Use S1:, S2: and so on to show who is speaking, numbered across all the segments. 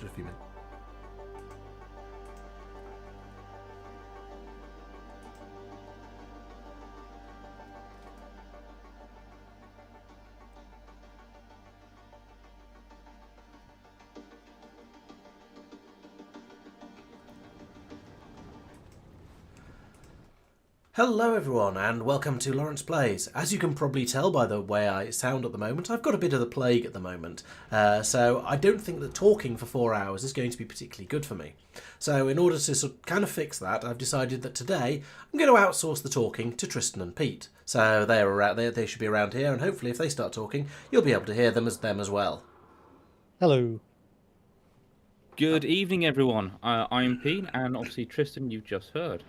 S1: a few minutes. Hello everyone and welcome to Laurence Plays. As you can probably tell by the way I sound at the moment, I've got a bit of the plague at the moment. So I don't think that talking for 4 hours is going to be particularly good for me. So in order to kind of fix that, I've decided that today I'm going to outsource the talking to Tristan and Pete. So they're around there, they should be around here, and hopefully if they start talking, you'll be able to hear them as well.
S2: Hello.
S3: Good evening, everyone. I'm Pete, and obviously Tristan, you've just heard.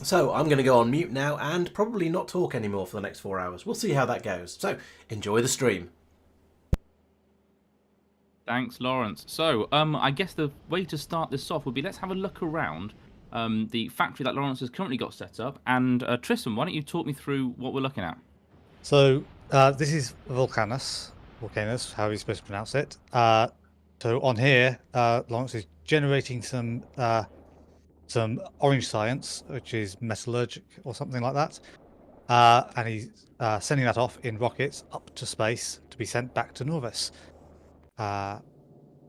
S1: So I'm going to go on mute now and probably not talk anymore for the next 4 hours. We'll see how that goes. So enjoy the stream.
S3: Thanks, Laurence. So, I guess the way to start this off would be let's have a look around the factory that Laurence has currently got set up. And Tristan, why don't you talk me through what we're looking at?
S2: So this is Volcanus, how you're supposed to pronounce it. So on here, Laurence is generating some orange science, which is metallurgic or something like that, and he's sending that off in rockets up to space to be sent back to Norvis,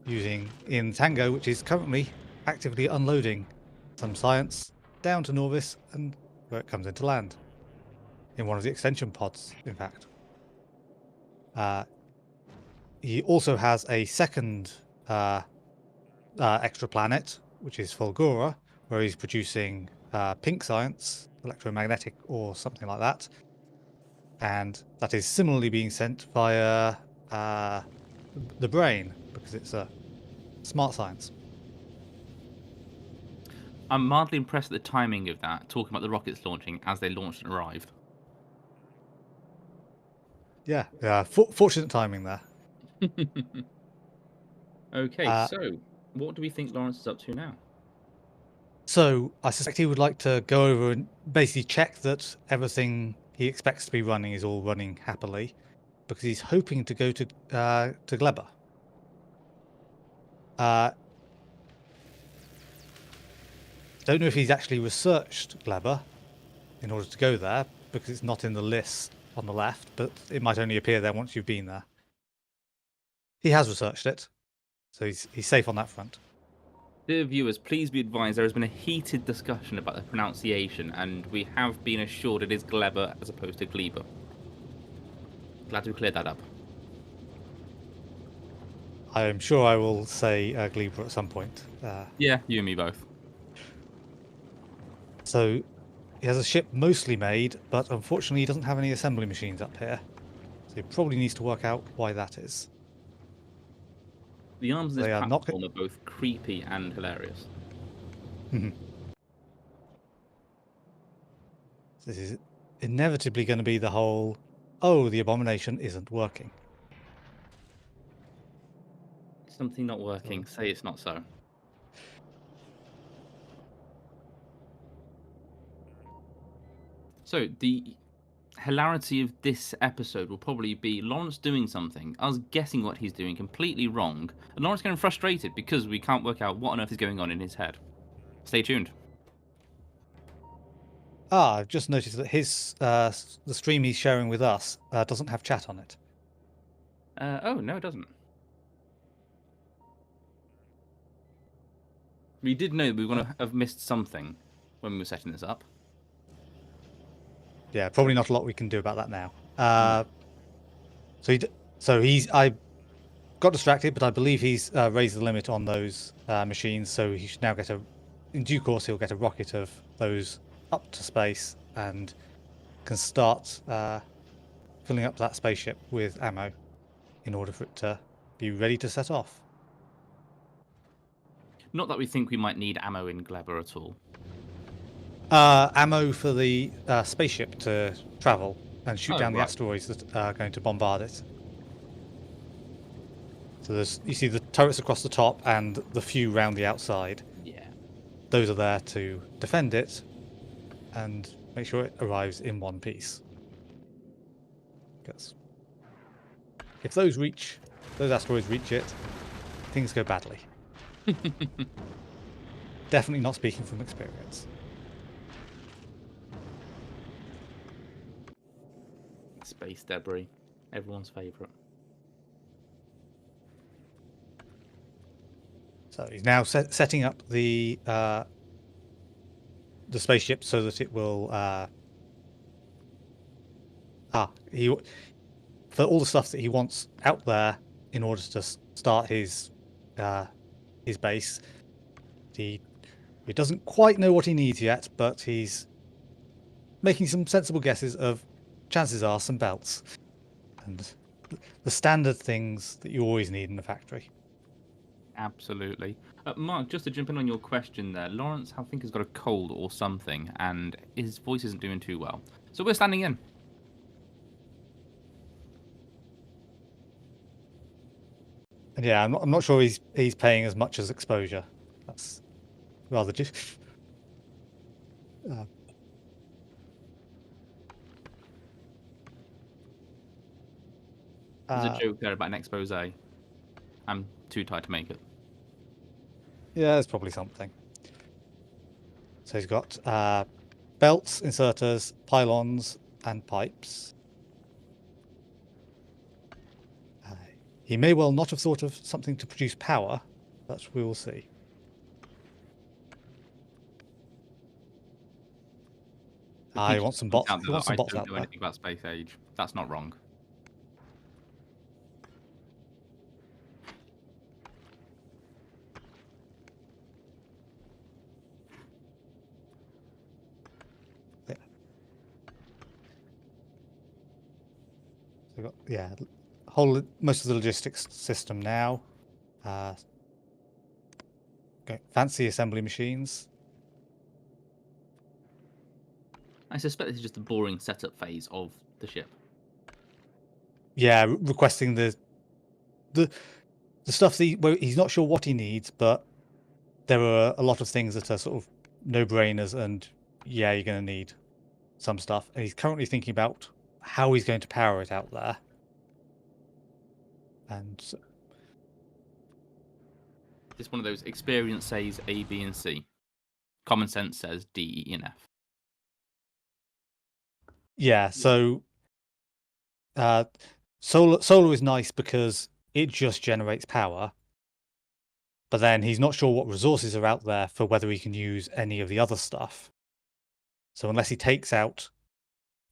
S2: using in Tango, which is currently actively unloading some science down to Norvis and where it comes into land. In one of the extension pods, in fact. He also has a second extra planet, which is Fulgora, where he's producing pink science, electromagnetic or something like that. And that is similarly being sent via the brain, because it's a smart science.
S3: I'm mildly impressed at the timing of that, talking about the rockets launching as they launched and arrived.
S2: Yeah, fortunate timing there.
S3: Okay, so what do we think Laurence is up to now?
S2: So I suspect he would like to go over and basically check that everything he expects to be running is all running happily, because he's hoping to go to Gleba. Don't know if he's actually researched Gleba in order to go there, because it's not in the list on the left, but it might only appear there once you've been there. He has researched it, so he's safe on that front.
S3: Dear viewers, please be advised there has been a heated discussion about the pronunciation, and we have been assured it is Gleba as opposed to Gleba. Glad we cleared that up.
S2: I am sure I will say Gleba at some point.
S3: Yeah, you and me both.
S2: So he has a ship mostly made, but unfortunately he doesn't have any assembly machines up here. So he probably needs to work out why that is.
S3: The arms of this
S2: They are
S3: platform are both creepy and hilarious.
S2: This is inevitably going to be the whole, oh, the abomination isn't working.
S3: Something not working, say it's not so. So, the hilarity of this episode will probably be Laurence doing something, us guessing what he's doing completely wrong, and Laurence getting frustrated because we can't work out what on earth is going on in his head. Stay tuned.
S2: I've just noticed that his the stream he's sharing with us doesn't have chat on it.
S3: Oh, no, it doesn't. We did know that we were going to have missed something when we were setting this up.
S2: Yeah, probably not a lot we can do about that now. I got distracted, but I believe he's raised the limit on those machines, so he should now get in due course, he'll get a rocket of those up to space and can start filling up that spaceship with ammo in order for it to be ready to set off.
S3: Not that we think we might need ammo in Gleba at all.
S2: Ammo for the spaceship to travel and shoot down the asteroids that are going to bombard it. So you see the turrets across the top and the few round the outside.
S3: Yeah.
S2: Those are there to defend it and make sure it arrives in one piece. Because if those reach those asteroids reach it, things go badly. Definitely not speaking from experience.
S3: Space debris, everyone's favourite.
S2: So he's now setting up the spaceship so that it will he for all the stuff that he wants out there in order to start his base. He doesn't quite know what he needs yet, but he's making some sensible guesses of chances are some belts and the standard things that you always need in a factory.
S3: Absolutely. Mark, just to jump in on your question there, Laurence, I think, has got a cold or something, and his voice isn't doing too well. So we're standing in.
S2: And yeah, I'm not sure he's paying as much as exposure. That's rather just.
S3: There's a joke there about an expose. I'm too tired to make it.
S2: Yeah, there's probably something. So he's got belts, inserters, pylons, and pipes. He may well not have thought of something to produce power, but we will see. He wants some bots. He wants some bots out there.
S3: I don't know anything about space age. That's not wrong.
S2: Yeah. So we've got most of the logistics system now. Fancy assembly machines.
S3: I suspect this is just the boring setup phase of the ship.
S2: Yeah, requesting the stuff where he's not sure what he needs, but there are a lot of things that are sort of no-brainers, and yeah, you're going to need some stuff. And he's currently thinking about how he's going to power it out there. And
S3: It's one of those: experience says A, B, and C. Common sense says D, E, and F.
S2: yeah, so solar is nice because it just generates power. But then he's not sure what resources are out there for whether he can use any of the other stuff. So unless he takes out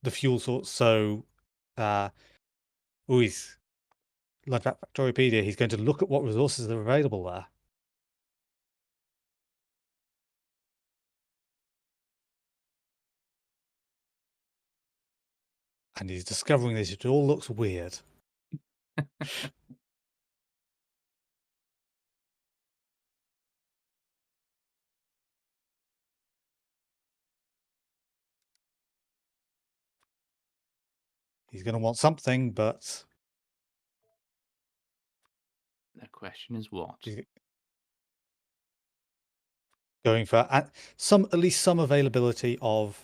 S2: the fuel source, he's like that Factorio, he's going to look at what resources are available there. And he's discovering that it all looks weird. He's going to want something, but
S3: The question is what?
S2: Going for at least some availability of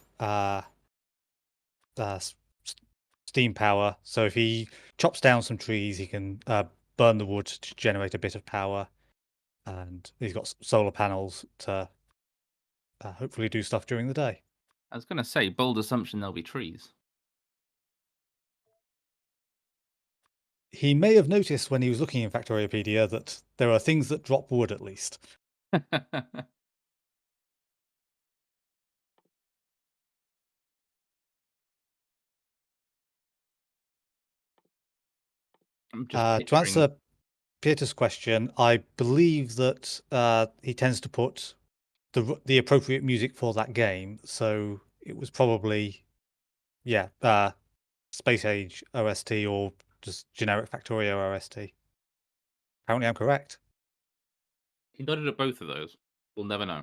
S2: steam power. So if he chops down some trees, he can burn the wood to generate a bit of power. And he's got solar panels to hopefully do stuff during the day.
S3: I was going to say, bold assumption there'll be trees.
S2: He may have noticed when he was looking in Factoriopedia that there are things that drop wood at least. To answer Peter's question, I believe that he tends to put the appropriate music for that game. So it was probably, Space Age OST or just generic Factorio OST. Apparently I'm correct.
S3: He nodded at both of those. We'll never know.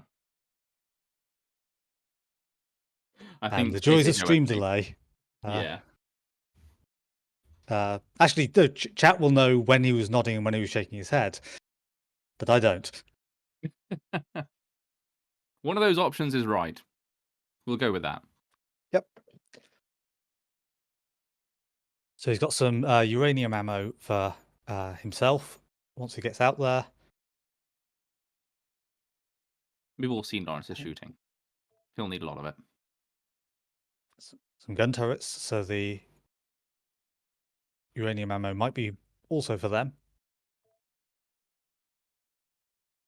S3: I think
S2: the joys of stream delay.
S3: Yeah.
S2: Actually, the chat will know when he was nodding and when he was shaking his head, but I don't.
S3: One of those options is right. We'll go with that.
S2: Yep. So he's got some uranium ammo for himself once he gets out there.
S3: We've all seen Lawrence's shooting. He'll need a lot of it.
S2: Some gun turrets, so the uranium ammo might be also for them.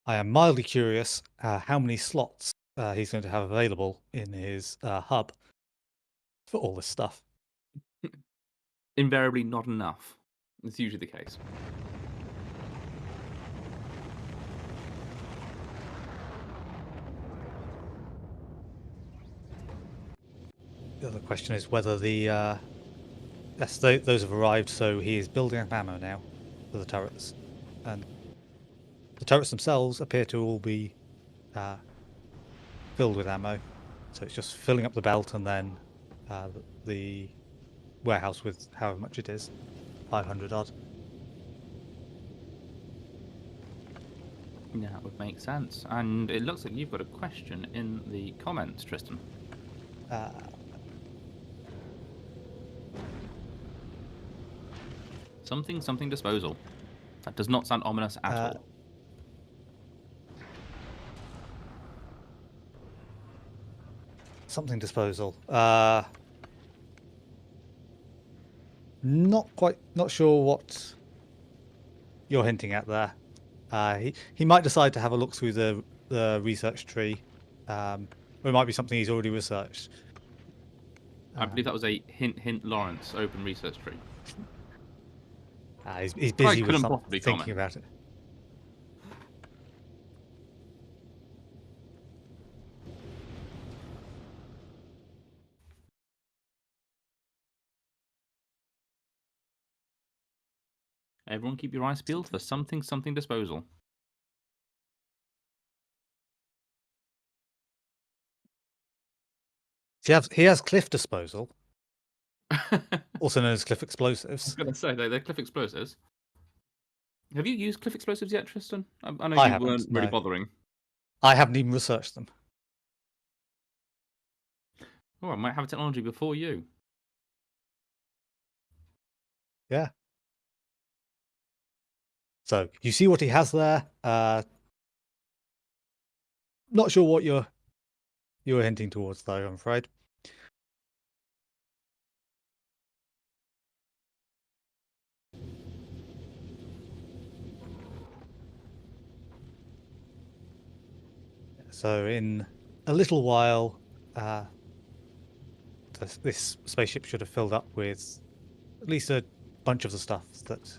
S2: I am mildly curious how many slots he's going to have available in his hub for all this stuff.
S3: Invariably not enough. It's usually the case.
S2: The other question is whether the yes, those have arrived, so he is building up ammo now for the turrets, and the turrets themselves appear to all be filled with ammo. So it's just filling up the belt and then the warehouse with however much it is, 500 odd.
S3: Yeah, that would make sense. And it looks like you've got a question in the comments, Tristan. Something disposal. That does not sound ominous at all.
S2: Something disposal. Not sure what you're hinting at there. He might decide to have a look through the research tree. Or it might be something he's already researched.
S3: I believe that was a hint, Laurence, open research tree.
S2: He's busy with
S3: possibly
S2: thinking
S3: comment.
S2: about it.
S3: Everyone keep your eyes peeled for something disposal.
S2: He has cliff disposal,
S3: I
S2: also known as cliff explosives.
S3: was going to say, they're cliff explosives. Have you used cliff explosives yet, Tristan? I know
S2: I
S3: you
S2: haven't,
S3: weren't really
S2: no.
S3: bothering.
S2: I haven't even researched them.
S3: Oh, I might have technology before you.
S2: Yeah. So you see what he has there. Not sure what you're hinting towards, though, I'm afraid. So in a little while, this spaceship should have filled up with at least a bunch of the stuff that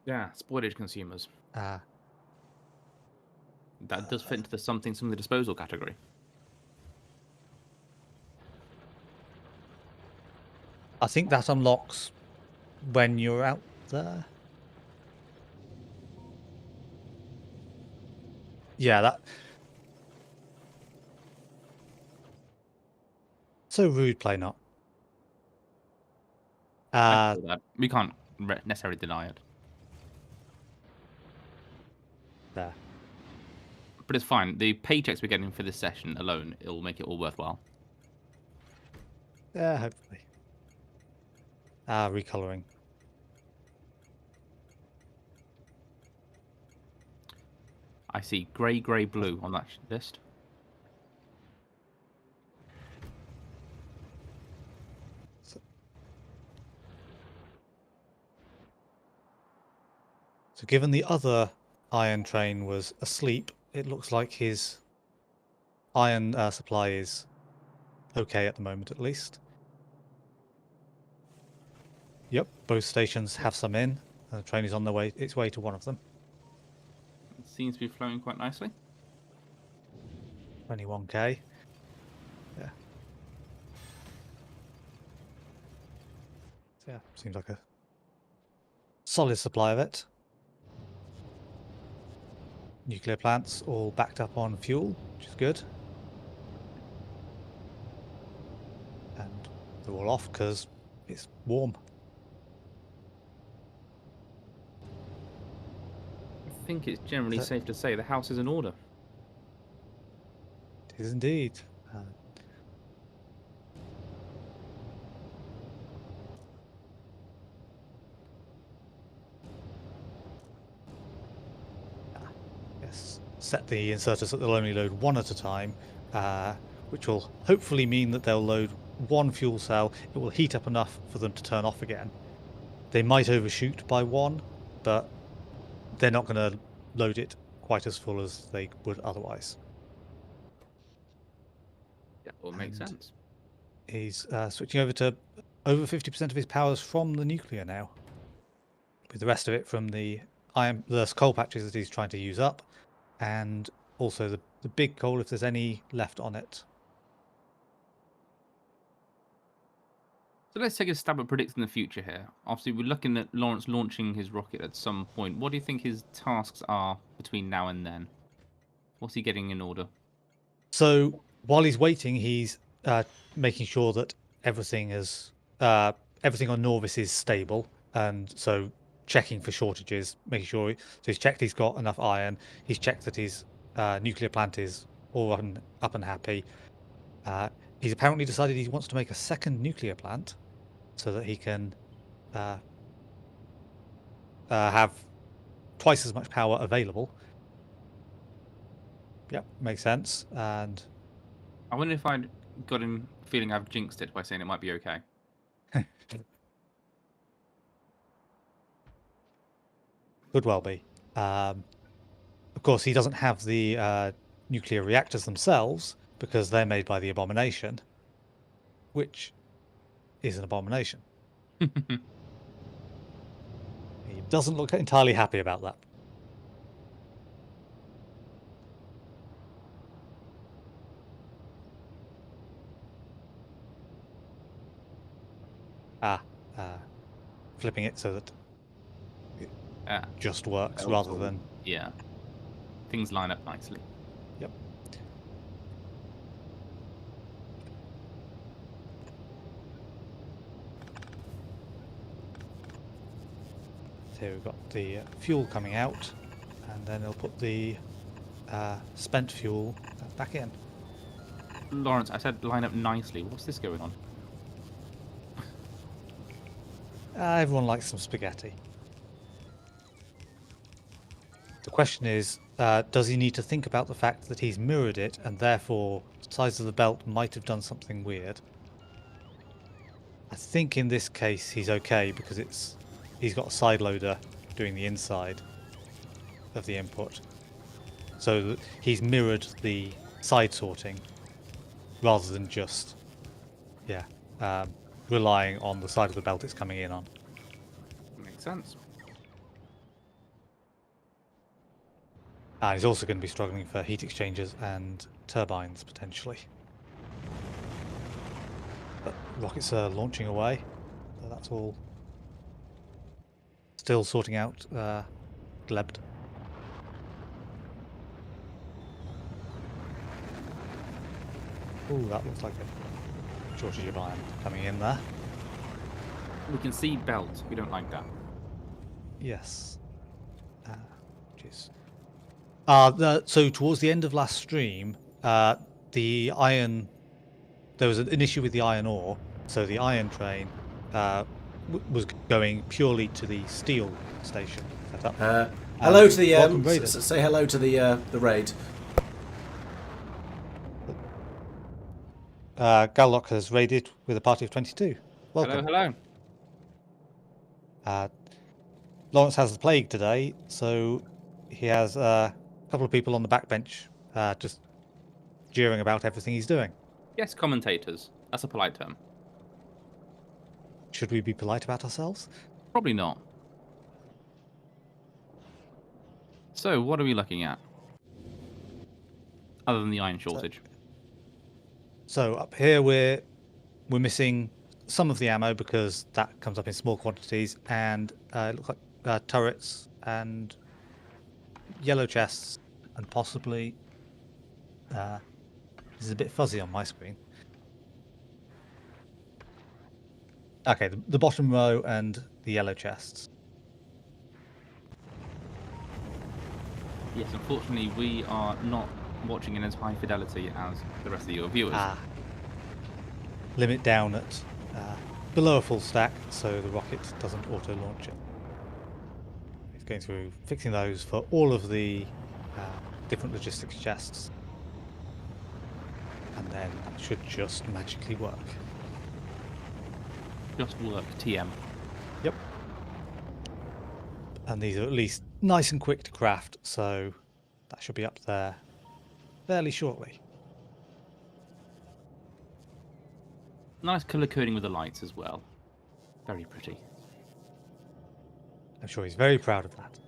S3: Yeah, spoilage consumers.
S2: uh,
S3: That does fit into the something disposal category.
S2: I think that unlocks when you're out there. Yeah, that. So rude, play not.
S3: I feel that. We can't necessarily deny it.
S2: There.
S3: But it's fine. The paychecks we're getting for this session alone, it'll make it all worthwhile.
S2: Yeah, hopefully. Recoloring.
S3: I see grey, blue on that list.
S2: So given the other iron train was asleep, it looks like his iron supply is okay at the moment, at least. Yep, both stations have some in. The train is on its way to one of them.
S3: It seems to be flowing quite nicely.
S2: 21k. Yeah. So yeah, seems like a solid supply of it. Nuclear plants all backed up on fuel, which is good. And they're all off because it's warm.
S3: I think it's generally safe to say the house is in order.
S2: It is indeed. Yes. Set the inserters so they'll only load one at a time, which will hopefully mean that they'll load one fuel cell. It will heat up enough for them to turn off again. They might overshoot by one, but they're not going to load it quite as full as they would otherwise.
S3: That all makes
S2: And
S3: sense.
S2: He's switching over to over 50% of his powers from the nuclear now, with the rest of it from the coal patches that he's trying to use up, and also the big coal if there's any left on it.
S3: So let's take a stab at predicting the future here. Obviously, we're looking at Laurence launching his rocket at some point. What do you think his tasks are between now and then? What's he getting in order?
S2: So while he's waiting, he's making sure that everything on Norvis is stable, and so checking for shortages, making sure. So he's checked he's got enough iron. He's checked that his nuclear plant is all up and happy. He's apparently decided he wants to make a second nuclear plant, so that he can have twice as much power available. Yep, makes sense. And
S3: I wonder if I'd got him feeling I've jinxed it by saying it might be okay.
S2: could well be. Of course, he doesn't have the nuclear reactors themselves because they're made by the Abomination, which is an abomination. He doesn't look entirely happy about that. Flipping it so that it just works rather than...
S3: Yeah. Things line up nicely.
S2: Yep. So we've got the fuel coming out, and then they'll put the spent fuel back in.
S3: Laurence, I said line up nicely. What's this going on?
S2: Everyone likes some spaghetti. The question is, does he need to think about the fact that he's mirrored it, and therefore the size of the belt might have done something weird? I think in this case he's okay because he's got a side loader doing the inside of the input, so he's mirrored the side sorting rather than just relying on the side of the belt it's coming in on.
S3: Makes sense.
S2: And he's also going to be struggling for heat exchangers and turbines, potentially. But rockets are launching away, so that's all still sorting out Gleba. Ooh, that looks like a shortage of iron coming in there.
S3: We can see belt. We don't like that.
S2: Yes. Jeez. So towards the end of last stream, the iron... There was an issue with the iron ore, so the iron train was going purely to the steel station set up.
S1: Hello to the...
S2: welcome, Raider.
S1: say hello to the raid.
S2: Gallock has raided with a party of 22. Welcome.
S3: Hello.
S2: Laurence has the plague today, so he has a couple of people on the backbench just jeering about everything he's doing.
S3: Yes, commentators. That's a polite term.
S2: Should we be polite about ourselves?
S3: Probably not. So, what are we looking at? Other than the iron shortage.
S2: So up here we're missing some of the ammo because that comes up in small quantities, and it looks like turrets and yellow chests, and possibly this is a bit fuzzy on my screen. Okay, the bottom row and the yellow chests.
S3: Yes, unfortunately, we are not watching in as high fidelity as the rest of your viewers.
S2: Limit down at below a full stack so the rocket doesn't auto-launch it. He's going through fixing those for all of the different logistics chests. And then it should just magically work.
S3: Just work, TM.
S2: Yep. And these are at least nice and quick to craft, so that should be up there fairly shortly.
S3: Nice colour coding with the lights as well. Very pretty.
S2: I'm sure he's very proud of that.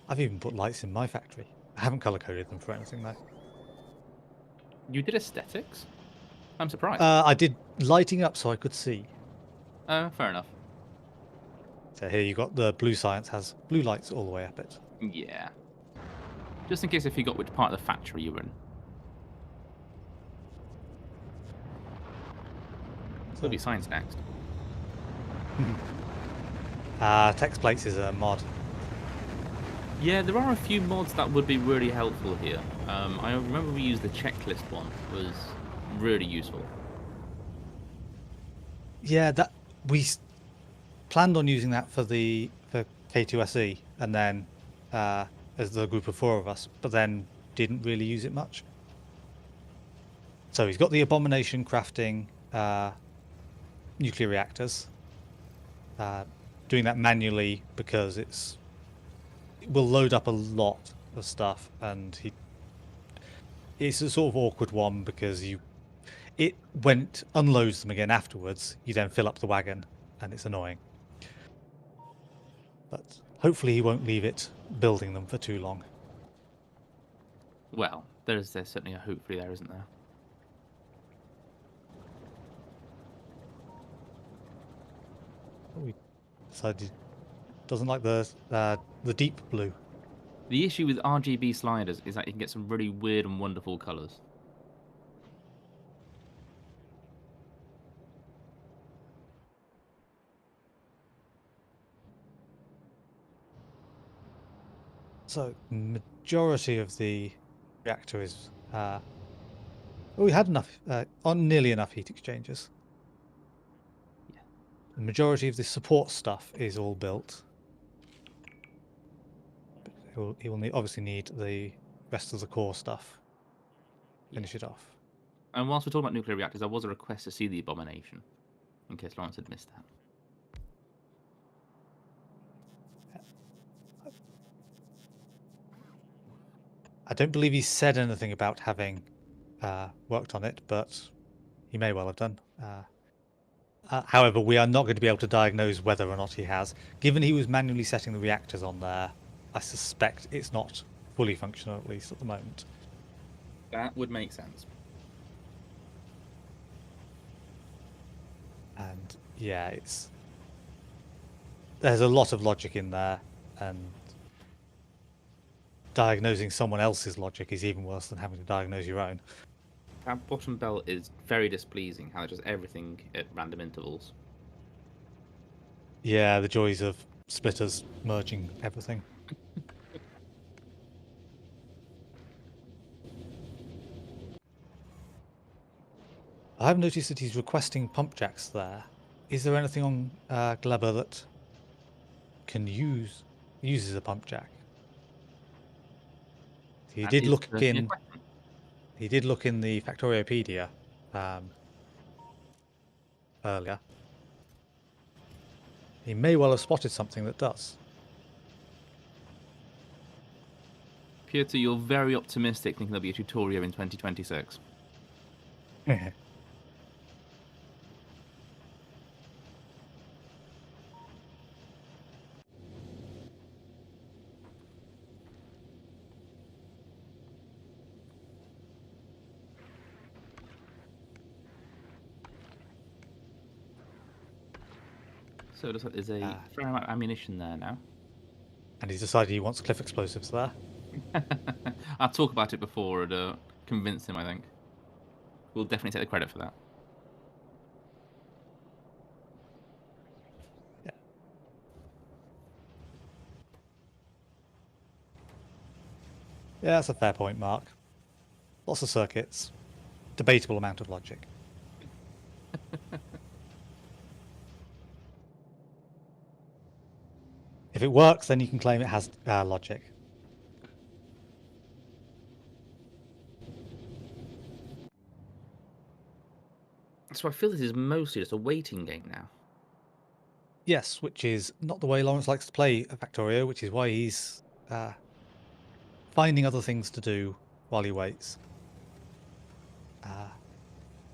S2: I've even put lights in my factory. I haven't colour coded them for anything though.
S3: You did aesthetics? I'm surprised.
S2: I did lighting up so I could see.
S3: Fair enough.
S2: So here you got the blue science has blue lights all the way up it.
S3: Yeah. Just in case if you got which part of the factory you were in. So it'll be science next.
S2: Text plates is a mod.
S3: Yeah, there are a few mods that would be really helpful here. I remember we used the checklist one. It was really useful.
S2: Yeah, that we planned on using that for K2SE, and then as the group of 4 of us, but then didn't really use it much. So he's got the abomination crafting nuclear reactors. Doing that manually because it will load up a lot of stuff, and it's a sort of awkward one because when it unloads them again afterwards, you then fill up the wagon, and it's annoying. But hopefully he won't leave it building them for too long.
S3: Well, there's certainly a hopefully there, isn't there?
S2: Oh, he decided doesn't like the deep blue.
S3: The issue with RGB sliders is that you can get some really weird and wonderful colours.
S2: So majority of the reactor is we had enough nearly enough heat exchangers.
S3: Yeah.
S2: The majority of the support stuff is all built. But he will obviously need the rest of the core stuff. Finish it off.
S3: And whilst we're talking about nuclear reactors, there was a request to see the abomination, in case Laurence had missed that.
S2: I don't believe he said anything about having worked on it, but he may well have done. However, we are not going to be able to diagnose whether or not he has. Given he was manually setting the reactors on there, I suspect it's not fully functional, at least at the moment.
S3: That would make sense.
S2: And yeah, there's a lot of logic in there, and diagnosing someone else's logic is even worse than having to diagnose your own.
S3: That bottom belt is very displeasing, how it does everything at random intervals.
S2: Yeah, the joys of splitters merging everything. I've noticed that he's requesting pump jacks there. Is there anything on Gleba that can uses a pump jack? He
S3: That
S2: did
S3: is
S2: look
S3: certainly a
S2: in.
S3: question.
S2: He did look in the Factoriopedia earlier. He may well have spotted something that does.
S3: Piotr, you're very optimistic thinking there'll be a tutorial in 2026. So it looks like there's a fair amount of ammunition there now.
S2: And he's decided he wants cliff explosives there.
S3: I'll talk about it before and convince him, I think. We'll definitely take the credit for that.
S2: Yeah. Yeah, that's a fair point, Mark. Lots of circuits. Debatable amount of logic. If it works, then you can claim it has logic.
S3: So I feel this is mostly just a waiting game now.
S2: Yes, which is not the way Laurence likes to play at Factorio, which is why he's finding other things to do while he waits. I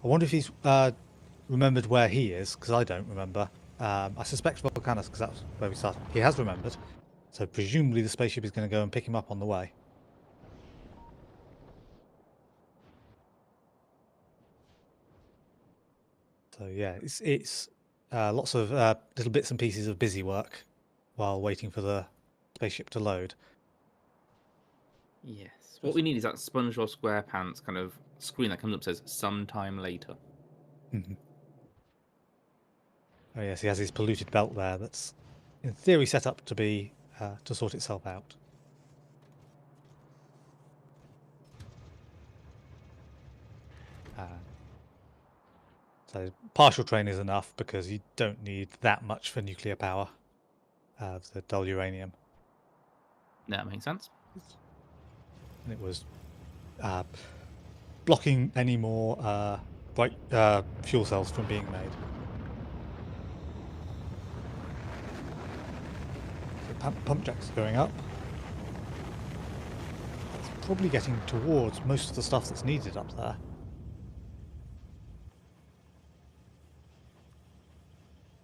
S2: wonder if he's remembered where he is, because I don't remember. I suspect Volcanus, because that's where we started. He has remembered. So presumably the spaceship is going to go and pick him up on the way. So yeah, it's lots of little bits and pieces of busy work while waiting for the spaceship to load.
S3: Yes. What we need is that SpongeBob SquarePants kind of screen that comes up says "sometime later."
S2: Oh yes, he has his polluted belt there. That's in theory set up to be to sort itself out. So partial train is enough because you don't need that much for nuclear power of the dull uranium.
S3: That makes sense.
S2: And it was blocking any more bright fuel cells from being made. So pump jacks are going up. That's probably getting towards most of the stuff that's needed up there.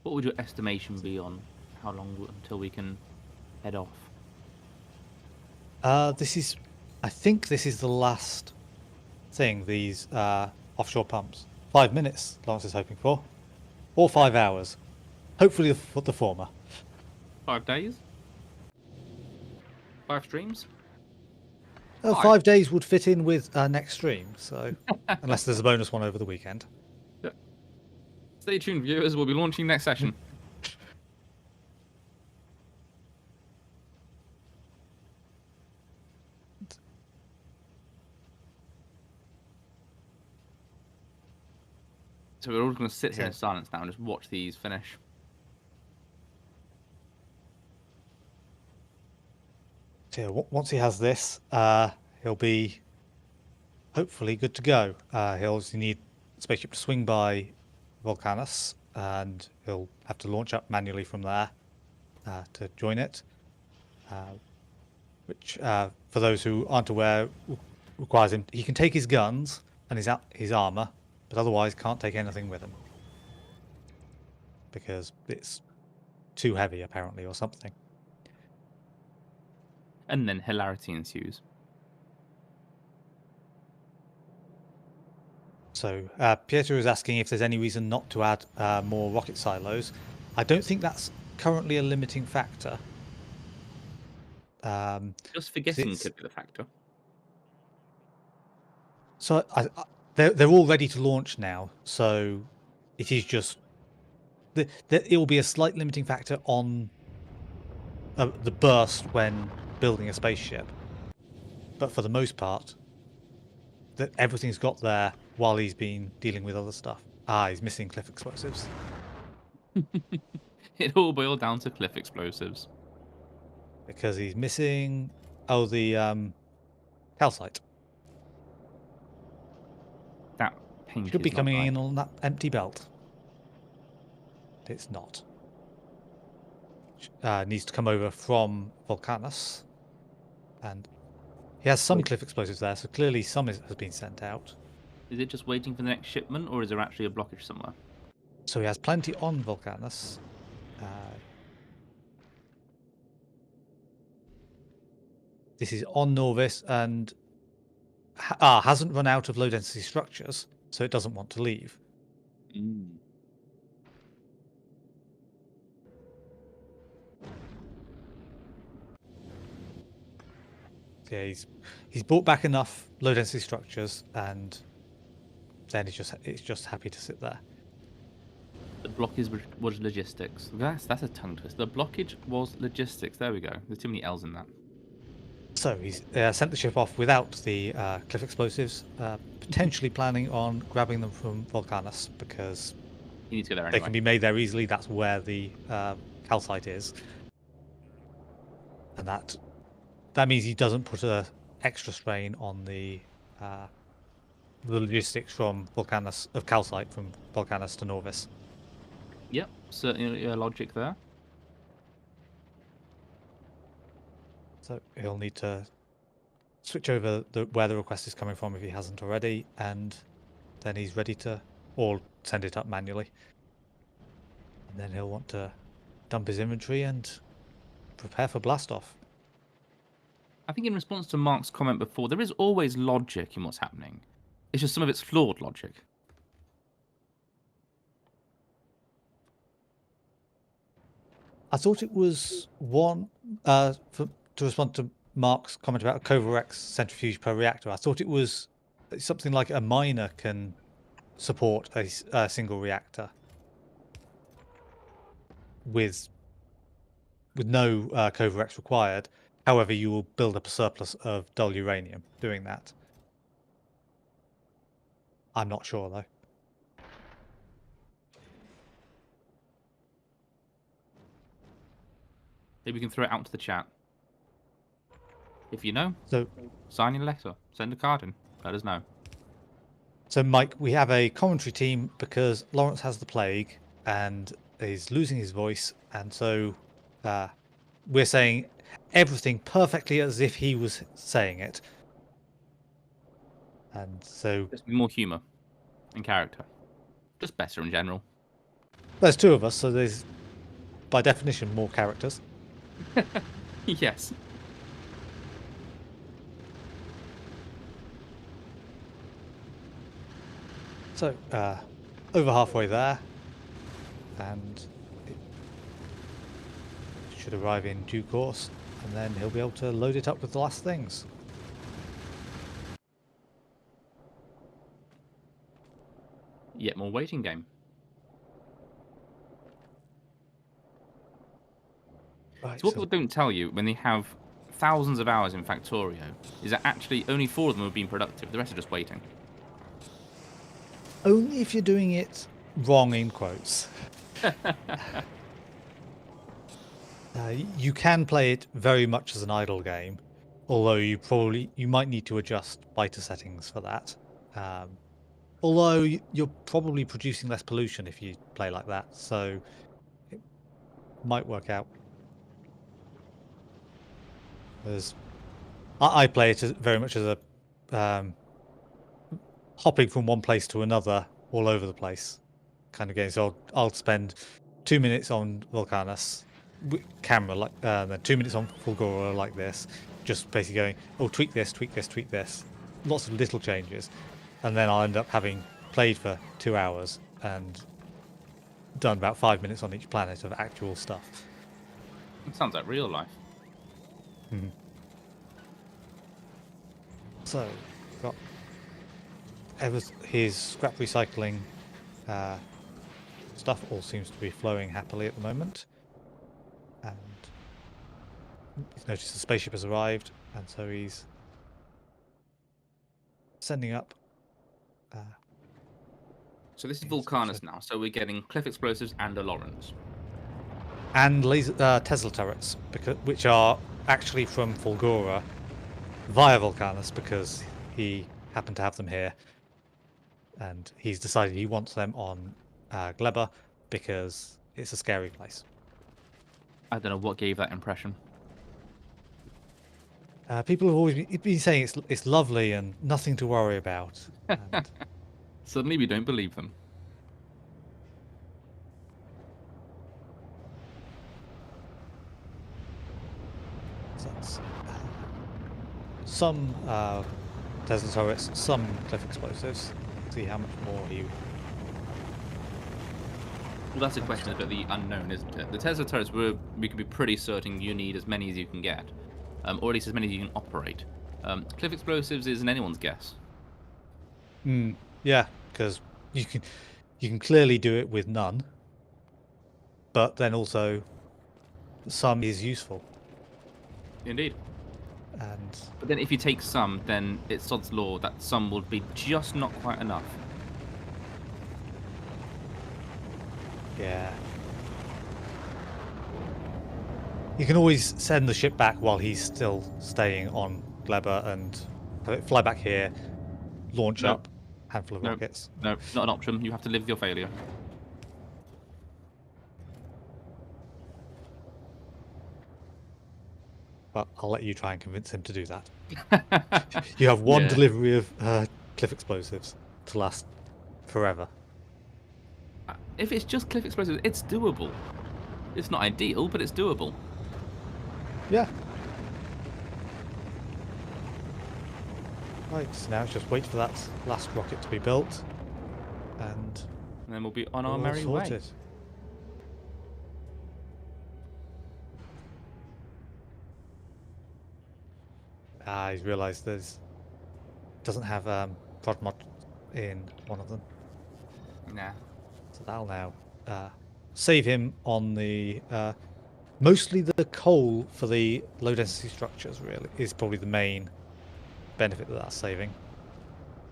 S3: What would your estimation be on how long until we can head off?
S2: I think this is the last thing, these offshore pumps. 5 minutes, Laurence is hoping for. Or 5 hours. Hopefully the former.
S3: 5 days? 5 streams?
S2: Oh, 5 days would fit in with next stream, so unless there's a bonus one over the weekend.
S3: Yep. Stay tuned, viewers. We'll be launching next session. So we're all going to sit here in silence now and just watch these finish.
S2: So yeah, once he has this, he'll be hopefully good to go. He'll obviously need the spaceship to swing by Volcanus, and he'll have to launch up manually from there to join it. Which, for those who aren't aware, requires him. He can take his guns and his armor, but otherwise can't take anything with him because it's too heavy, apparently, or something.
S3: And then hilarity ensues.
S2: So Pietro is asking if there's any reason not to add more rocket silos. I don't think that's currently a limiting factor.
S3: Just forgetting could be the factor.
S2: So they're all ready to launch now. So it is just it will be a slight limiting factor on the burst when building a spaceship. But for the most part, that everything's got there while he's been dealing with other stuff. He's missing cliff explosives.
S3: It all boiled down to cliff explosives.
S2: Because he's missing the calcite.
S3: That pink
S2: Should be
S3: is not
S2: coming
S3: right.
S2: in on that empty belt. It's not. Needs to come over from Volcanus. And he has some cliff explosives there, so clearly some has been sent out.
S3: Is it just waiting for the next shipment, or is there actually a blockage somewhere?
S2: So he has plenty on Volcanus. This is on Norvis and hasn't run out of low density structures, so it doesn't want to leave. Yeah, he's brought back enough low density structures, and then it's just happy to sit there.
S3: The blockage was logistics. That's a tongue twist. The blockage was logistics. There we go. There's too many L's in that.
S2: So he's sent the ship off without the cliff explosives, potentially planning on grabbing them from Volcanus because
S3: You need to go there
S2: they
S3: anyway.
S2: can be made there easily. That's where the calcite is, and that means he doesn't put a extra strain on the logistics from Volcanus of calcite from Volcanus to Norvis.
S3: Yep, certainly logic there.
S2: So he'll need to switch over where the request is coming from if he hasn't already, and then he's ready to, or send it up manually. And then he'll want to dump his inventory and prepare for blastoff.
S3: I think in response to Mark's comment before, there is always logic in what's happening. It's just some of it's flawed logic.
S2: I thought it was to respond to Mark's comment about a Covarex centrifuge per reactor. I thought it was something like a miner can support a single reactor with no Covarex required. However, you will build up a surplus of dull uranium doing that. I'm not sure though.
S3: Maybe we can throw it out to the chat. If you know,
S2: So,
S3: sign your letter, send a card in, let us know.
S2: so Mike, we have a commentary team because Laurence has the plague and is losing his voice, and so we're saying everything perfectly as if he was saying it. And so
S3: Just more humour and character. Just better in general.
S2: there's two of us, so there's by definition more characters.
S3: Yes.
S2: So over halfway there, and it should arrive in due course, and then he'll be able to load it up with the last things.
S3: Yet more waiting game.
S2: Right,
S3: So what people don't tell you when they have thousands of hours in Factorio is that actually only 4 of them have been productive. The rest are just waiting.
S2: only if you're doing it wrong in quotes. You can play it very much as an idle game, although you might need to adjust biter settings for that. Although you're probably producing less pollution if you play like that, so it might work out. I play it very much as a hopping from one place to another all over the place kind of game. So I'll spend 2 minutes on Volcanus camera, like then 2 minutes on Fulgora like this, just basically going, oh, tweak this, tweak this, tweak this, lots of little changes, and then I'll end up having played for 2 hours and done about 5 minutes on each planet of actual stuff.
S3: It sounds like real life.
S2: So, got his scrap recycling stuff all seems to be flowing happily at the moment, and he's noticed the spaceship has arrived, and so he's sending up.
S3: So this is
S2: Yes,
S3: Vulcanus
S2: so-
S3: now. So we're getting cliff explosives and a Laurence.
S2: And laser Tesla turrets, which are actually from Fulgora via Volcanus, because he happened to have them here, and he's decided he wants them on Gleba because it's a scary place.
S3: I don't know what gave that impression.
S2: People have always been saying it's lovely and nothing to worry about. And
S3: Suddenly we don't believe them.
S2: so that's, some Tesla turrets, some cliff explosives. See how much more he.
S3: Well, that's a question about the unknown, isn't it? The Tesla turrets, we can be pretty certain you need as many as you can get, or at least as many as you can operate. Cliff explosives isn't anyone's guess.
S2: Yeah, because you can clearly do it with none, but then also some is useful.
S3: Indeed.
S2: And
S3: But then if you take some, then it's Sod's law that some will be just not quite enough.
S2: yeah. You can always send the ship back while he's still staying on Gleba and fly back here, launch
S3: Nope.
S2: up, handful of
S3: No,
S2: rockets.
S3: no, not an option. You have to live with your failure.
S2: But I'll let you try and convince him to do that. You have one
S3: Yeah.
S2: delivery of cliff explosives to last forever.
S3: If it's just cliff explosives, it's doable. It's not ideal, but it's doable.
S2: Yeah. Right, so now it's just wait for that last rocket to be built, and
S3: And then we'll be on our
S2: we're all
S3: merry way.
S2: sorted. He's realised doesn't have prod mod in one of them,
S3: Nah.
S2: so that'll now save him on the mostly the coal for the low density structures. Really, is probably the main benefit that that's saving,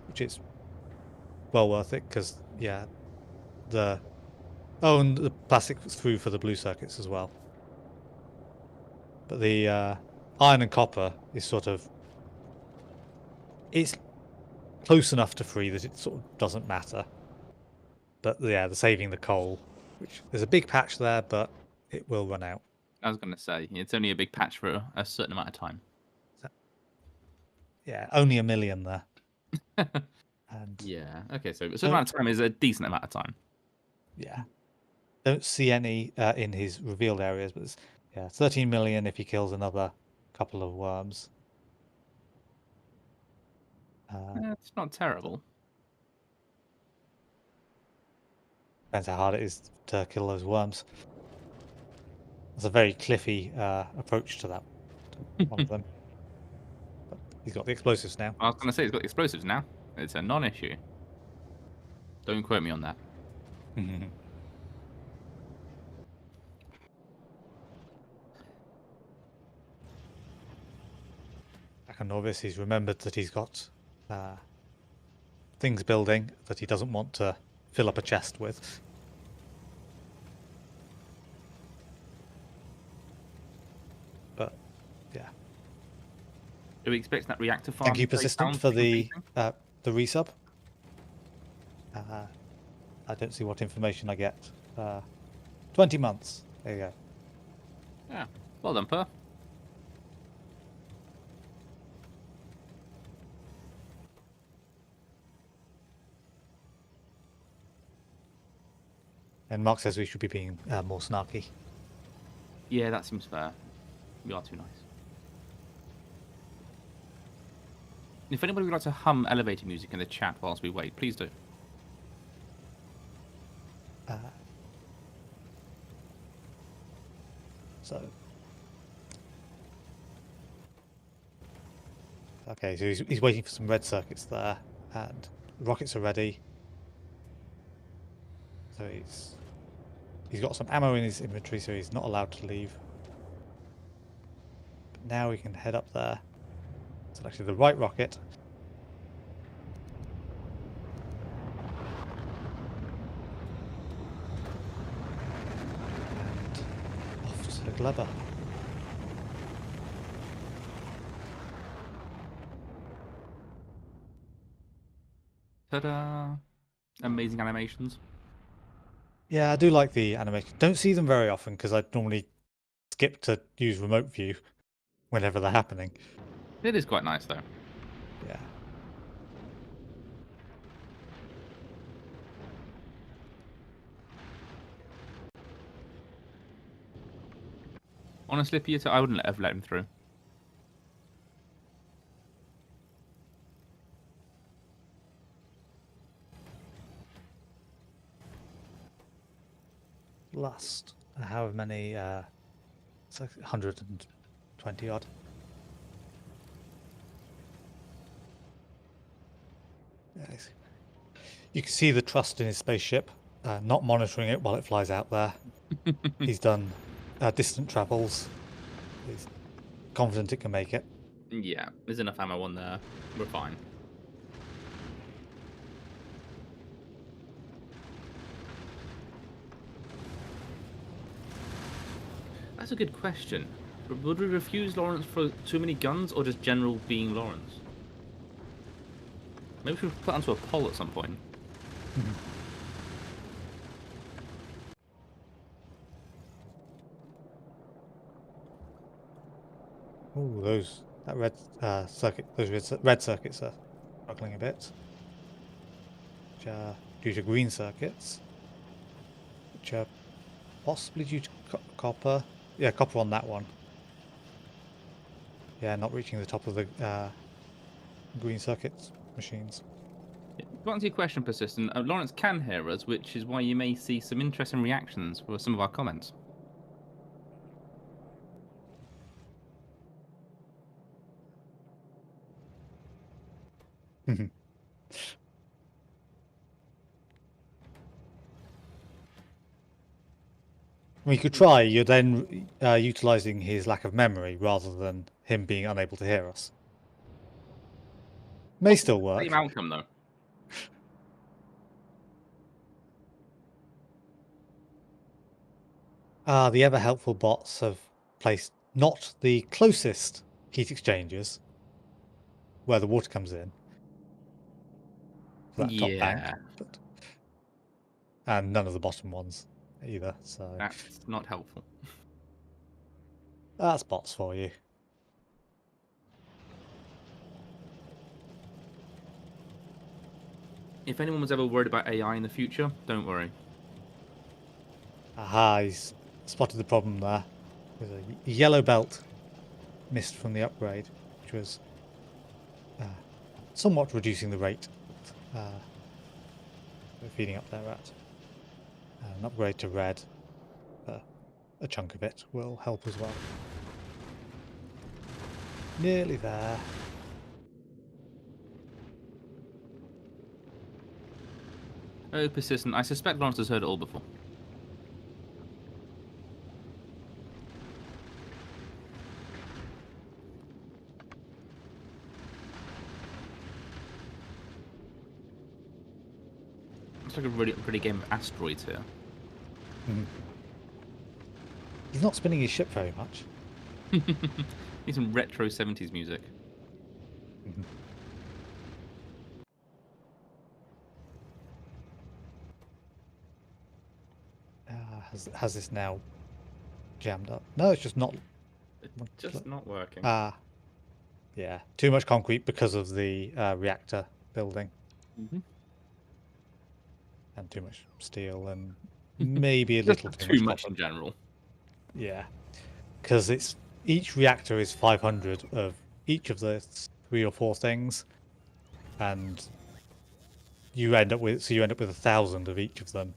S2: which is well worth it because yeah, and the plastic through for the blue circuits as well. But the iron and copper is sort of it's close enough to free that it sort of doesn't matter. But yeah, the saving the coal, which there's a big patch there, but it will run out.
S3: I was going to say, it's only a big patch for a certain amount of time.
S2: Yeah, only 1 million there. And
S3: Yeah, okay, so a certain amount of time is a decent amount of time.
S2: yeah, don't see any in his revealed areas, but yeah, 13 million if he kills another couple of worms.
S3: It's not terrible.
S2: Depends how hard it is to kill those worms. It's a very cliffy approach to that one of them. But he's got the explosives now.
S3: I was going to say, he's got explosives now. It's a non-issue. Don't quote me on that.
S2: Back on Novice, he's remembered that he's got things building that he doesn't want to fill up a chest with. But yeah.
S3: Do we expect that reactor farm?
S2: Thank you,
S3: to take
S2: Persistent,
S3: down
S2: for
S3: completing?
S2: the resub. I don't see what information I get. 20 months. There you go.
S3: Yeah, well done, Per.
S2: And Mark says we should be being more snarky.
S3: Yeah, that seems fair. You are too nice. If anybody would like to hum elevator music in the chat whilst we wait, please do.
S2: Okay, so he's waiting for some red circuits there, and rockets are ready. So he's got some ammo in his inventory, so he's not allowed to leave. But now we can head up there. It's actually the right rocket. And off to Gleba.
S3: Ta-da! Amazing animations.
S2: Yeah, I do like the animation. Don't see them very often because I normally skip to use remote view whenever they're happening.
S3: It is quite nice, though.
S2: Yeah.
S3: Honestly, Peter, I wouldn't have let him through.
S2: Last, however many, it's like 120 odd. You can see the trust in his spaceship, not monitoring it while it flies out there. He's done distant travels. He's confident it can make it.
S3: Yeah, there's enough ammo on there. We're fine. That's a good question. Would we refuse Laurence for too many guns, or just general being Laurence? Maybe we should put onto a poll at some point.
S2: Oh, that red circuit, those red circuits are struggling a bit, which are due to green circuits, which are possibly due to copper. Yeah, copper on that one. Yeah, not reaching the top of the green circuit machines.
S3: To answer your question, Persistent, Laurence can hear us, which is why you may see some interesting reactions for some of our comments.
S2: We could try. You're then utilizing his lack of memory rather than him being unable to hear us. May still work.
S3: Same outcome, though.
S2: The ever helpful bots have placed not the closest heat exchangers where the water comes in, that top bank, but and none of the bottom ones either. So
S3: That's not helpful.
S2: that's bots for you.
S3: If anyone was ever worried about AI in the future, don't worry.
S2: Aha, he's spotted the problem there. There's a yellow belt missed from the upgrade, which was somewhat reducing the rate we're feeding up there at. An upgrade to red, a chunk of it, will help as well. Nearly there.
S3: Oh, Persistent, I suspect Laurence has heard it all before. It's like a really pretty game of asteroids here.
S2: He's not spinning his ship very much.
S3: Need some retro 70s music.
S2: Has this now jammed up? No, it's just not.
S3: It's just not working.
S2: Yeah, too much concrete because of the reactor building. And too much steel and maybe a little
S3: too
S2: much
S3: much in general.
S2: Yeah, because each reactor is 500 of each of the 3 or 4 things, and you end up with 1,000 of each of them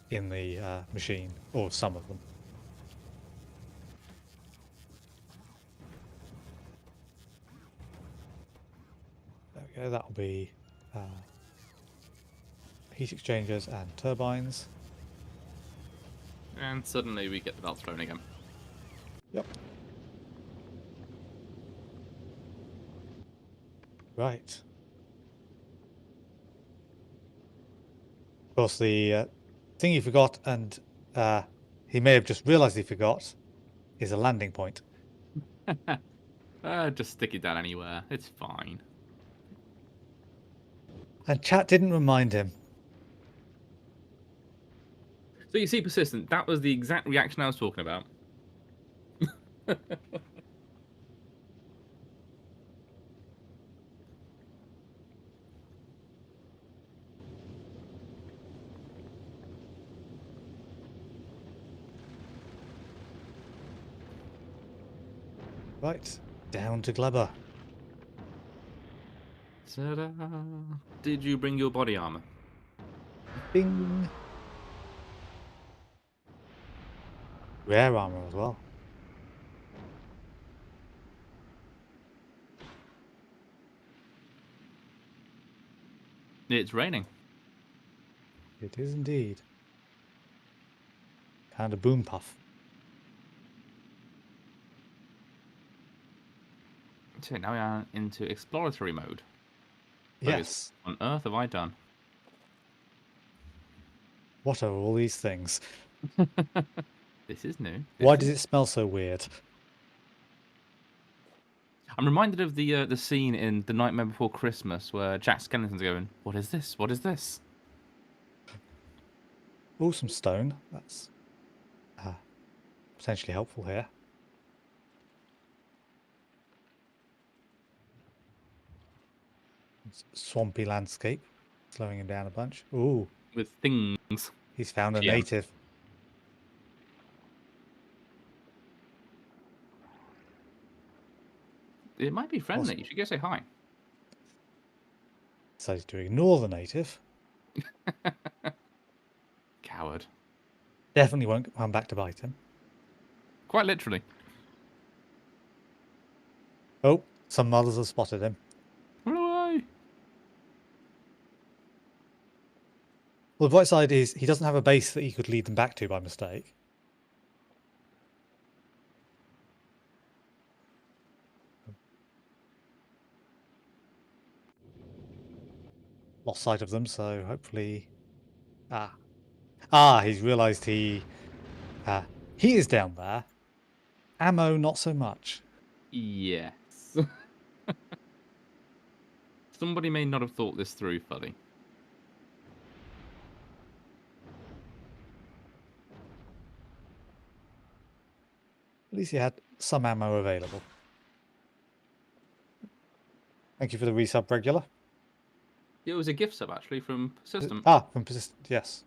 S2: in the machine, or some of them. There we go. That'll be heat exchangers and turbines.
S3: And suddenly we get the belts thrown again.
S2: Yep. Right. Of course, the thing he forgot, and he may have just realised he forgot, is a landing point.
S3: Just stick it down anywhere. It's fine.
S2: And chat didn't remind him.
S3: So you see, Persistent, that was the exact reaction I was talking about.
S2: Right, down to Gleba.
S3: Ta-da. Did you bring your body armor?
S2: Bing. Rare armor as well.
S3: It's raining.
S2: It is indeed. Kind of boom puff.
S3: So now we are into exploratory mode.
S2: Yes.
S3: What on earth have I done?
S2: What are all these things?
S3: This is new.
S2: Why does it smell so weird?
S3: I'm reminded of the scene in The Nightmare Before Christmas where Jack Skellington's going, "What is this? What is this?"
S2: Oh, some stone. That's potentially helpful here. Swampy landscape, slowing him down a bunch. Ooh,
S3: With things.
S2: he's found a
S3: Yeah.
S2: native.
S3: It might be friendly. You should go say hi.
S2: Decided to ignore the native.
S3: Coward.
S2: Definitely won't come back to bite him.
S3: Quite literally.
S2: Oh, some mothers have spotted him.
S3: Run away!
S2: Well, the bright side is he doesn't have a base that he could lead them back to by mistake. Lost sight of them, so hopefully... he's realised he is down there. Ammo, not so much.
S3: Yes. Somebody may not have thought this through fully.
S2: At least he had some ammo available. Thank you for the resub, regular.
S3: It was a gift sub, actually, from Persistent.
S2: From Persistent, yes.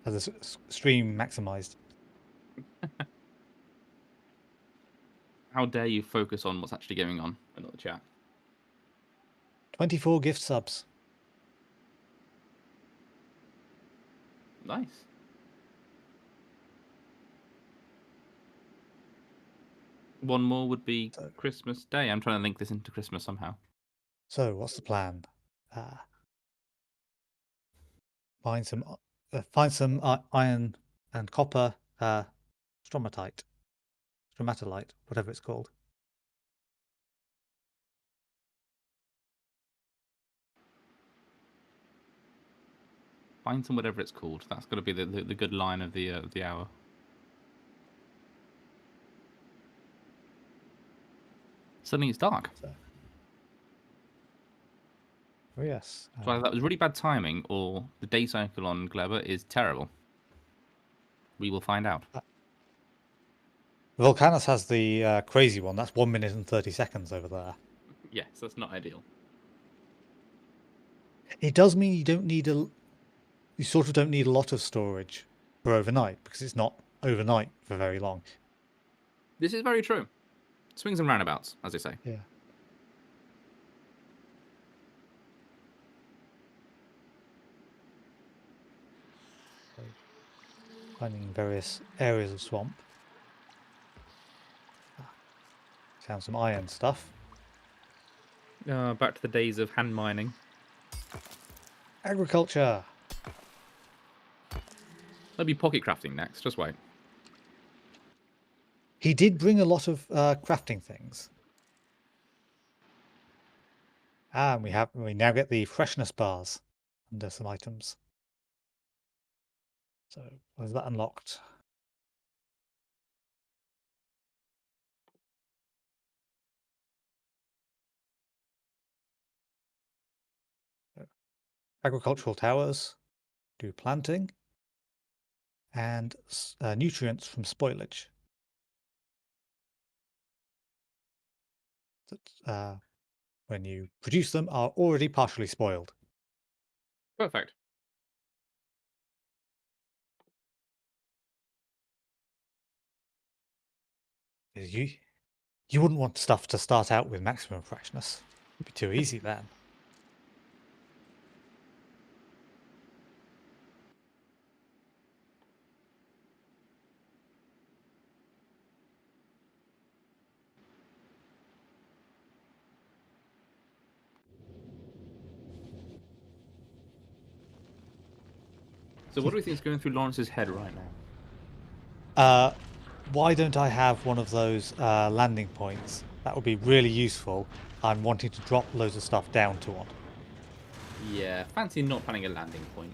S2: Has the stream maximised.
S3: How dare you focus on what's actually going on in the chat.
S2: 24 gift subs.
S3: Nice. One more would be Christmas Day. I'm trying to link this into Christmas somehow.
S2: So, what's the plan? Find some iron and copper stromatolite, whatever it's called.
S3: Find some whatever it's called. That's got to be the good line of the hour. Suddenly it's dark.
S2: Oh yes.
S3: So either that was really bad timing, or the day cycle on Gleba is terrible. We will find out.
S2: Volcanus has the crazy one. That's 1 minute and 30 seconds over there.
S3: Yes, that's not ideal.
S2: It does mean you sort of don't need a lot of storage for overnight, because it's not overnight for very long.
S3: This is very true. Swings and roundabouts, as they say.
S2: Yeah. Finding various areas of swamp. Found some iron stuff.
S3: Back to the days of hand mining.
S2: Agriculture.
S3: There'll be pocket crafting next. Just wait.
S2: He did bring a lot of crafting things. And we now get the freshness bars under some items. So was that unlocked? Agricultural towers do planting and nutrients from spoilage. That when you produce them are already partially spoiled.
S3: Perfect.
S2: You wouldn't want stuff to start out with maximum freshness. It'd be too easy then.
S3: So what do we think is going through Lawrence's head right now?
S2: Why don't I have one of those landing points that would be really useful. I'm wanting to drop loads of stuff down to one.
S3: Yeah, fancy not planning a landing point.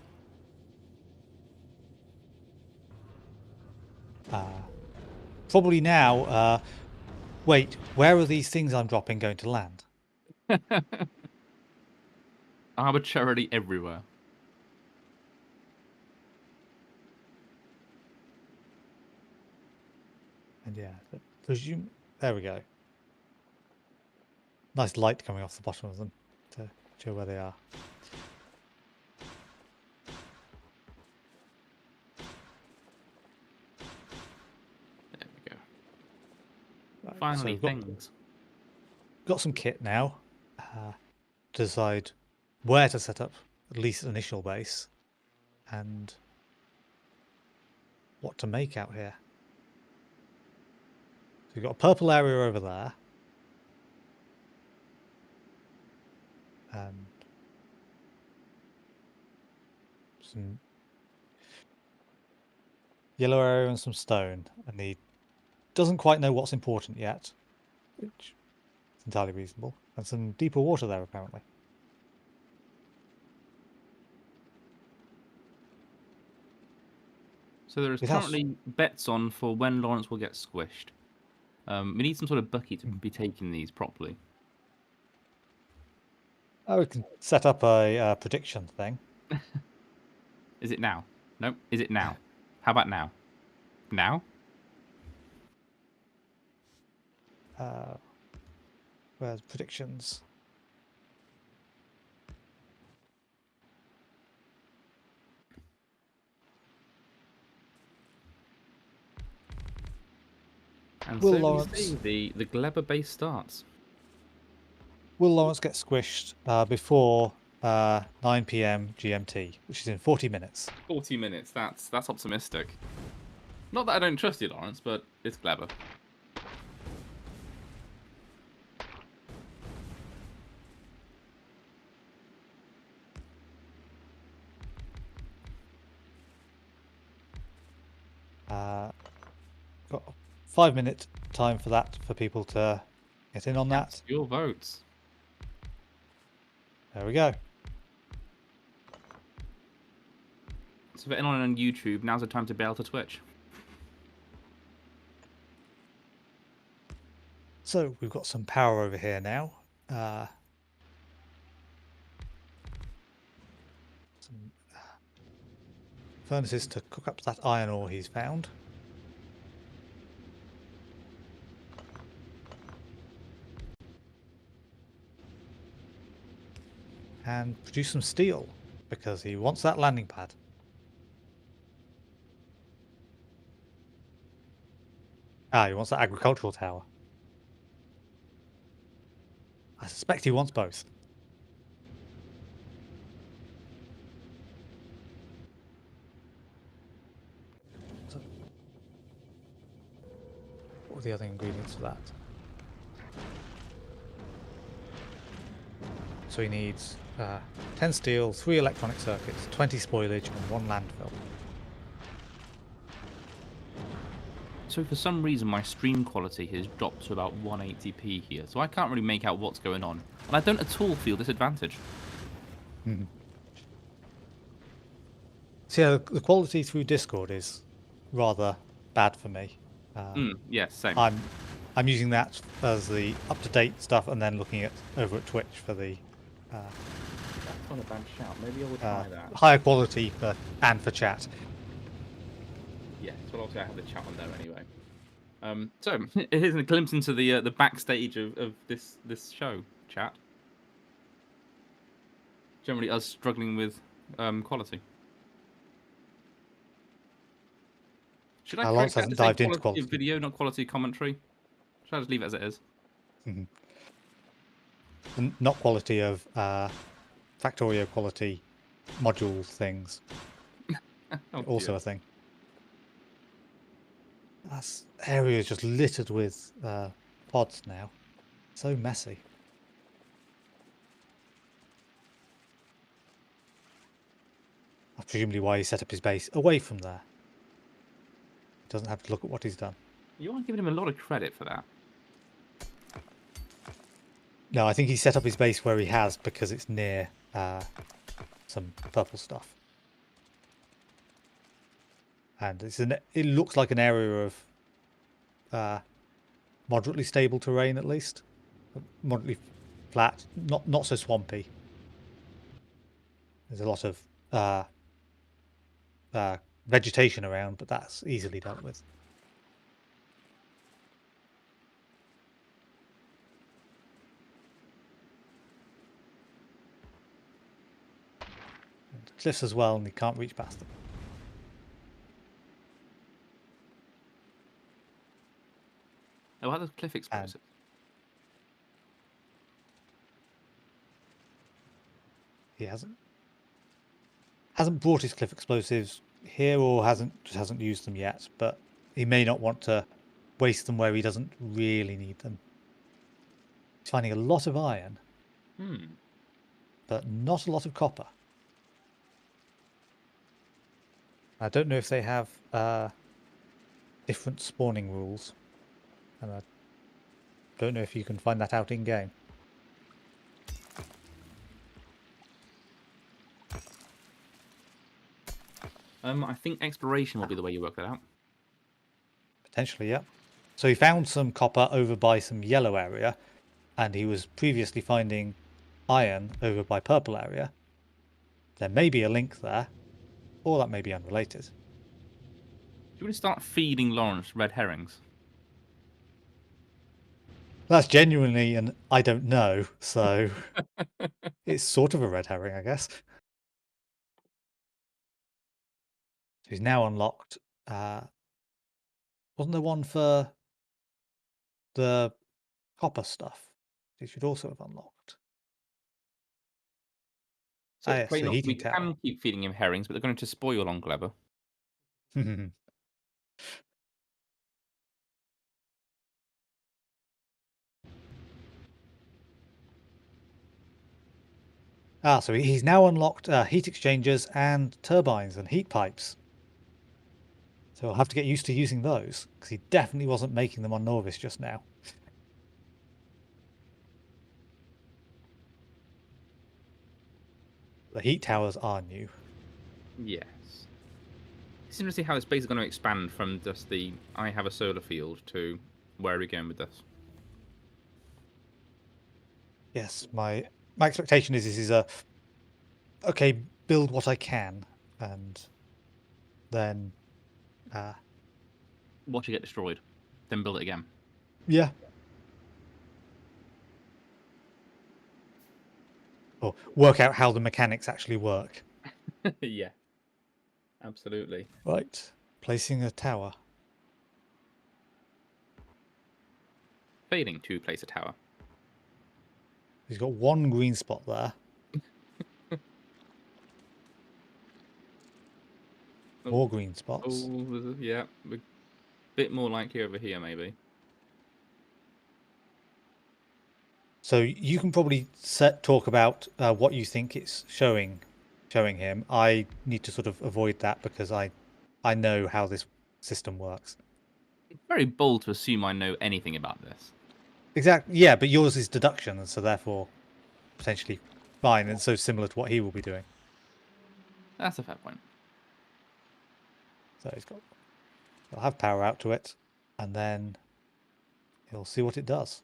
S2: Probably now. Wait, where are these things I'm dropping going to land?
S3: Arbitrarily everywhere.
S2: And yeah, presume. There we go. Nice light coming off the bottom of them to show where they are.
S3: There we go.
S2: Right,
S3: Finally,
S2: so
S3: things.
S2: got some kit now. To decide where to set up at least an initial base and what to make out here. So we've got a purple area over there. And some yellow area and some stone. And he doesn't quite know what's important yet, which is entirely reasonable. And some deeper water there, apparently.
S3: So there is
S2: It has-
S3: currently bets on for when Laurence will get squished. We need some sort of bucket to be taking these properly.
S2: Oh, we can set up a prediction thing.
S3: Is it now? Nope. Is it now? How about now? Now?
S2: Where's predictions?
S3: And
S2: Will
S3: so
S2: Laurence-
S3: we see the Gleba base starts.
S2: Will Laurence get squished before 9 p.m. GMT, which is in 40 minutes?
S3: 40 minutes. That's optimistic. Not that I don't trust you, Laurence, but it's Gleba.
S2: Got a 5-minute time for that for people to get in on that.
S3: Your votes.
S2: There we go.
S3: So for anyone on YouTube, now's the time to bail to Twitch.
S2: So we've got some power over here now. Some furnaces to cook up that iron ore he's found. And produce some steel because he wants that landing pad. He wants that agricultural tower. I suspect he wants both. So, what are the other ingredients for that? So he needs 10 steel, 3 electronic circuits, 20 spoilage, and 1 landfill.
S3: So for some reason, my stream quality has dropped to about 180p here, so I can't really make out what's going on. And I don't at all feel disadvantaged.
S2: So yeah, the quality through Discord is rather bad for me.
S3: Yeah, same.
S2: I'm using that as the up-to-date stuff, and then looking at over at Twitch for the
S3: That's not a bad shout. Maybe I will try that.
S2: higher quality and for chat.
S3: Yeah, so obviously I have the chat on there anyway. So here's a glimpse into the backstage of this show, chat. Generally, us struggling with quality. Should I
S2: Laurence
S3: correct that
S2: hasn't
S3: to say
S2: dived into
S3: quality of
S2: quality.
S3: video, not quality commentary? Should I just leave it as it is?
S2: Not quality of Factorio quality module things.
S3: Oh,
S2: Also
S3: dear.
S2: a thing. This area is just littered with pods now. So messy. That's presumably why he set up his base away from there. He doesn't have to look at what he's done.
S3: You are giving him a lot of credit for that.
S2: No, I think he set up his base where he has because it's near some purple stuff. And it looks like an area of moderately stable terrain, at least. Moderately flat, not so swampy. There's a lot of vegetation around, but that's easily dealt with. And cliffs as well, and you can't reach past them.
S3: Oh, how those cliff explosives?
S2: He hasn't brought his cliff explosives here, or just hasn't used them yet, but he may not want to waste them where he doesn't really need them. He's finding a lot of iron, but not a lot of copper. I don't know if they have different spawning rules, and I don't know if you can find that out in game.
S3: I think exploration will be the way you work that out.
S2: Potentially, yeah. So he found some copper over by some yellow area, and he was previously finding iron over by purple area. There may be a link there, or that may be unrelated.
S3: Do you want to start feeding Laurence red herrings?
S2: That's genuinely an I don't know, so it's sort of a red herring, I guess. So he's now unlocked. Wasn't there one for the copper stuff? He should also have unlocked.
S3: So
S2: Yes, the
S3: we
S2: heating tower.
S3: can keep feeding him herrings, but they're going to spoil on Gleba.
S2: So he's now unlocked heat exchangers and turbines and heat pipes. So I'll have to get used to using those, because he definitely wasn't making them on Norvis just now. The heat towers are new.
S3: Yes. It's interesting how it's basically going to expand from just the I have a solar field to where are we going with this?
S2: Yes, my expectation is this is okay, build what I can, and then
S3: Watch it get destroyed, then build it again.
S2: yeah. Or work out how the mechanics actually work.
S3: Yeah. Absolutely.
S2: Right. Placing a tower.
S3: Failing to place a tower.
S2: He's got one green spot there. More green spots.
S3: Oh, yeah. A bit more likely over here, maybe.
S2: So you can probably talk about what you think it's showing him. I need to sort of avoid that because I know how this system works.
S3: It's very bold to assume I know anything about this.
S2: Exactly. Yeah, but yours is deduction, and so therefore potentially fine, and so similar to what he will be doing.
S3: That's a fair point.
S2: So he'll have power out to it, and then he'll see what it does.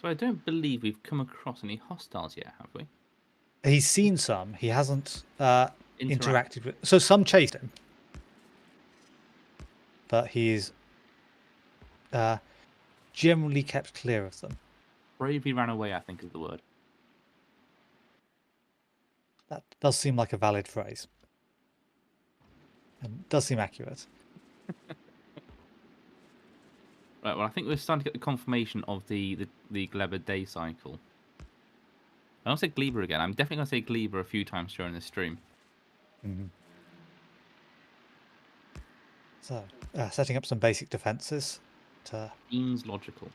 S3: So I don't believe we've come across any hostiles yet, have we?
S2: He's seen some. He hasn't
S3: Interact.
S2: interacted with. So some chased him, but he's generally kept clear of them.
S3: Bravely ran away, I think is the word.
S2: That does seem like a valid phrase, and does seem accurate.
S3: Right, well, I think we're starting to get the confirmation of the Gleba day cycle. I don't say Gleba again. I'm definitely going to say Gleba a few times during this stream.
S2: Mm-hmm. So, setting up some basic defenses.
S3: Seems logical.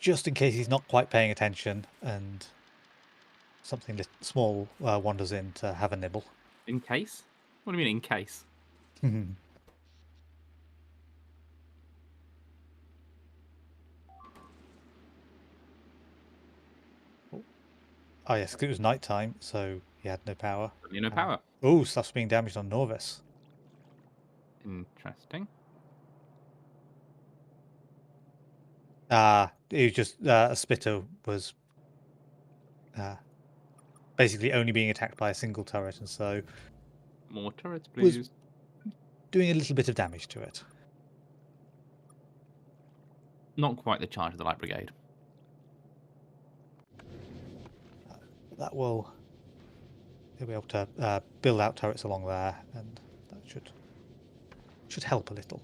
S2: just in case he's not quite paying attention and something small wanders in to have a nibble.
S3: In case? What do you mean in case?
S2: Oh yes, 'cause it was night time, so he had no power.
S3: No power.
S2: Oh, stuff's being damaged on Norvis.
S3: Interesting.
S2: It was just a spitter was basically only being attacked by a single turret, and so
S3: More turrets,
S2: was
S3: please.
S2: doing a little bit of damage to it.
S3: Not quite the charge of the Light Brigade.
S2: That will he'll be able to build out turrets along there, and that should help a little.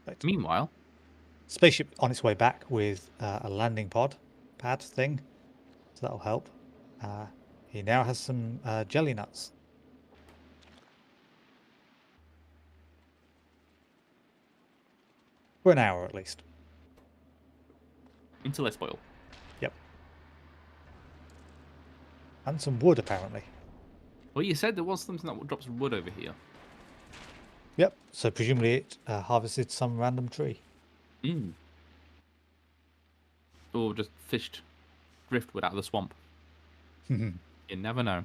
S2: Right.
S3: Meanwhile,
S2: Spaceship on its way back with a landing pad thing, so that'll help. He now has some jelly nuts. For an hour at least.
S3: until they spoil.
S2: Yep. And some wood, apparently.
S3: Well, you said there was something that drops wood over here.
S2: Yep. So presumably it harvested some random tree.
S3: Or just fished driftwood out of the swamp. You never know.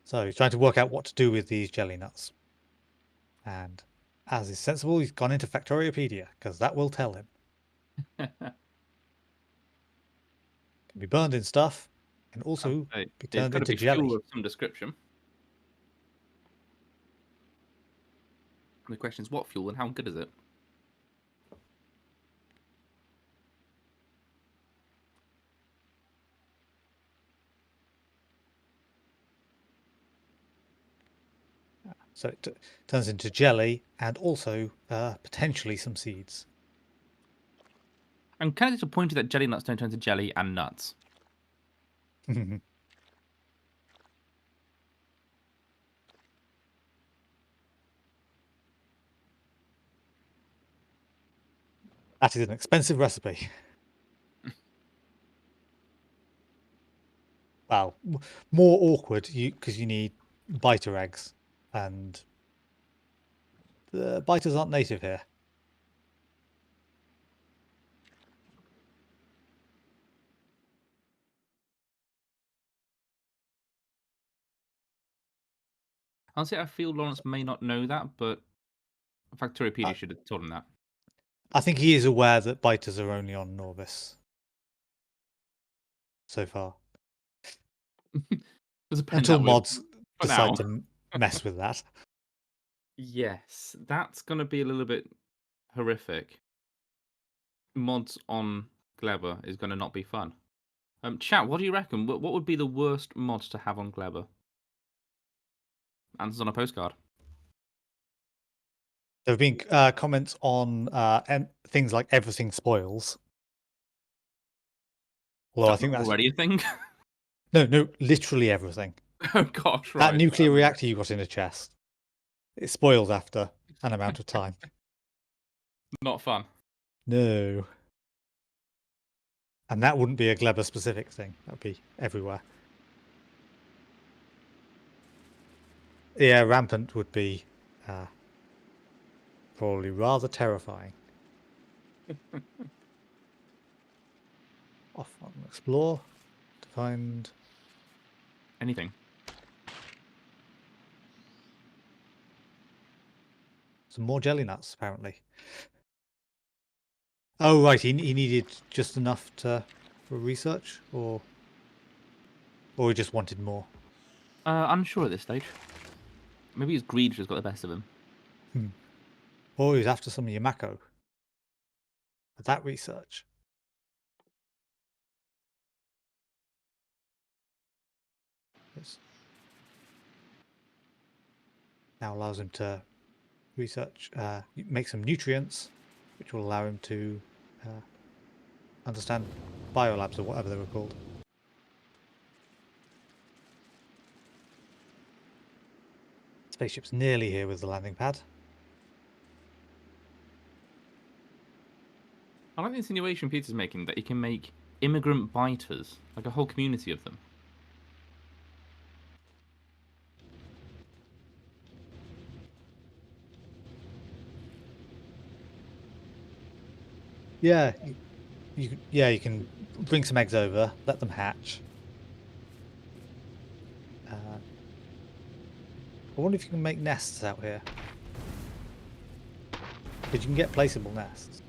S2: So he's trying to work out what to do with these jelly nuts. And as is sensible, he's gone into Factoriopedia, because that will tell him. Can be burned in stuff, and also be turned into jelly.
S3: Fuel of some description. And the question is, what fuel and how good is it?
S2: So it turns into jelly and also potentially some seeds.
S3: I'm kind of disappointed that jelly nuts don't turn into jelly and nuts.
S2: That is an expensive recipe. Well, more awkward because you need biter eggs, and the biters aren't native here.
S3: Honestly, I feel Laurence may not know that, but Factoriopedia should have told him that.
S2: I think he is aware that biters are only on Norvis so far. Until mods decide to mess with that.
S3: Yes, that's going to be a little bit horrific. Mods on Gleba is going to not be fun. Chat, what do you reckon? What would be the worst mod to have on Gleba? Answers on a postcard.
S2: There have been comments on things like everything spoils. Although I think that's
S3: already a thing.
S2: No, literally everything.
S3: Oh gosh, right.
S2: That nuclear reactor you got in a chest, it spoils after an amount of time.
S3: Not fun.
S2: No. And that wouldn't be a Gleba specific thing. That would be everywhere. Yeah, rampant would be probably rather terrifying. Off on explore to find
S3: anything.
S2: Some more jelly nuts, apparently. Oh, right. He needed just enough for research, or he just wanted more.
S3: Unsure at this stage. Maybe his greed just got the best of him.
S2: Or he was after some Yamako. For that research. This now allows him to research, make some nutrients, which will allow him to understand biolabs or whatever they were called. Spaceship's nearly here with the landing pad.
S3: I like the insinuation Peter's making that he can make immigrant biters, like a whole community of them.
S2: Yeah, you can bring some eggs over, let them hatch. I wonder if you can make nests out here. Because you can get placeable nests.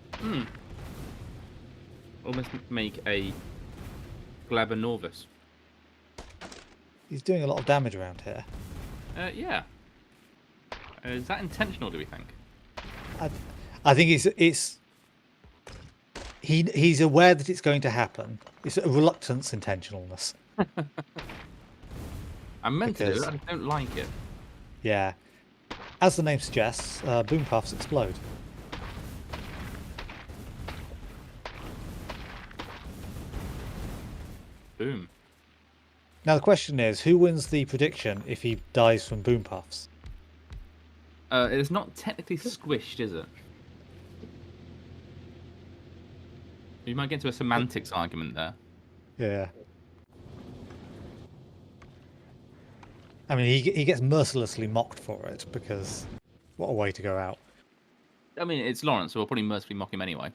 S3: Almost make a Gleba Norvis.
S2: He's doing a lot of damage around here.
S3: Yeah. Is that intentional, do we think?
S2: I think he's aware that it's going to happen. It's a reluctance intentionalness.
S3: I'm meant to do
S2: Because-
S3: it, I just don't like it.
S2: Yeah. As the name suggests, boom puffs explode.
S3: Boom.
S2: Now the question is, who wins the prediction if he dies from boom puffs?
S3: It's not technically squished, is it? You might get into a semantics argument there.
S2: Yeah. I mean, he gets mercilessly mocked for it, because what a way to go out.
S3: I mean, it's Laurence, so we'll probably mercifully mock him anyway.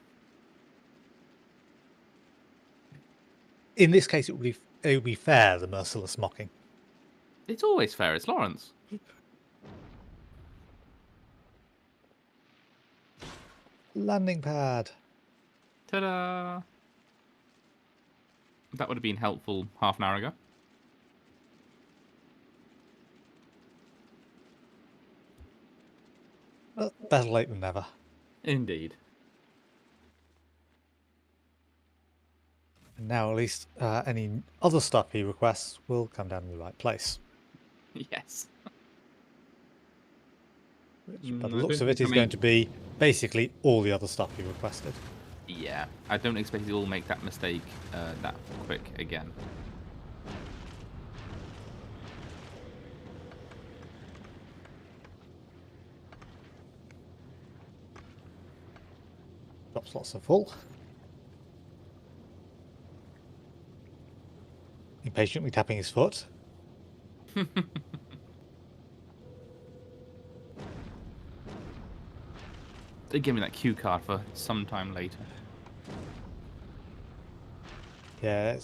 S2: In this case, it would be fair, the merciless mocking.
S3: It's always fair, it's Laurence.
S2: Landing pad.
S3: Ta-da! That would have been helpful half an hour ago.
S2: Better late than never.
S3: Indeed.
S2: And now at least any other stuff he requests will come down in the right place.
S3: Yes.
S2: Which, by the
S3: I
S2: looks
S3: don't
S2: of it,
S3: think
S2: is
S3: I
S2: going
S3: mean-
S2: to be basically all the other stuff he requested.
S3: Yeah, I don't expect he'll make that mistake that quick again.
S2: Drop slots are full. Impatiently tapping his foot.
S3: They give me that cue card for some time later.
S2: Yeah,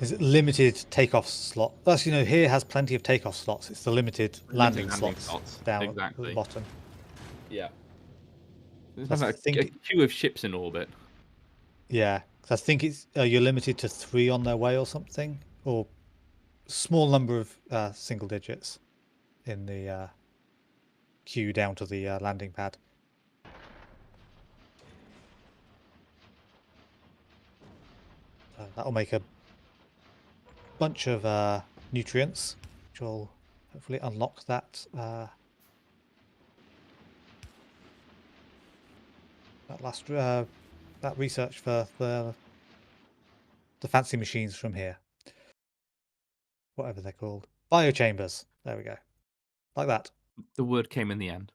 S2: it's limited takeoff slot. That's, here has plenty of takeoff slots. It's the limited landing slots down at the bottom.
S3: Yeah. There's
S2: I
S3: like
S2: think
S3: a queue of ships in orbit.
S2: Yeah, 'cause I think it's you're limited to 3 on their way or something, or small number of single digits in the queue down to the landing pad. That'll make a bunch of nutrients, which will hopefully unlock that that research for the fancy machines from here, whatever they're called, biochambers. There we go, like that.
S3: The word came in the end.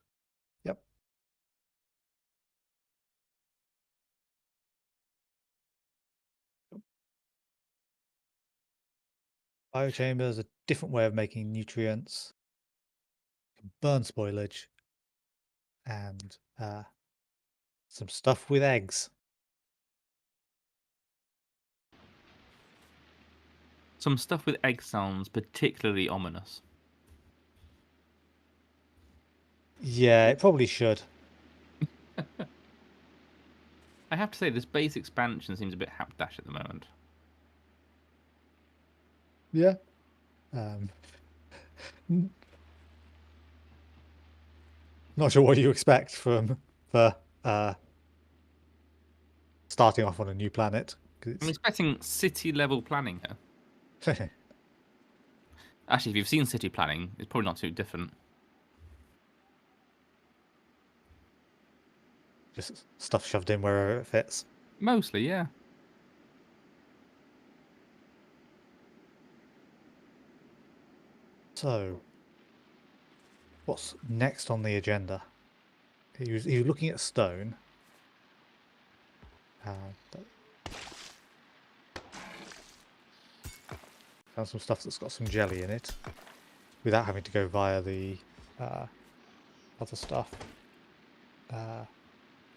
S2: Yep. Biochambers, a different way of making nutrients, burn spoilage, and some stuff with eggs.
S3: Some stuff with egg sounds particularly ominous.
S2: Yeah, it probably should.
S3: I have to say, this base expansion seems a bit hapdash at the moment.
S2: Yeah. Not sure what you expect for starting off on a new planet. 'Cause
S3: I'm expecting city-level planning here. Actually, if you've seen city planning, it's probably not too different.
S2: just stuff shoved in wherever it fits.
S3: Mostly, yeah.
S2: So, what's next on the agenda. He was looking at stone. Found some stuff that's got some jelly in it, without having to go via the other stuff.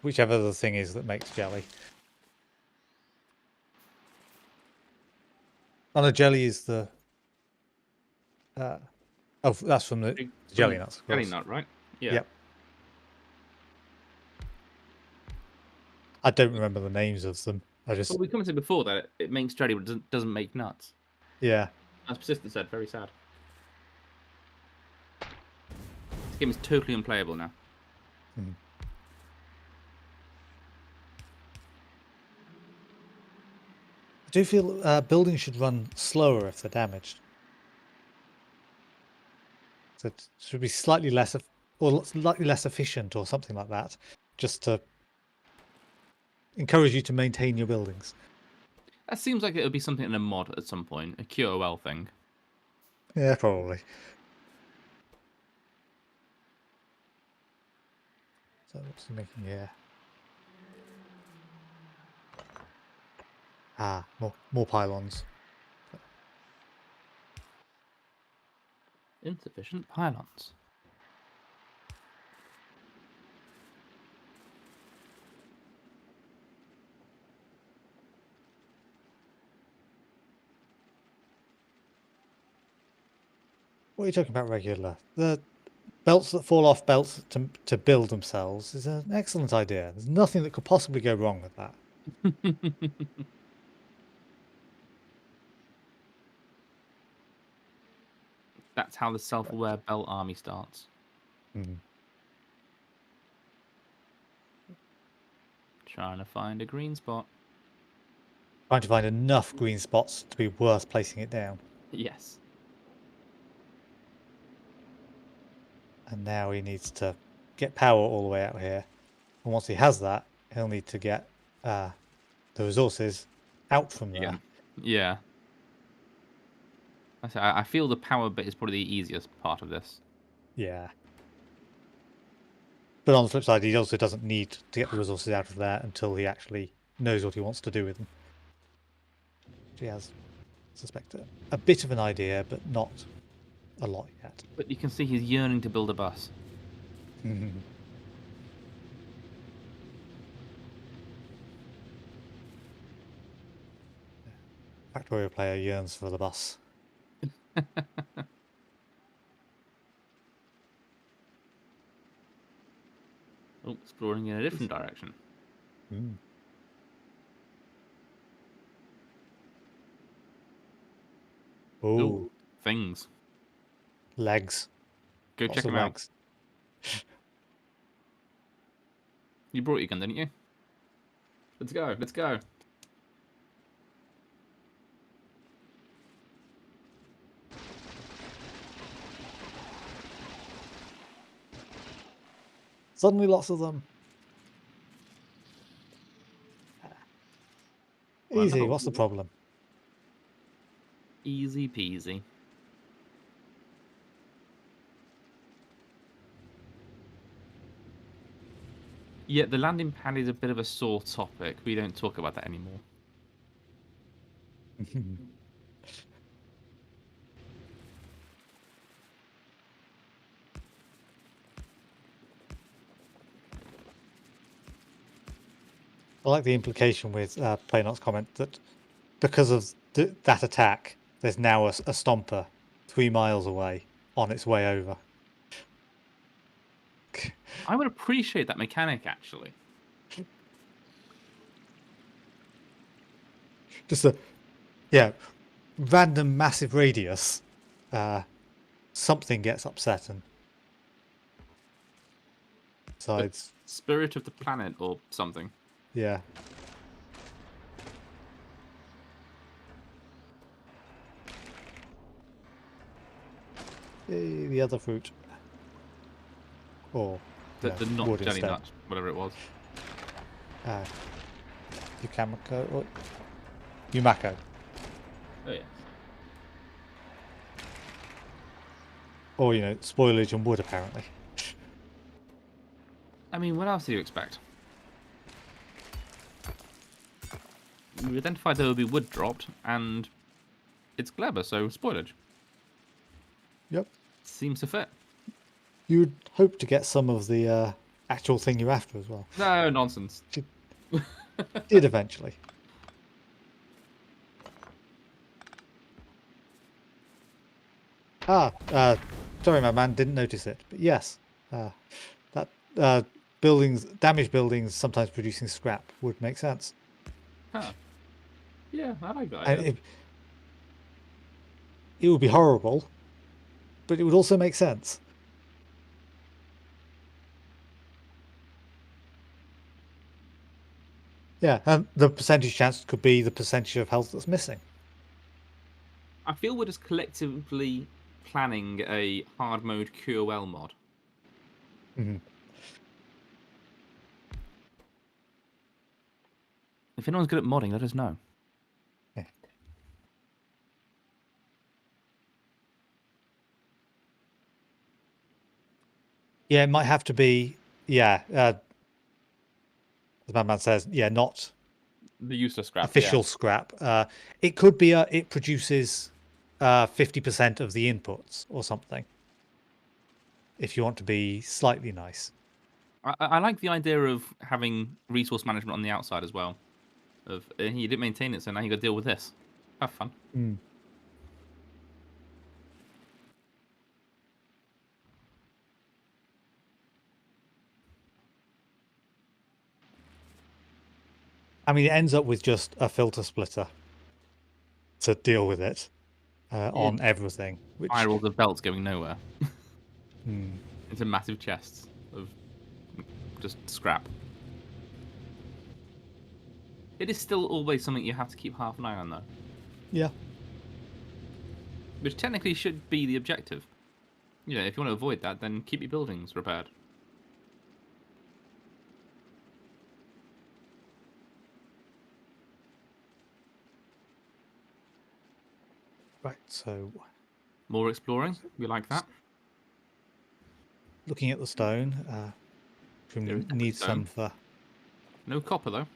S2: Whichever the thing is that makes jelly. Oh no, jelly is the... oh, that's from the jelly nuts, of course.
S3: Jelly nut, right? Yeah.
S2: Yep. I don't remember the names of them.
S3: Well, we commented before that it makes jelly, but doesn't make nuts.
S2: Yeah.
S3: As Persistent said, very sad. This game is totally unplayable now.
S2: Hmm. I do feel buildings should run slower if they're damaged. So it should be slightly less efficient or something like that, just to encourage you to maintain your buildings.
S3: That seems like it would be something in a mod at some point, a QOL thing.
S2: Yeah, probably. So what's he making here? Ah, more pylons.
S3: Insufficient pylons.
S2: What are you talking about, regular? The belts that fall off belts to build themselves is an excellent idea. There's nothing that could possibly go wrong with that.
S3: That's how the self-aware belt army starts.
S2: Mm.
S3: Trying to find a green spot.
S2: Trying to find enough green spots to be worth placing it down.
S3: Yes.
S2: And now he needs to get power all the way out here. And once he has that, he'll need to get the resources out from there.
S3: Yeah. I feel the power bit is probably the easiest part of this.
S2: Yeah. But on the flip side, he also doesn't need to get the resources out of there until he actually knows what he wants to do with them. He has, I suspect, a bit of an idea, but not a lot yet.
S3: But you can see he's yearning to build a bus.
S2: Factorio player yearns for the bus.
S3: Oh, exploring in a different direction.
S2: Mm.
S3: Ooh, things.
S2: Legs.
S3: Go
S2: Lots
S3: check
S2: of
S3: them out.
S2: legs.
S3: You brought your gun, didn't you? Let's go. Let's go.
S2: Suddenly lots of them. Easy,
S3: Well,
S2: what's the problem?
S3: Easy peasy. Yeah, the landing pad is a bit of a sore topic. We don't talk about that anymore.
S2: I like the implication with Playnot's comment that because of that attack, there's now a stomper 3 miles away on its way over.
S3: I would appreciate that mechanic, actually.
S2: Just random massive radius. Something gets upset and decides.
S3: Spirit of the planet or something.
S2: Yeah. The other fruit. Or
S3: The not
S2: wood
S3: jelly
S2: instead.
S3: nut, whatever it was.
S2: Yumako or Yumako.
S3: Oh yeah.
S2: Or, spoilage and wood, apparently.
S3: I mean, what else do you expect? We identified there would be wood dropped, and it's Gleba, so spoilage.
S2: Yep.
S3: Seems to fit.
S2: You'd hope to get some of the actual thing you're after as well.
S3: No, nonsense.
S2: Did eventually. Sorry, my man, didn't notice it. But yes, that damaged buildings sometimes producing scrap would make sense.
S3: Huh. Yeah, I like that.
S2: And it would be horrible, but it would also make sense. Yeah, and the percentage chance could be the percentage of health that's missing.
S3: I feel we're just collectively planning a hard mode QOL mod.
S2: Mm-hmm.
S3: If anyone's good at modding, let us know.
S2: Yeah. Yeah, it might have to be. Yeah, as Madman says, not
S3: The useless scrap.
S2: official scrap. It could be it produces 50% of the inputs or something. If you want to be slightly nice.
S3: I like the idea of having resource management on the outside as well. Of you didn't maintain it, so now you got to deal with this. Have fun.
S2: Mm. I mean, it ends up with just a filter splitter to deal with it on everything. Which
S3: Spirals of belts going nowhere.
S2: Mm.
S3: Into massive chests of just scrap. It is still always something you have to keep half an eye on, though.
S2: Yeah.
S3: Which technically should be the objective. You know, if you want to avoid that, then keep your buildings repaired.
S2: Right, so
S3: More exploring? We like that.
S2: looking at the stone, we
S3: There is
S2: need
S3: stone.
S2: some for.
S3: No copper, though.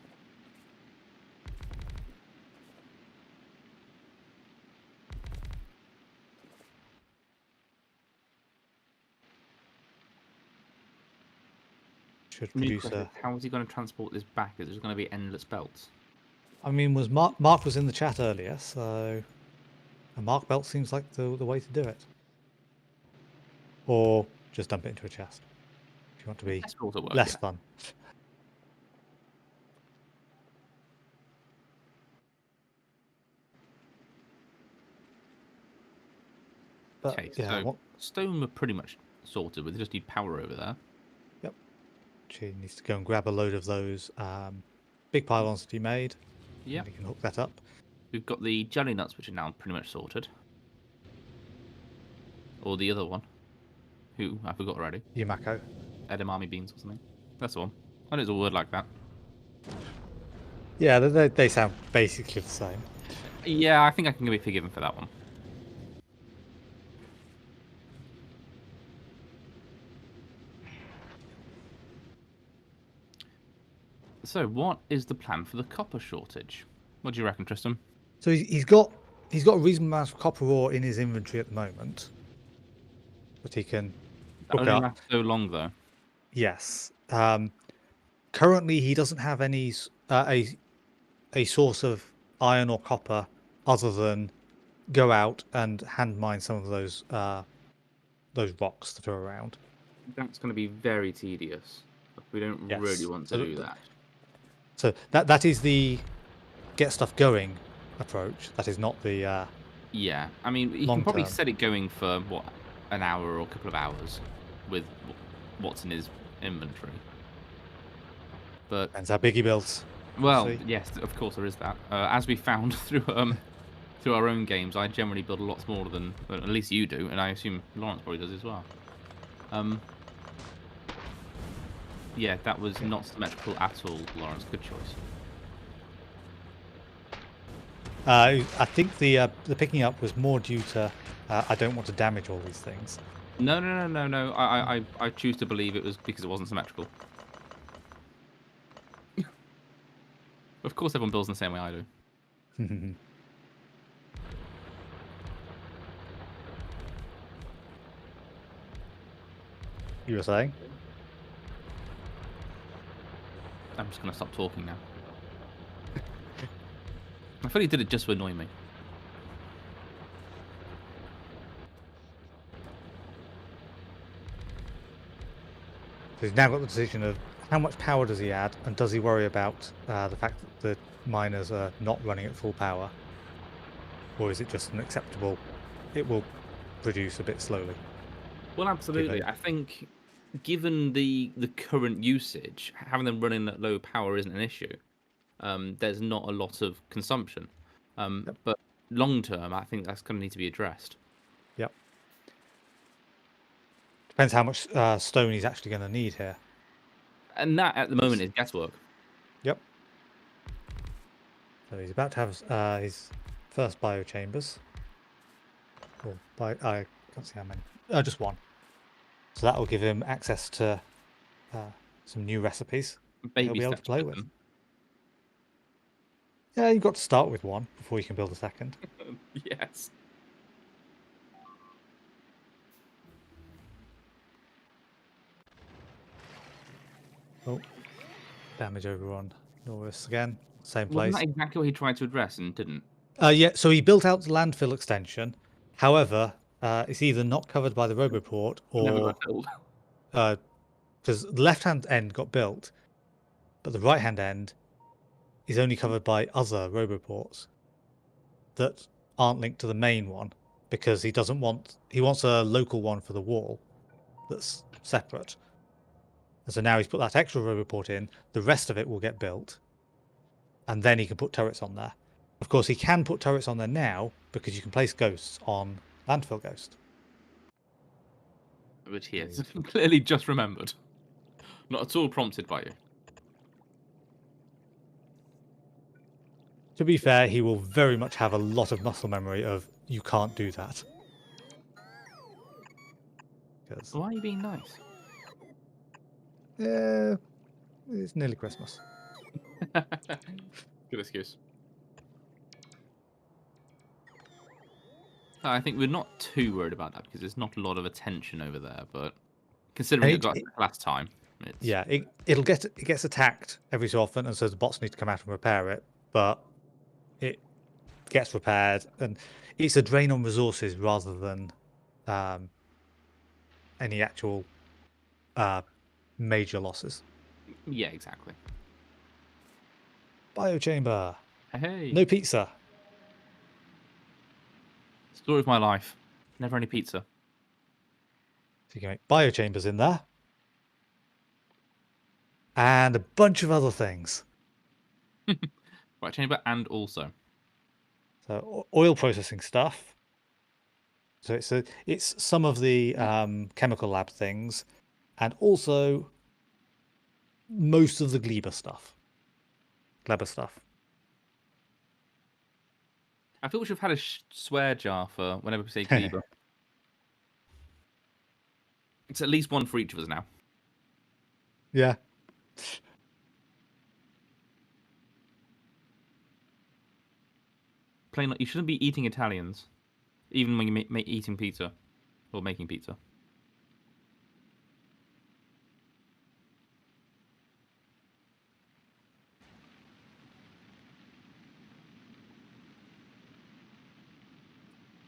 S2: Should produce a.
S3: How is he going to transport this back? Is it just going to be endless belts?
S2: I mean, was Mark was in the chat earlier, so a Mark belt seems like the way to do it. Or just dump it into a chest if you want to be less fun. But,
S3: Okay,
S2: yeah,
S3: so stone we're pretty much sorted with. We just need power over there.
S2: Yep. She needs to go and grab a load of those big pylons that he made.
S3: Yeah.
S2: You can hook that up.
S3: We've got the jelly nuts, which are now pretty much sorted. Or the other one. Who? I forgot already.
S2: Yumako.
S3: Edamame beans or something. That's the one. I know it's a word like that.
S2: Yeah, they sound basically the same.
S3: Yeah, I think I can be forgiven for that one. So, what is the plan for the copper shortage? What do you reckon, Tristan?
S2: So he's got a reasonable amount of copper ore in his inventory at the moment, but he can
S3: That
S2: hook
S3: only
S2: up.
S3: lasts so long, though.
S2: Yes. Currently, he doesn't have any a source of iron or copper other than go out and hand mine some of those rocks that are around.
S3: That's going to be very tedious. We don't really want to do that.
S2: So that is the get stuff going approach. That is not the
S3: Yeah, I mean, you can probably set it going for what, an hour or a couple of hours with what's in his inventory. But
S2: depends how big he builds.
S3: Well, yes, of course there is that. As we found through our own games, I generally build a lot smaller than, well, at least you do, and I assume Laurence probably does as well. Yeah, that was not symmetrical at all, Laurence. Good choice.
S2: I think the picking up was more due to I don't want to damage all these things.
S3: No. I choose to believe it was because it wasn't symmetrical. Of course, everyone builds in the same way I do.
S2: You were saying?
S3: I'm just gonna stop talking now. I thought he did it just to annoy me.
S2: So he's now got the decision of how much power does he add, and does he worry about the fact that the miners are not running at full power, or is it just an acceptable? It will produce a bit slowly.
S3: Well, absolutely. I think, given the current usage, having them running at low power isn't an issue. There's not a lot of consumption, but long term, I think that's going to need to be addressed.
S2: Yep. Depends how much stone he's actually going to need here.
S3: And that, at the moment, is guesswork.
S2: Yep. So he's about to have his first biochambers. I can't see how many. Just one. So that will give him access to some new recipes he'll be able to play with. Yeah, you've got to start with one before you can build a second.
S3: Yes.
S2: Oh, damage over on Laurence again. Same place.
S3: Wasn't that exactly what he tried to address and didn't?
S2: Yeah, so he built out the landfill extension. However, it's either not covered by the Roboport or because the left-hand end got built, but the right-hand end is only covered by other Roboports that aren't linked to the main one, because he wants a local one for the wall that's separate. And so now he's put that extra Roboport in, the rest of it will get built, and then he can put turrets on there. Of course, he can put turrets on there now because you can place ghosts on Landfill Ghost.
S3: Which he has clearly just remembered. Not at all prompted by you.
S2: To be fair, he will very much have a lot of muscle memory of, you can't do that.
S3: Why are you being nice?
S2: Yeah, it's nearly Christmas.
S3: Good excuse. I think we're not too worried about that because there's not a lot of attention over there. But considering it got last time,
S2: yeah, it gets attacked every so often, and so the bots need to come out and repair it. But it gets repaired, and it's a drain on resources rather than any actual major losses.
S3: Yeah, exactly.
S2: Biochamber.
S3: Hey.
S2: No pizza.
S3: Story of my life. Never any pizza.
S2: So you can make biochambers in there. And a bunch of other things.
S3: Biochamber and also.
S2: So oil processing stuff. So it's some of the chemical lab things, and also most of the Gleba stuff.
S3: I feel we should have had a swear jar for whenever we say Gleba. It's at least one for each of us now.
S2: Yeah.
S3: Plain like you shouldn't be eating Italians, even when you're eating pizza or making pizza.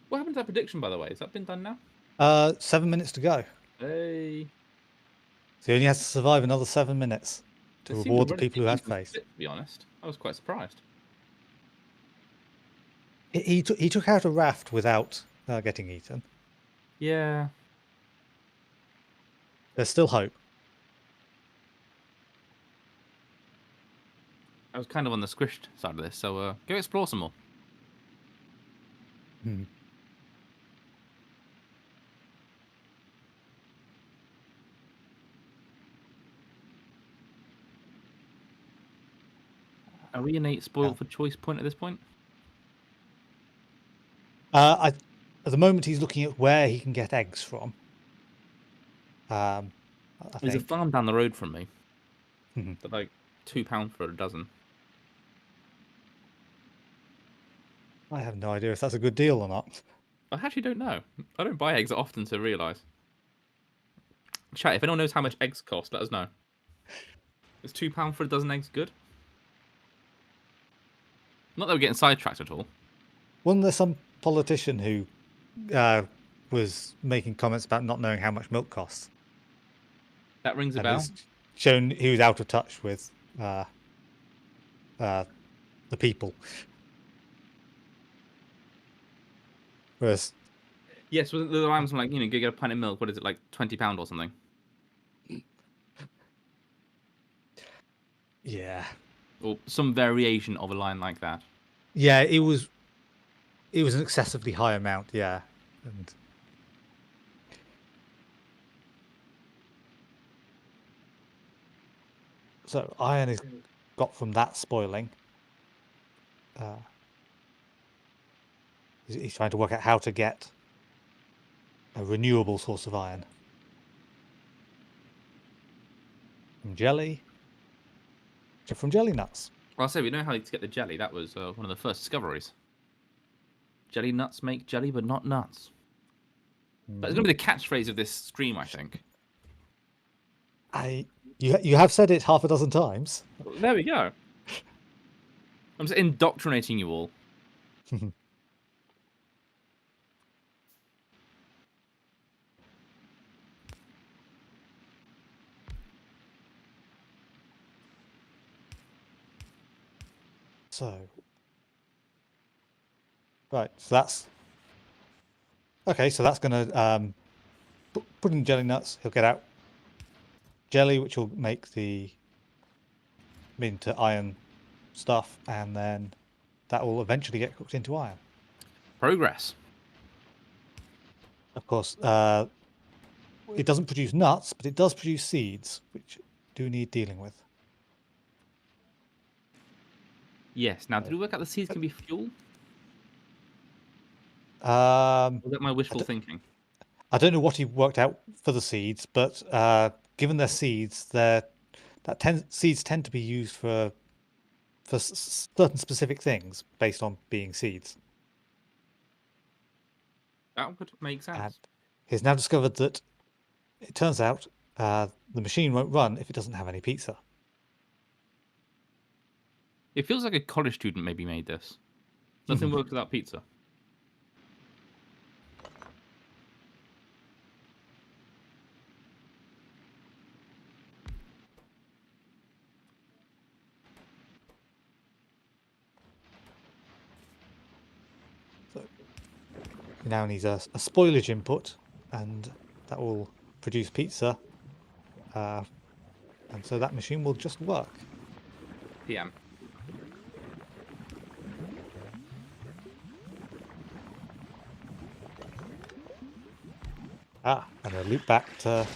S3: What happened to that prediction, by the way? Has that been done now?
S2: 7 minutes to go.
S3: Hey.
S2: So he only has to survive another 7 minutes to reward the people who had faith.
S3: To be honest, I was quite surprised.
S2: He took out a raft without getting eaten.
S3: Yeah.
S2: There's still hope.
S3: I was kind of on the squished side of this, so go explore some more. Are we in a spoiled for choice point at this point?
S2: At the moment, he's looking at where he can get eggs from. I
S3: There's a
S2: think.
S3: farm down the road from me.
S2: Mhm.
S3: They're like £2 for a dozen.
S2: I have no idea if that's a good deal or not.
S3: I actually don't know. I don't buy eggs often to realise. Chat, if anyone knows how much eggs cost, let us know. Is £2 for a dozen eggs good? Not that we're getting sidetracked at all.
S2: Wasn't there some politician who was making comments about not knowing how much milk costs?
S3: That rings a
S2: And
S3: bell.
S2: it's shown he was out of touch with the people. Whereas,
S3: Yes, wasn't the line was like, go get a pint of milk. What is it, like £20 or something?
S2: yeah,
S3: Or some variation of a line like that.
S2: yeah, it was an excessively high amount. Yeah, and so iron is got from that spoiling. He's trying to work out how to get a renewable source of iron. From jelly. From jelly nuts.
S3: Well, I'll say we know how to get the jelly. That was one of the first discoveries. Jelly nuts make jelly, but not nuts. That's going to be the catchphrase of this stream, I think.
S2: You have said it half a dozen times.
S3: Well, there we go. I'm just indoctrinating you all.
S2: So, right, so that's okay. So that's going to put in jelly nuts. He'll get out jelly, which will make the into iron stuff, and then that will eventually get cooked into iron.
S3: Progress.
S2: Of course, it doesn't produce nuts, but it does produce seeds, which do need dealing with.
S3: Yes. Now, did we work out the seeds can be fuel?
S2: Um,
S3: Was that my wishful thinking?
S2: I don't know what he worked out for the seeds, but given their seeds, seeds tend to be used for certain specific things based on being seeds.
S3: That would make sense.
S2: And he's now discovered that it turns out the machine won't run if it doesn't have any pizza.
S3: It feels like a college student maybe made this. Nothing works without pizza.
S2: So he now needs a spoilage input, and that will produce pizza. And so that machine will just work.
S3: PM.
S2: And a loop back to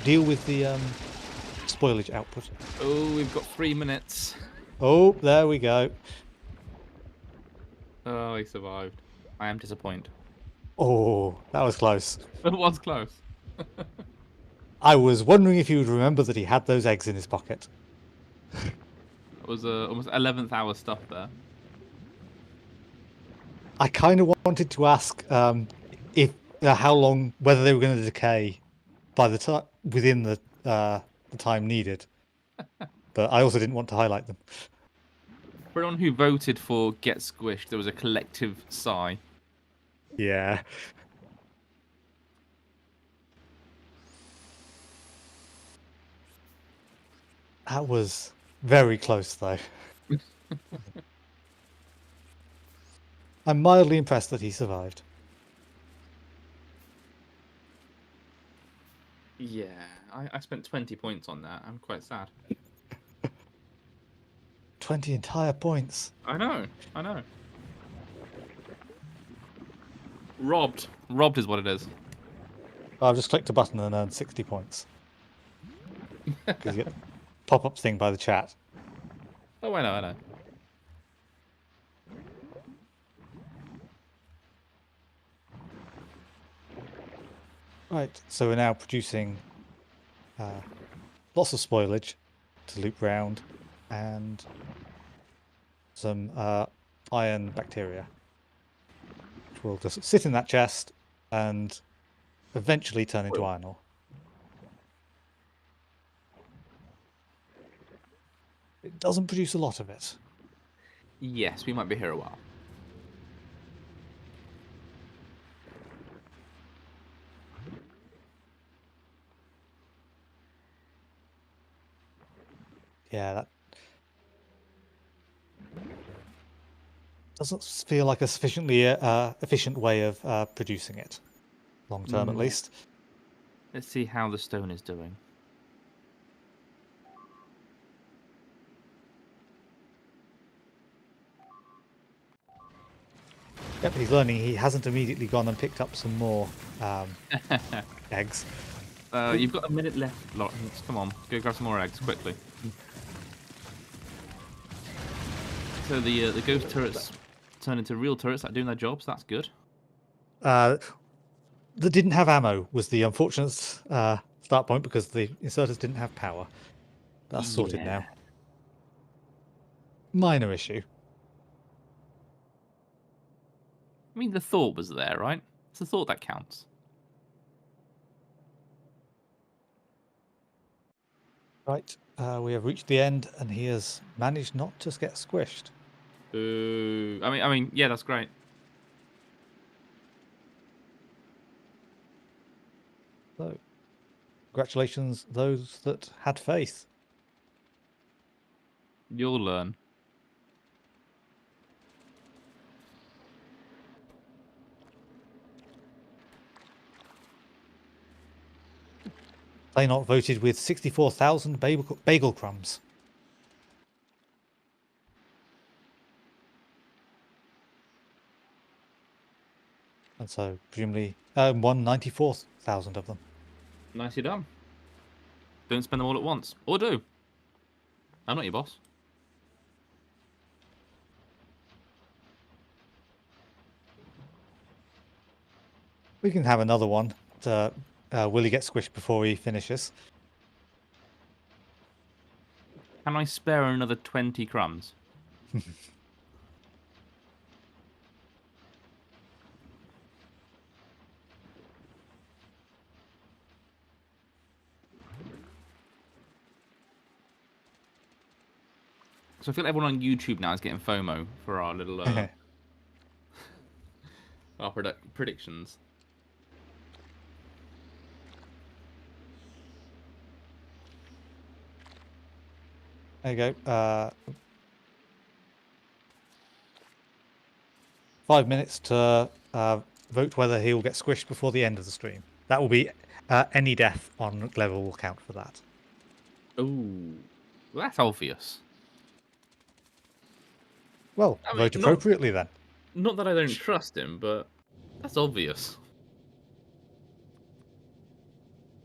S2: deal with the spoilage output.
S3: Oh, we've got 3 minutes.
S2: Oh, there we go.
S3: Oh, he survived. I am disappointed.
S2: Oh, that was close.
S3: It was close.
S2: I was wondering if you would remember that he had those eggs in his pocket.
S3: It was almost 11th hour stuff there.
S2: I kind of wanted to ask if how long, whether they were going to decay by the time within the time needed, but I also didn't want to highlight them.
S3: For anyone who voted for Get Squished, there was a collective sigh.
S2: Yeah. That was very close, though. I'm mildly impressed that he survived.
S3: Yeah, I spent 20 points on that. I'm quite sad.
S2: 20 entire points.
S3: I know. Robbed. Robbed is what it is.
S2: I've just clicked a button and earned 60 points. Because you get a pop-up thing by the chat.
S3: Oh, I know.
S2: Right, so we're now producing lots of spoilage to loop round, and some iron bacteria, which will just sit in that chest and eventually turn into iron ore. It doesn't produce a lot of it.
S3: Yes, we might be here a while.
S2: Yeah, that doesn't feel like a sufficiently efficient way of producing it, long term at least.
S3: Let's see how the stone is doing.
S2: Yep, he's learning. He hasn't immediately gone and picked up some more eggs.
S3: You've got a minute left, Laurence. Come on, go grab some more eggs quickly. So the ghost turrets turn into real turrets that are doing their jobs. That's good.
S2: That didn't have ammo was the unfortunate start point because the inserters didn't have power. That's sorted now. Minor issue.
S3: I mean, the thought was there, right? It's the thought that counts.
S2: Right, we have reached the end, and he has managed not to get squished.
S3: Ooh. I mean, yeah, that's great.
S2: So, congratulations, those that had faith.
S3: You'll learn.
S2: They not voted with 64,000 bagel crumbs. And so, presumably, won 94,000 of them.
S3: Nicely done. Don't spend them all at once. Or do. I'm not your boss.
S2: We can have another one. Will he get squished before he finishes?
S3: Can I spare another 20 crumbs? So I feel everyone on YouTube now is getting FOMO for our little our predictions.
S2: There you go. 5 minutes to vote whether he will get squished before the end of the stream. That will be any death on Gleba will count for that.
S3: Ooh, well, that's obvious.
S2: Well, vote appropriately then.
S3: Not that I don't trust him, but that's obvious.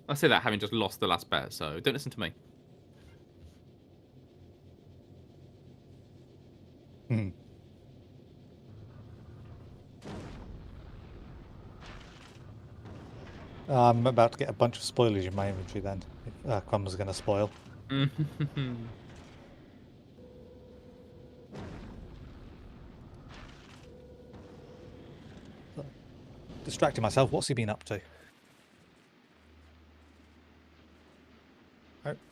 S3: I say that having just lost the last bet, so don't listen to me.
S2: I'm about to get a bunch of spoilage in my inventory then, if crumbs are going to spoil. Distracting myself, what's he been up to?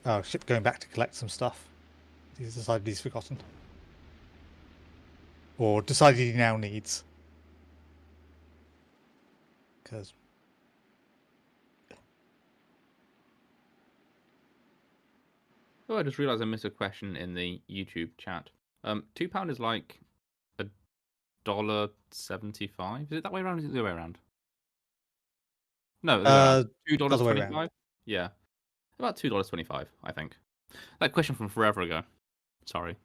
S2: Oh, ship going back to collect some stuff. He's decided he's forgotten. Or decided he now needs. Because...
S3: Oh, I just realised I missed a question in the YouTube chat. £2 is like $1.75. Is it that way around? Or is it the other way around? No, $2.25. Yeah, about $2.25, I think. That question from forever ago. Sorry.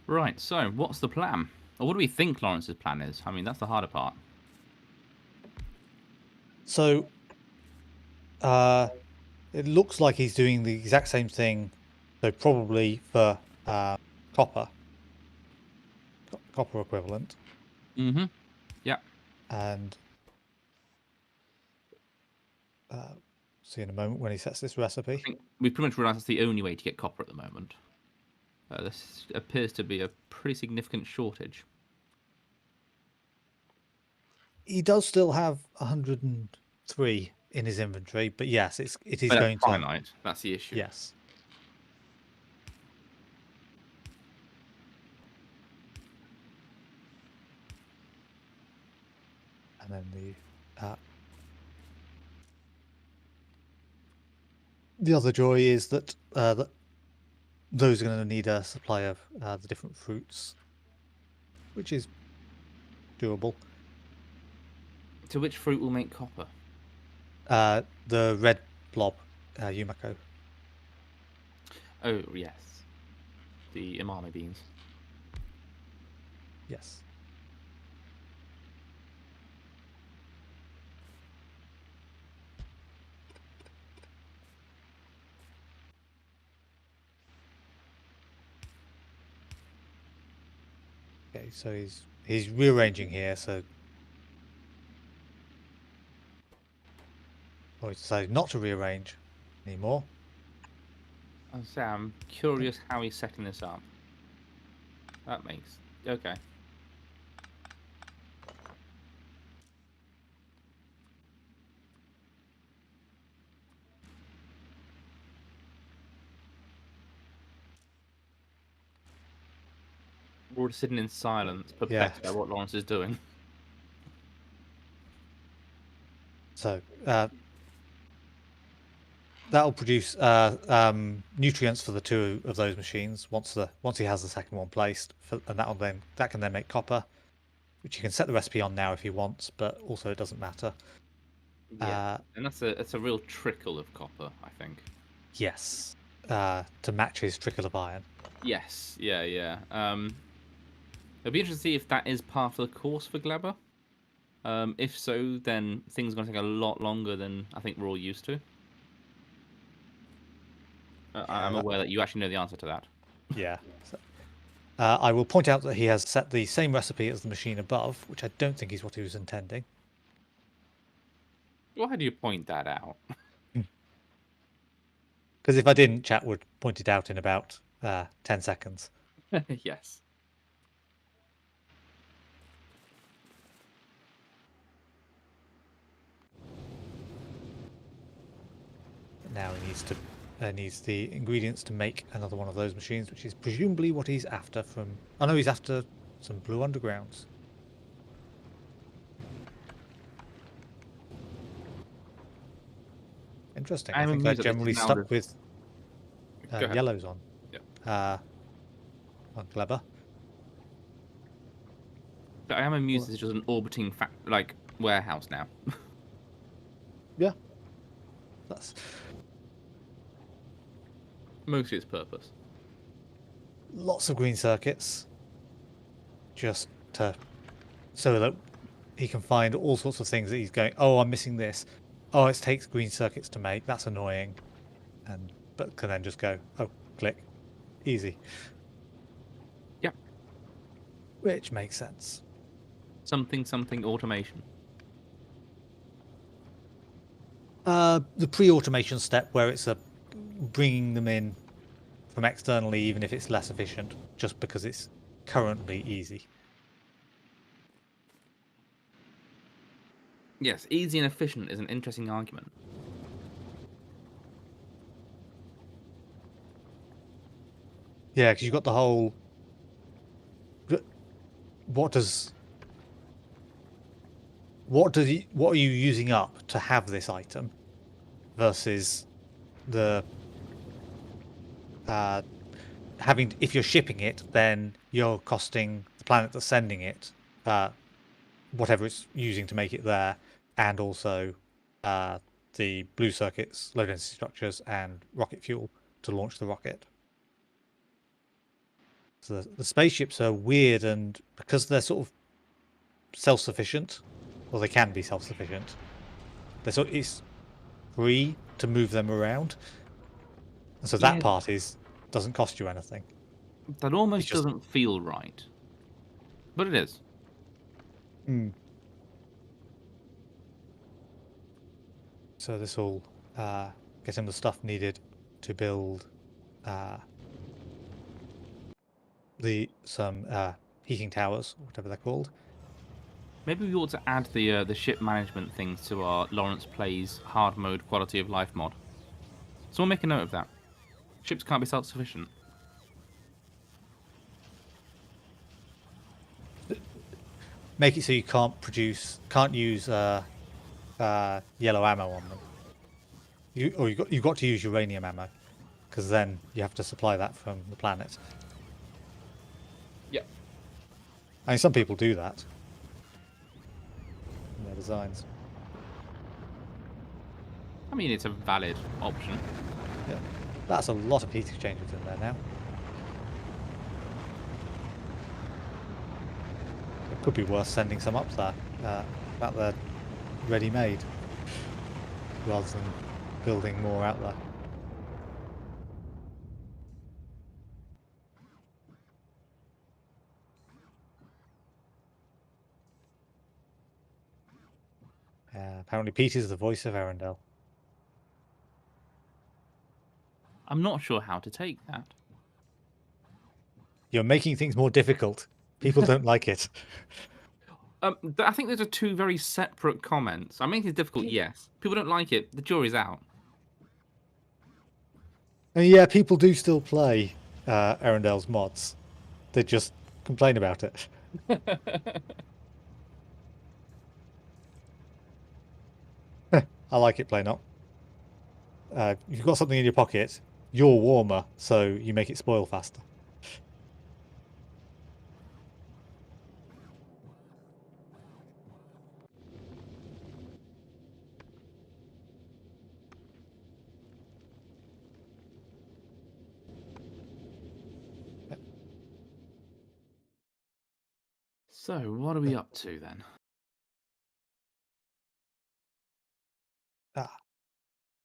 S3: Right. So, what's the plan? Or what do we think Laurence's plan is? I mean, that's the harder part.
S2: So, it looks like he's doing the exact same thing, so probably for copper equivalent.
S3: Mm-hmm. Yeah.
S2: And see in a moment when he sets this
S3: I
S2: recipe.
S3: think we pretty much realised that's the only way to get copper at the moment. This appears to be a pretty significant shortage.
S2: He does still have 103 in his inventory, but yes, it is
S3: But
S2: going
S3: that's
S2: to.
S3: finite. That's the issue.
S2: Yes. And then the other joy is that those are going to need a supply of the different fruits, which is doable.
S3: So which fruit will make copper?
S2: The red blob, Yumako.
S3: Oh, yes. The umami beans.
S2: Yes. Okay, so he's rearranging here, so he's decided not to rearrange anymore.
S3: I'm curious how he's setting this up. That makes... Okay. We're all sitting in silence, perplexed by what Laurence is doing.
S2: So that'll produce nutrients for the two of those machines once he has the second one placed, and that can then make copper, which you can set the recipe on now if he wants, but also it doesn't matter.
S3: Yeah, and that's a real trickle of copper, I think.
S2: Yes, to match his trickle of iron.
S3: Yes, yeah. It'll be interesting to see if that is part of the course for Gleba. If so, then things are going to take a lot longer than I think we're all used to. I'm aware that you actually know the answer to that.
S2: Yeah. So, I will point out that he has set the same recipe as the machine above, which I don't think is what he was intending.
S3: Why do you point that out?
S2: Because if I didn't, chat would point it out in about 10 seconds.
S3: Yes.
S2: Now he needs the ingredients to make another one of those machines, which is presumably what he's after from... Oh no, he's after some blue undergrounds. Interesting. I think I generally stuck with yellows on.
S3: Yeah.
S2: On Gleba.
S3: But I am amused it's just an orbiting warehouse now.
S2: Yeah. That's
S3: mostly its purpose.
S2: Lots of green circuits, just so that he can find all sorts of things that he's going, oh, I'm missing this. Oh, it takes green circuits to make. That's annoying. But can then just go, oh, click. Easy.
S3: Yep.
S2: Which makes sense.
S3: Something automation.
S2: The pre-automation step where it's bringing them in from externally, even if it's less efficient, just because it's currently easy.
S3: Yes, easy and efficient is an interesting argument.
S2: Yeah, because you've got the whole... What are you using up to have this item versus the if you're shipping it, then you're costing the planet that's sending it whatever it's using to make it there, and also the blue circuits, low density structures, and rocket fuel to launch the rocket. So the spaceships are weird, and because they're sort of self-sufficient, or they can be self-sufficient, it's free to move them around, and so that part doesn't cost you anything.
S3: That almost doesn't feel right, but it is.
S2: Mm. So this will get him the stuff needed to build some heating towers, or whatever they're called.
S3: Maybe we ought to add the ship management things to our Laurence Plays hard mode quality of life mod. Someone make a note of that. Ships can't be self-sufficient.
S2: Make it so you can't use yellow ammo on them. You've got to use uranium ammo, because then you have to supply that from the planet.
S3: Yep.
S2: I mean, some people do that in their designs.
S3: I mean, it's a valid option.
S2: Yeah, that's a lot of heat exchangers in there now. It could be worth sending some up there, about the ready-made, rather than building more out there. Apparently Pete is the voice of Arundel.
S3: I'm not sure how to take that.
S2: You're making things more difficult. People don't like it.
S3: I think those are two very separate comments. I make it difficult, yes. People don't like it. The jury's out.
S2: And yeah, people do still play Arendel's mods. They just complain about it. I like it, play not. If you've got something in your pocket, you're warmer, so you make it spoil faster.
S3: So, what are we up to then?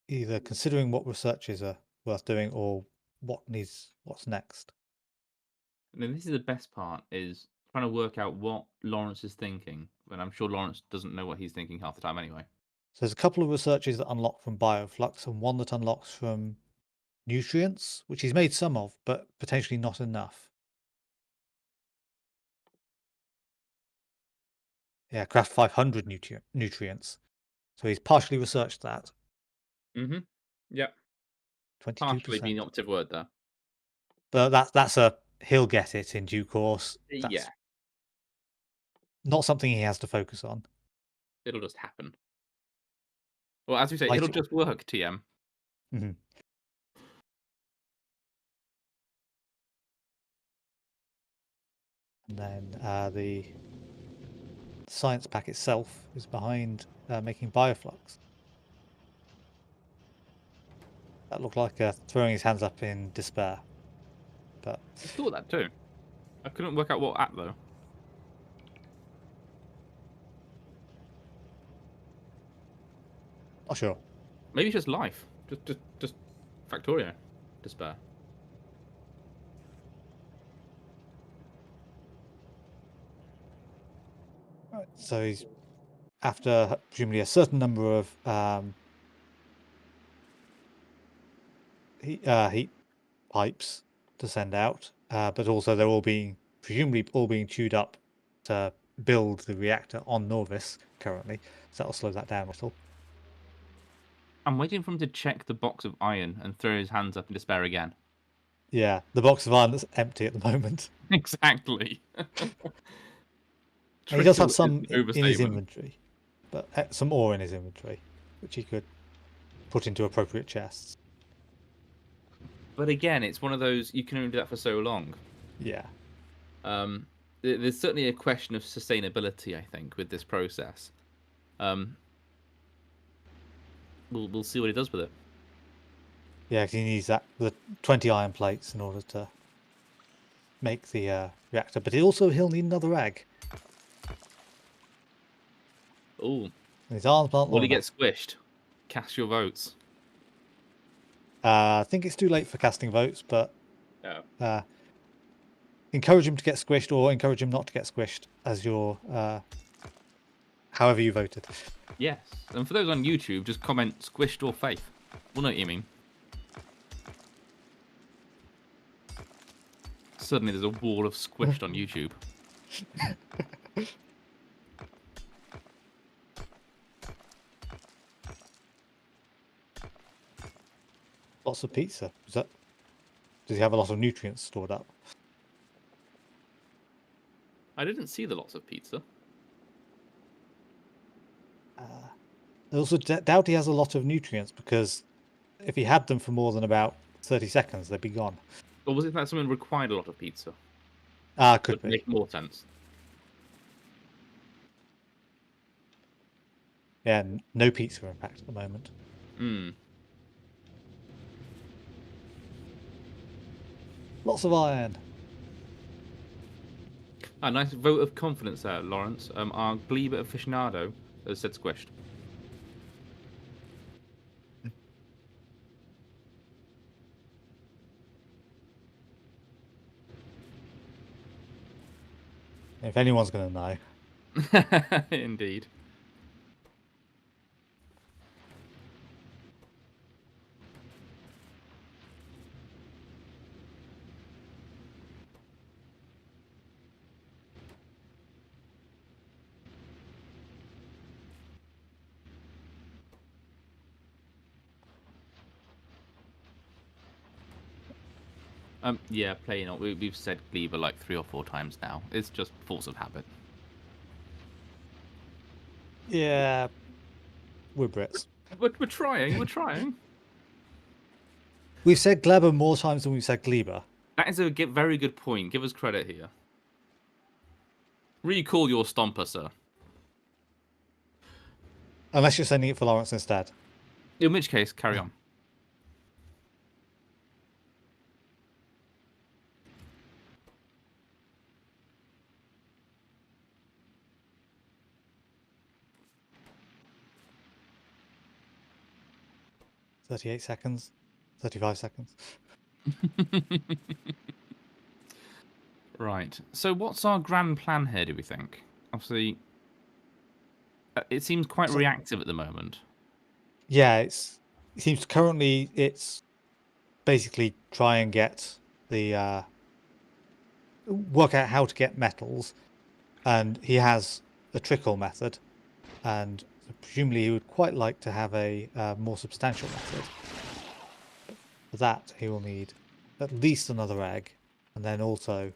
S2: Either considering what researches are worth doing or what's next.
S3: I mean, this is the best part, is trying to work out what Laurence is thinking. And I'm sure Laurence doesn't know what he's thinking half the time anyway.
S2: So there's a couple of researches that unlock from bioflux and one that unlocks from nutrients, which he's made some of, but potentially not enough. Yeah, craft 500 nutrients. So he's partially researched that.
S3: Mm-hmm. Yep.
S2: 22%.
S3: Partially being the operative word there.
S2: But he'll get it in due course. That's
S3: Yeah.
S2: not something he has to focus on.
S3: It'll just happen. Well, as we say,
S2: Like
S3: it'll just work, TM.
S2: Mm-hmm. And then the science pack itself is behind making bioflux. That looked like throwing his hands up in despair. But
S3: I thought that too. I couldn't work out what at though.
S2: not sure.
S3: Maybe it's just life. Just Factorio. Despair.
S2: Right, so he's after presumably a certain number of heat pipes to send out, but also they're presumably all being chewed up to build the reactor on Norvis currently, so that'll slow that down a little.
S3: I'm waiting for him to check the box of iron and throw his hands up in despair again.
S2: Yeah, the box of iron that's empty at the moment.
S3: Exactly.
S2: He does have some
S3: Trickle is an
S2: in his
S3: overstatement.
S2: inventory, but some ore in his inventory, which he could put into appropriate chests.
S3: But again, it's one of those, you can only do that for so long.
S2: Yeah.
S3: There's certainly a question of sustainability, I think, with this process. We'll see what he does with it.
S2: Yeah, because he needs the 20 iron plates in order to make the reactor, but he'll need another egg.
S3: Oh,
S2: His arms aren't
S3: will
S2: long
S3: he
S2: enough.
S3: get squished? Cast your votes.
S2: I think it's too late for casting votes, but
S3: Oh.
S2: Encourage him to get squished or encourage him not to get squished as your however you voted.
S3: Yes. And for those on YouTube, just comment squished or faith. We'll know what you mean. Suddenly there's a wall of squished on YouTube.
S2: Lots of pizza. Does he have a lot of nutrients stored up?
S3: I didn't see the lots of pizza.
S2: I also doubt he has a lot of nutrients, because if he had them for more than about 30 seconds, they'd be gone.
S3: Or was it that someone required a lot of pizza?
S2: Could
S3: Would
S2: be.
S3: make more sense.
S2: Yeah, no pizza in fact at the moment.
S3: Hmm.
S2: Lots of iron.
S3: A nice vote of confidence there, Laurence. Our Gleba aficionado has said squished.
S2: If anyone's going to know.
S3: Indeed. Yeah, playing on. We've said Gleba like 3 or 4 times now. It's just force of habit.
S2: Yeah, we're Brits.
S3: We're trying. We're trying.
S2: We've said Gleba more times than we've said Gleba.
S3: That is a very good point. Give us credit here. Recall your stomper, sir.
S2: Unless you're sending it for Laurence instead.
S3: In which case, carry on.
S2: $38 seconds. 35 seconds.
S3: Right. So what's our grand plan here, do we think? Obviously, it seems quite reactive at the moment.
S2: Yeah, it seems currently it's basically try and get the work out how to get metals, and he has a trickle method, and presumably he would quite like to have a more substantial method. For that he will need at least another egg, and then also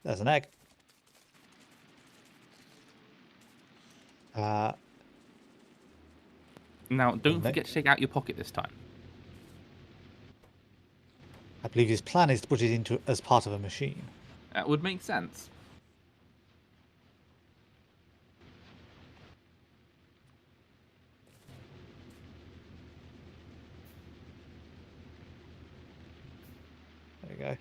S2: there's an egg.
S3: Now, don't forget to take out your pocket this time.
S2: I believe his plan is to put it into as part of a machine.
S3: That would make sense.
S2: There you go.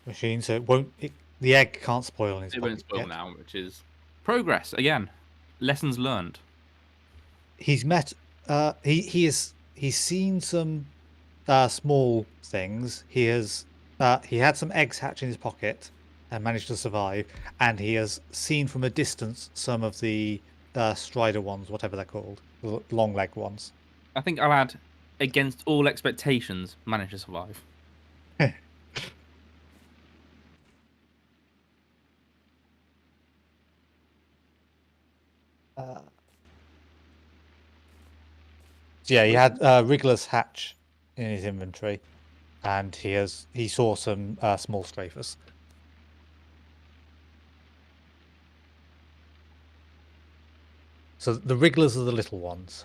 S2: Machine, so it won't. The egg can't spoil in his
S3: It
S2: pocket
S3: won't spoil
S2: yet.
S3: now, which is progress again. Lessons learned.
S2: He's met. He's seen some small things. He had some eggs hatch in his pocket and managed to survive. And he has seen from a distance some of the strider ones, whatever they're called, the long leg ones.
S3: I think I'll add, against all expectations, managed to survive.
S2: So yeah, he had Wriggler's hatch in his inventory, and he saw some small strafers. So the Wrigglers are the little ones,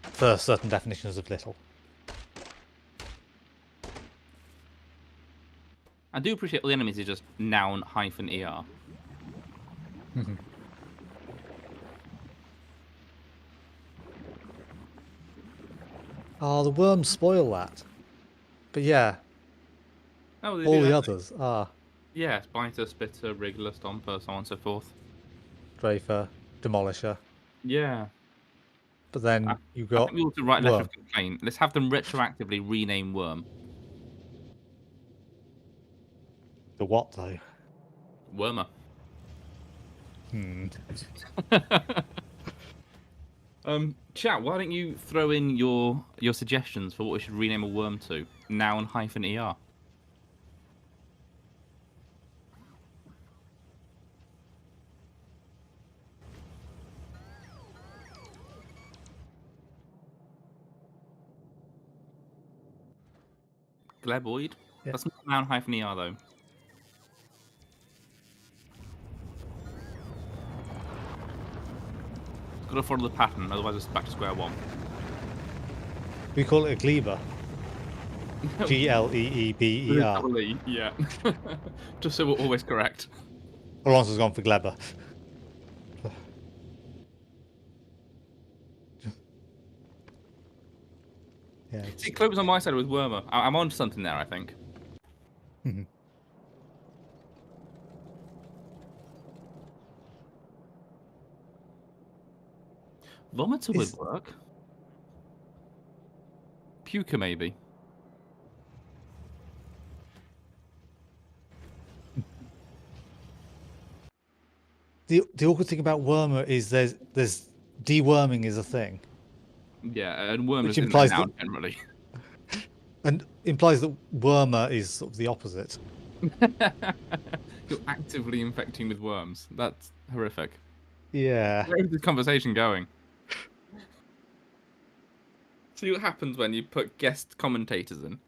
S2: for certain definitions of little.
S3: I do appreciate all the enemies are just noun -er.
S2: Oh, the worms spoil that. But yeah,
S3: Oh,
S2: all the others are
S3: Yeah, Biter, Spitter, Wriggler, Stomper, so on and so forth.
S2: Strafer, Demolisher.
S3: Yeah.
S2: But then you
S3: I
S2: got
S3: think we ought to write a letter
S2: Worm.
S3: of complaint. Let's have them retroactively rename Worm.
S2: The what though?
S3: Wormer.
S2: Hmm.
S3: Chat, why don't you throw in your suggestions for what we should rename a worm to? Noun-er. Gleboid?
S2: Yeah.
S3: That's not noun-er, though. Got to follow the pattern, otherwise it's back to square one.
S2: We call it a Gleba. Gleeber.
S3: Double E, yeah. Just so we're always correct.
S2: Laurence has gone for Gleba. Yeah.
S3: See, Chloe was on my side with Wormer. I'm on to something there, I think. Vomiter would work. Puker, maybe.
S2: The awkward thing about wormer is there's deworming is a thing,
S3: Yeah, and worm
S2: which
S3: is
S2: implies
S3: a noun,
S2: that
S3: generally.
S2: and implies that wormer is sort of the opposite.
S3: You're actively infecting with worms. That's horrific.
S2: Yeah.
S3: Where is this conversation going? See what happens when you put guest commentators in.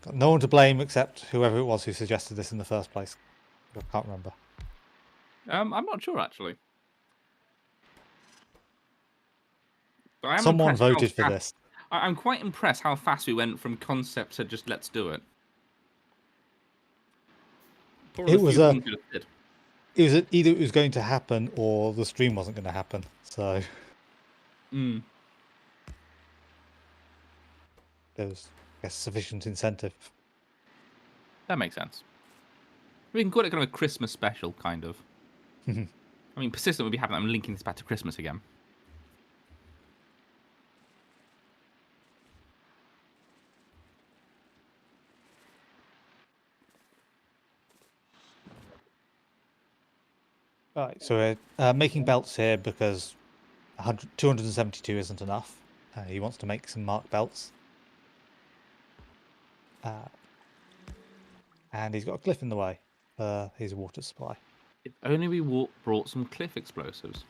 S2: Got no one to blame except whoever it was who suggested this in the first place. I can't remember.
S3: I'm not sure actually. But I am
S2: Someone
S3: impressed how
S2: voted for
S3: fast-
S2: this.
S3: I'm quite impressed how fast we went from concept to just let's do it. Probably
S2: It was
S3: few
S2: a-
S3: things we just did.
S2: Either it was going to happen or the stream wasn't going to happen. So
S3: Mm.
S2: there was, I guess, sufficient incentive.
S3: That makes sense. We can call it kind of a Christmas special, kind of. I mean, persistent would be happy. I'm linking this back to Christmas again.
S2: Right, so we're making belts here because 272 isn't enough. He wants to make some mark belts. And he's got a cliff in the way for his water supply.
S3: If only we brought some cliff explosives.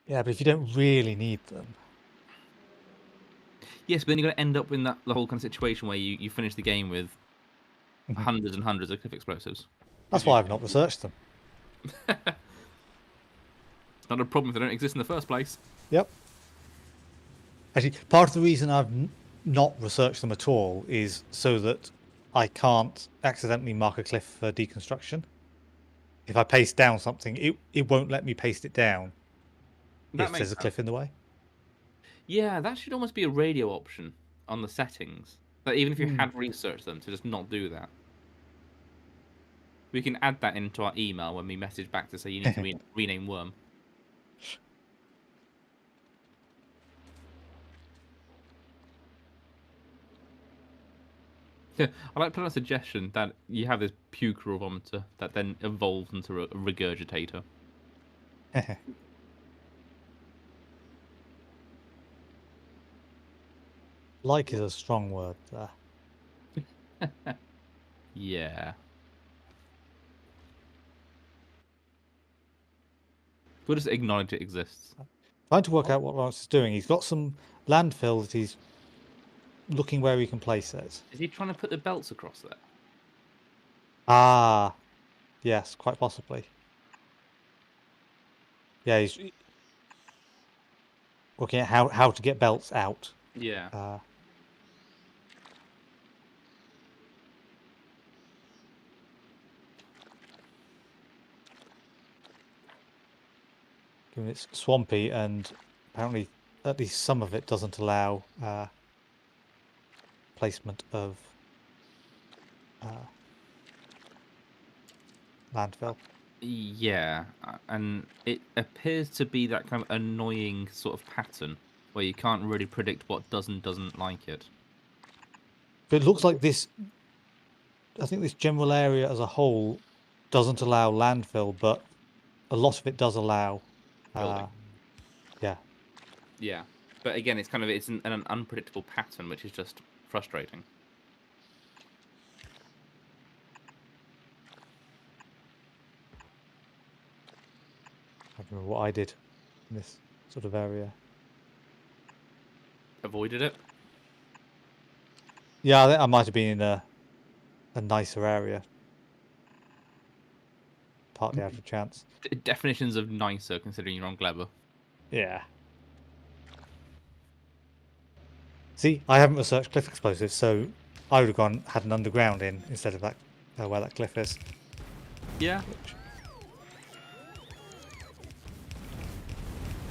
S2: Yeah, but if you don't really need them.
S3: Yes, but then you're going to end up in the whole kind of situation where you finish the game with hundreds and hundreds of cliff explosives.
S2: That's why I've not researched them.
S3: It's not a problem if they don't exist in the first place.
S2: Yep. Actually, part of the reason I've not researched them at all is so that I can't accidentally mark a cliff for deconstruction. If I paste down something, it won't let me paste it down if there's a cliff in the way.
S3: Yeah, that should almost be a radio option on the settings. That even if you had researched them, to just not do that. We can add that into our email when we message back to say you need to rename Worm. Yeah, I like putting a suggestion that you have this puker or vomiter that then evolves into a regurgitator.
S2: Like is a strong word there.
S3: Yeah. We'll just acknowledge it exists.
S2: Trying to work out what Laurence is doing. He's got some landfill that he's looking where he can place it.
S3: Is he trying to put the belts across there?
S2: Ah, yes, quite possibly. Yeah, he's looking at how to get belts out.
S3: Yeah.
S2: Given it's swampy and apparently at least some of it doesn't allow placement of landfill.
S3: Yeah, and it appears to be that kind of annoying sort of pattern where you can't really predict what does and doesn't like it.
S2: But it looks like this. I think this general area as a whole doesn't allow landfill, but a lot of it does allow.
S3: Building.
S2: Yeah.
S3: Yeah, but again, it's an unpredictable pattern, which is just frustrating.
S2: I don't remember what I did in this sort of area.
S3: Avoided it.
S2: Yeah, I think I might have been in a nicer area. Partly out of chance.
S3: Definitions of nicer, considering you're on Gleba.
S2: Yeah. See, I haven't researched cliff explosives, so I would have had an underground in instead of that where that cliff is.
S3: Yeah.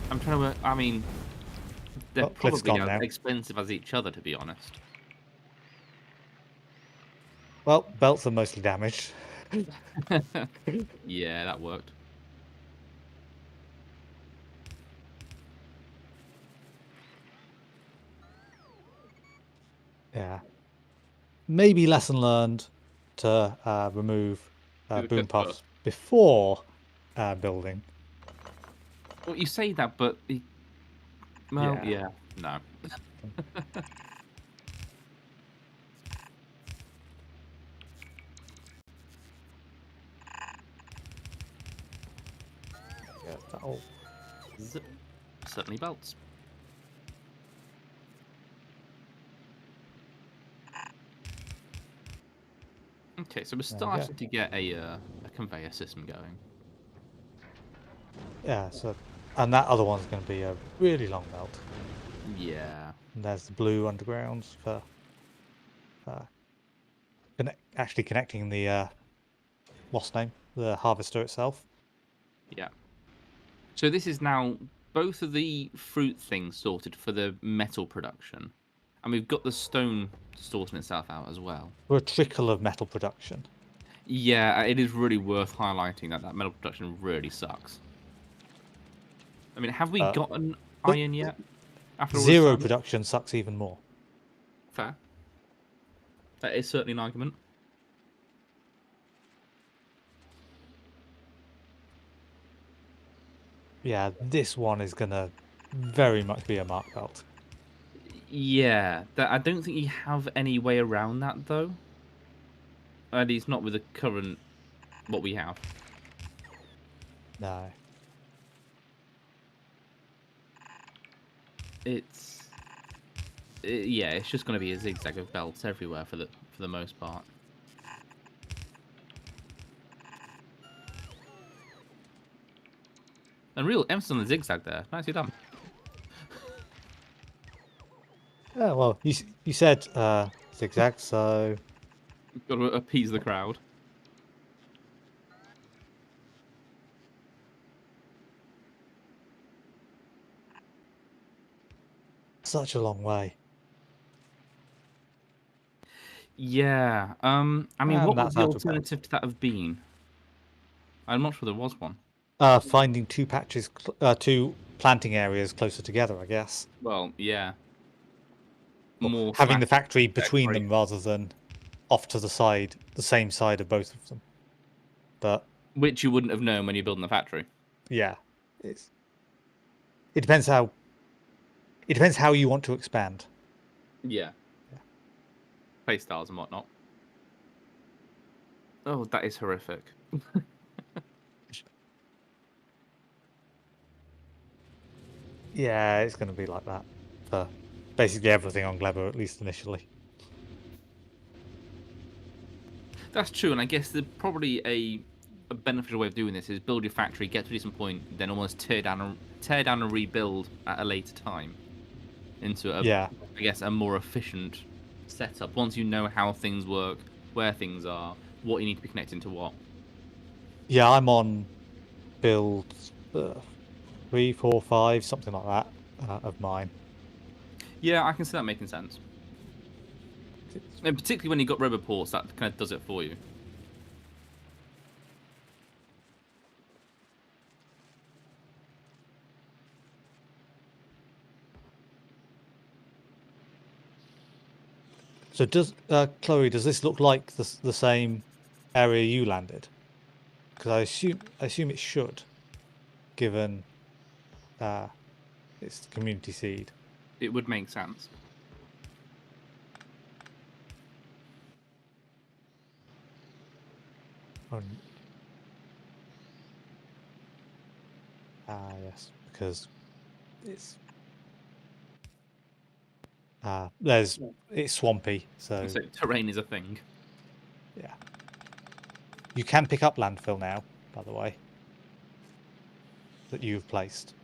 S3: I'm trying to work. I mean, they're
S2: Oh, cliff's
S3: probably
S2: gone
S3: as
S2: now.
S3: expensive as each other, to be honest.
S2: Well, belts are mostly damaged.
S3: Yeah, that worked.
S2: Yeah. Maybe lesson learned to remove
S3: Do the
S2: boom
S3: cliff
S2: puffs
S3: first.
S2: before building.
S3: Well, you say that, but well,
S2: Yeah.
S3: yeah, no.
S2: Yeah, that'll...
S3: Zip. Certainly belts. Okay, so we're
S2: There we go.
S3: starting to get a conveyor system going.
S2: Yeah, so... And that other one's going to be a really long melt.
S3: Yeah.
S2: And there's the blue undergrounds for actually connecting the what's name? The harvester itself.
S3: Yeah. So this is now both of the fruit things sorted for the metal production. And we've got the stone sorting itself out as well.
S2: For a trickle of metal production.
S3: Yeah, it is really worth highlighting that metal production really sucks. I mean, have we gotten
S2: but
S3: iron yet? After all this
S2: zero
S3: time?
S2: production sucks even more.
S3: Fair. That is certainly an argument.
S2: Yeah, this one is going to very much be a mark belt.
S3: Yeah, I don't think you have any way around that, though. At least not with the current, what we have.
S2: No.
S3: Yeah, it's just going to be a zigzag of belts everywhere for the most part. And real emphasis on the zigzag there. Nicely done.
S2: Yeah, well, you said zigzag, so
S3: Got to appease the crowd.
S2: such a long way.
S3: Yeah. I mean,
S2: And
S3: what would
S2: that's
S3: the
S2: out of belt.
S3: alternative to that have been? I'm not sure there was one.
S2: Finding two patches, two planting areas closer together, I guess.
S3: Well, yeah.
S2: Or
S3: More
S2: having the
S3: slash
S2: factory between
S3: factory.
S2: them rather than off to the side, the same side of both of them. But
S3: Which you wouldn't have known when you're building the factory.
S2: yeah, it depends how you want to expand.
S3: Yeah. Play styles and whatnot. Oh, that is horrific.
S2: Yeah, it's going to be like that for basically everything on Gleba, at least initially.
S3: That's true, and I guess probably a beneficial way of doing this is build your factory, get to a decent point, then almost tear down and rebuild at a later time into I guess a more efficient setup. Once you know how things work, where things are, what you need to be connecting to what.
S2: Yeah, I'm on build 3, 4, 5, something like that of mine.
S3: Yeah, I can see that making sense. And particularly when you've got roboports, that kind of does it for you.
S2: So does Chloe? Does this look like the same area you landed? Because I assume it should, given it's community seed.
S3: It would make sense.
S2: Yes, because it's it's swampy, so
S3: So terrain is a thing.
S2: yeah. You can pick up landfill now, by the way, that you've placed.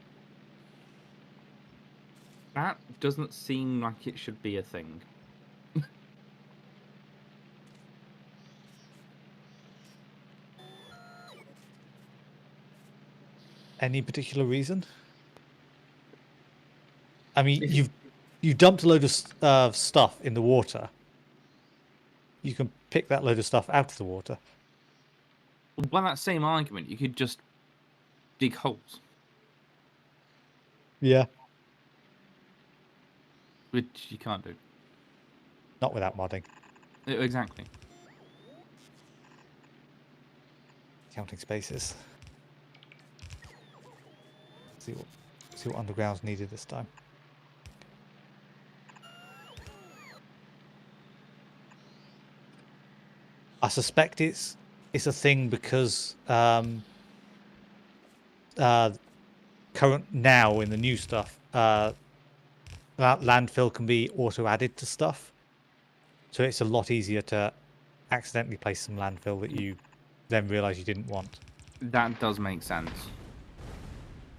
S3: That doesn't seem like it should be a thing.
S2: Any particular reason? I mean, you dumped a load of stuff in the water. You can pick that load of stuff out of the water.
S3: By that same argument, you could just dig holes,
S2: Yeah.
S3: which you can't do.
S2: Not without modding.
S3: Exactly.
S2: Counting spaces. See what underground's needed this time. I suspect it's a thing because current now in the new stuff, landfill can be auto added to stuff, so it's a lot easier to accidentally place some landfill that you then realize you didn't want.
S3: That does make sense.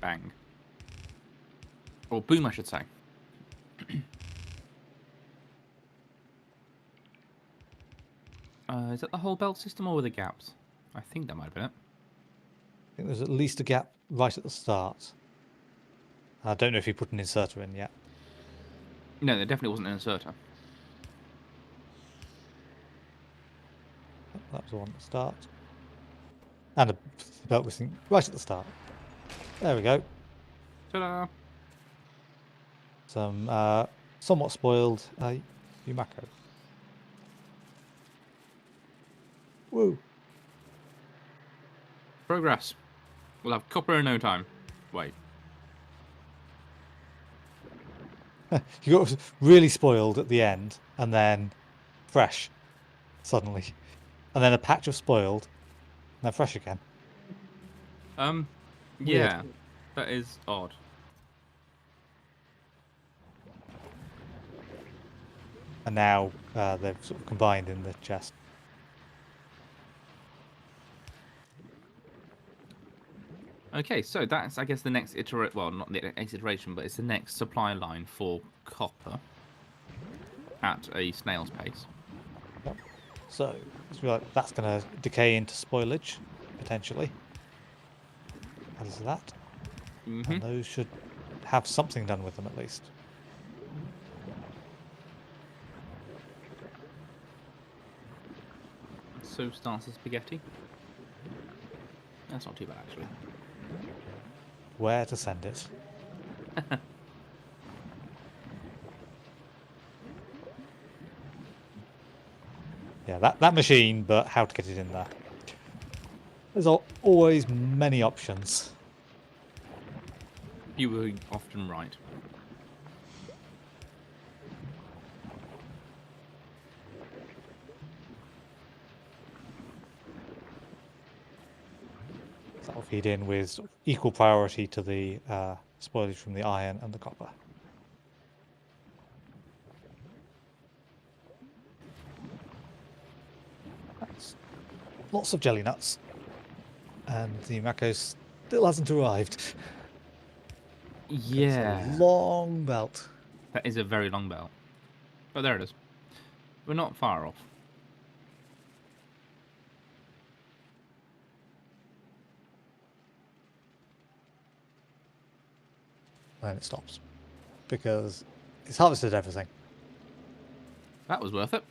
S3: Bang. Or boom, I should say. Is that the whole belt system or were the gaps? I think that might have been it.
S2: I think there's at least a gap right at the start. I don't know if you put an inserter in yet.
S3: No, there definitely wasn't an inserter.
S2: That was the one at the start. And a belt missing right at the start. There we go.
S3: Ta-da!
S2: Some somewhat spoiled Yumako. Woo!
S3: Progress. We'll have copper in no time. Wait.
S2: You got really spoiled at the end, and then fresh suddenly, and then a patch of spoiled, and then fresh again.
S3: Yeah, that is odd.
S2: And now they've sort of combined in the chest.
S3: Okay, so that's, I guess, the next iteration. Well, not the next iteration, but it's the next supply line for copper at a snail's pace.
S2: Yep. So that's going to decay into spoilage potentially. As that, and those should have something done with them at least.
S3: So starts the spaghetti. That's not too bad, actually.
S2: Where to send it? Yeah, that machine, but how to get it in there. There's always many options.
S3: You were often right.
S2: That'll feed in with sort of equal priority to the spoilage from the iron and the copper. That's lots of jelly nuts. And the Mako still hasn't arrived.
S3: Yeah.
S2: It's a long belt.
S3: That is a very long belt. But there it is. We're not far off.
S2: And it stops. Because it's harvested everything.
S3: That was worth it.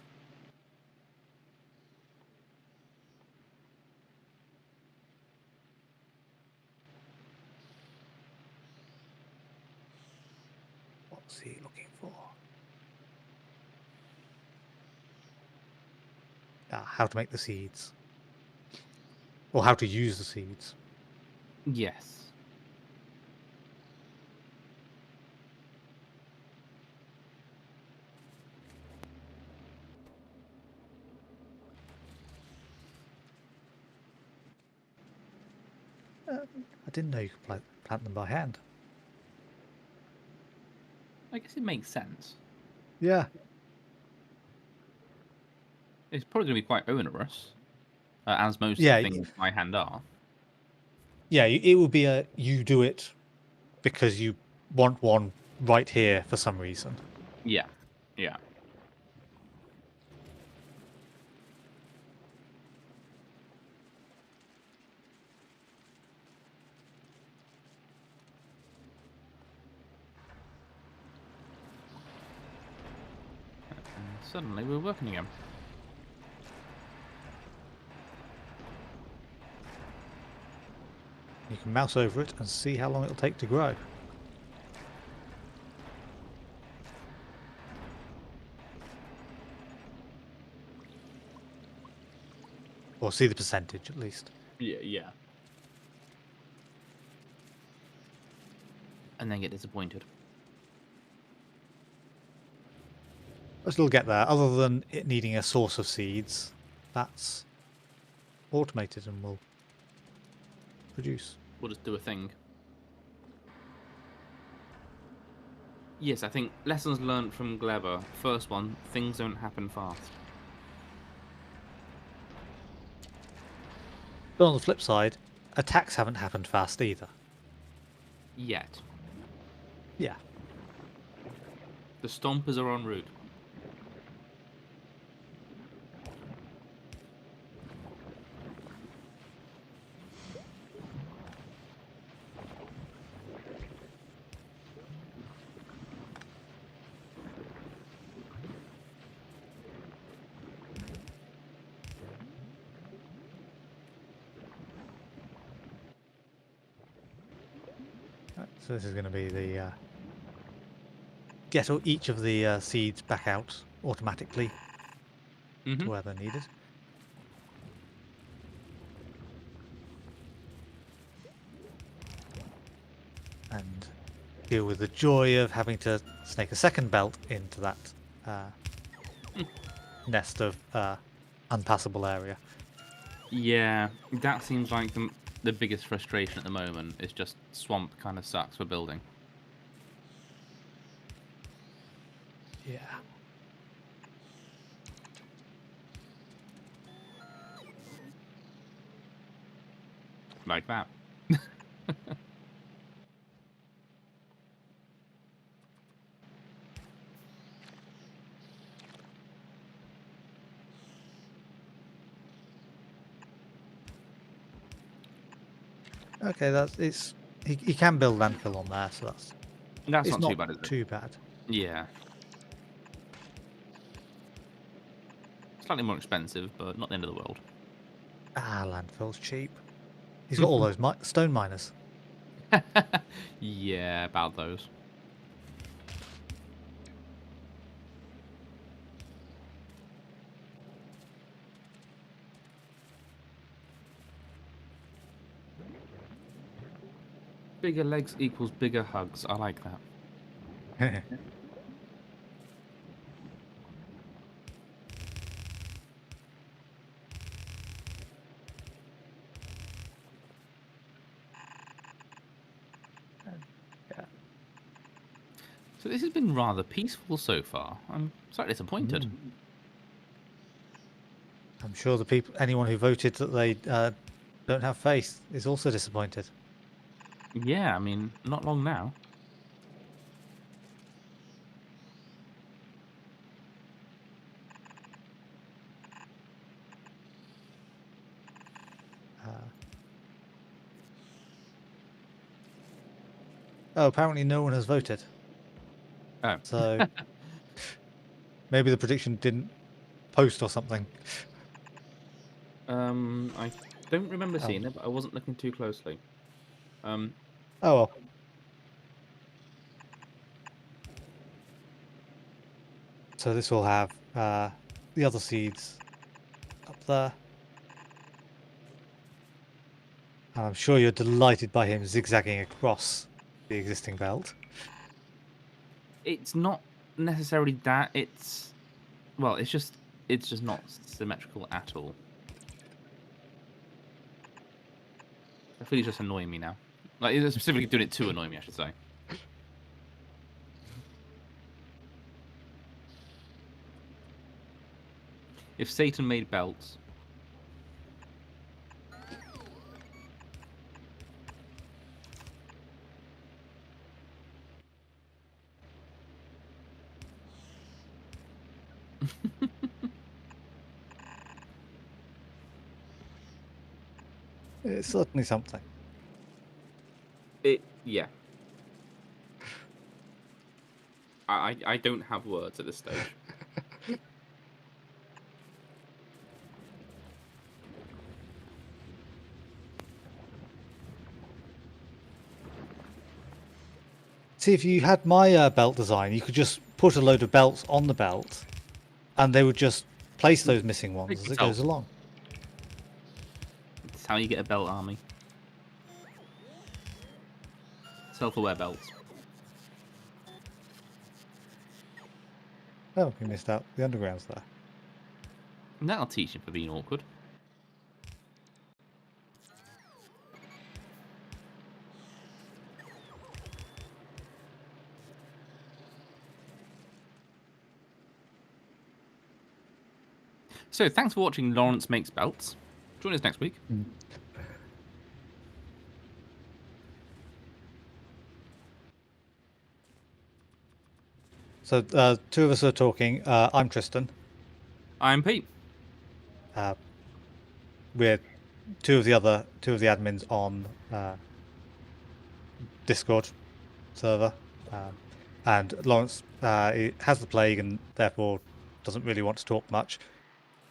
S2: What's he looking for? how to make the seeds. Or how to use the seeds.
S3: Yes.
S2: I didn't know you could plant them by hand.
S3: I guess it makes sense.
S2: Yeah.
S3: It's probably going to be quite onerous, as most
S2: Yeah,
S3: things by hand are.
S2: Yeah, it would be you do it because you want one right here for some reason.
S3: Yeah. Yeah. And suddenly we're working again.
S2: You can mouse over it and see how long it'll take to grow. Or see the percentage at least.
S3: Yeah, yeah. And then get disappointed.
S2: But it'll get there. Other than it needing a source of seeds, that's automated and will produce.
S3: We'll just do a thing. Yes, I think lessons learned from Gleba. First one, things don't happen fast.
S2: But on the flip side, attacks haven't happened fast either.
S3: Yet.
S2: Yeah.
S3: The Stompers are en route.
S2: So this is going to be the get each of the seeds back out automatically to where they're needed. And deal with the joy of having to snake a second belt into that nest of unpassable area.
S3: Yeah, that seems like the biggest frustration at the moment. Is just swamp kind of sucks for building.
S2: Yeah.
S3: Like that.
S2: Okay, it's he can build landfill on there, so
S3: That's
S2: it's
S3: not too bad, is it?
S2: too bad.
S3: Yeah. Slightly more expensive, but not the end of the world.
S2: Landfill's cheap. He's got all those stone miners.
S3: Yeah, about those. Bigger legs equals bigger hugs. I like that.
S2: Yeah.
S3: So this has been rather peaceful so far. I'm slightly disappointed.
S2: I'm sure anyone who voted that they don't have faith is also disappointed.
S3: Yeah, I mean, not long now.
S2: Apparently no one has voted.
S3: Oh.
S2: So maybe the prediction didn't post or something.
S3: I don't remember seeing it, but I wasn't looking too closely.
S2: Oh well. So this will have the other seeds there. And I'm sure you're delighted by him zigzagging across the existing belt.
S3: It's not necessarily that. It's just not symmetrical at all. I feel he's just annoying me now. Like, he's specifically doing it to annoy me, I should say. If Satan made belts,
S2: It's certainly something.
S3: yeah. I don't have words at this stage.
S2: See, if you had my belt design, you could just put a load of belts on the belt, and they would just place those missing ones as it goes along.
S3: It's how you get a belt army. Self-aware belts.
S2: Oh, we missed out the undergrounds there.
S3: That'll teach him for being awkward. So, thanks for watching Laurence Makes Belts. Join us next week.
S2: So, two of us are talking. I'm Tristan.
S3: I'm Pete.
S2: We're two of the admins on Discord server, and Laurence has the plague and therefore doesn't really want to talk much.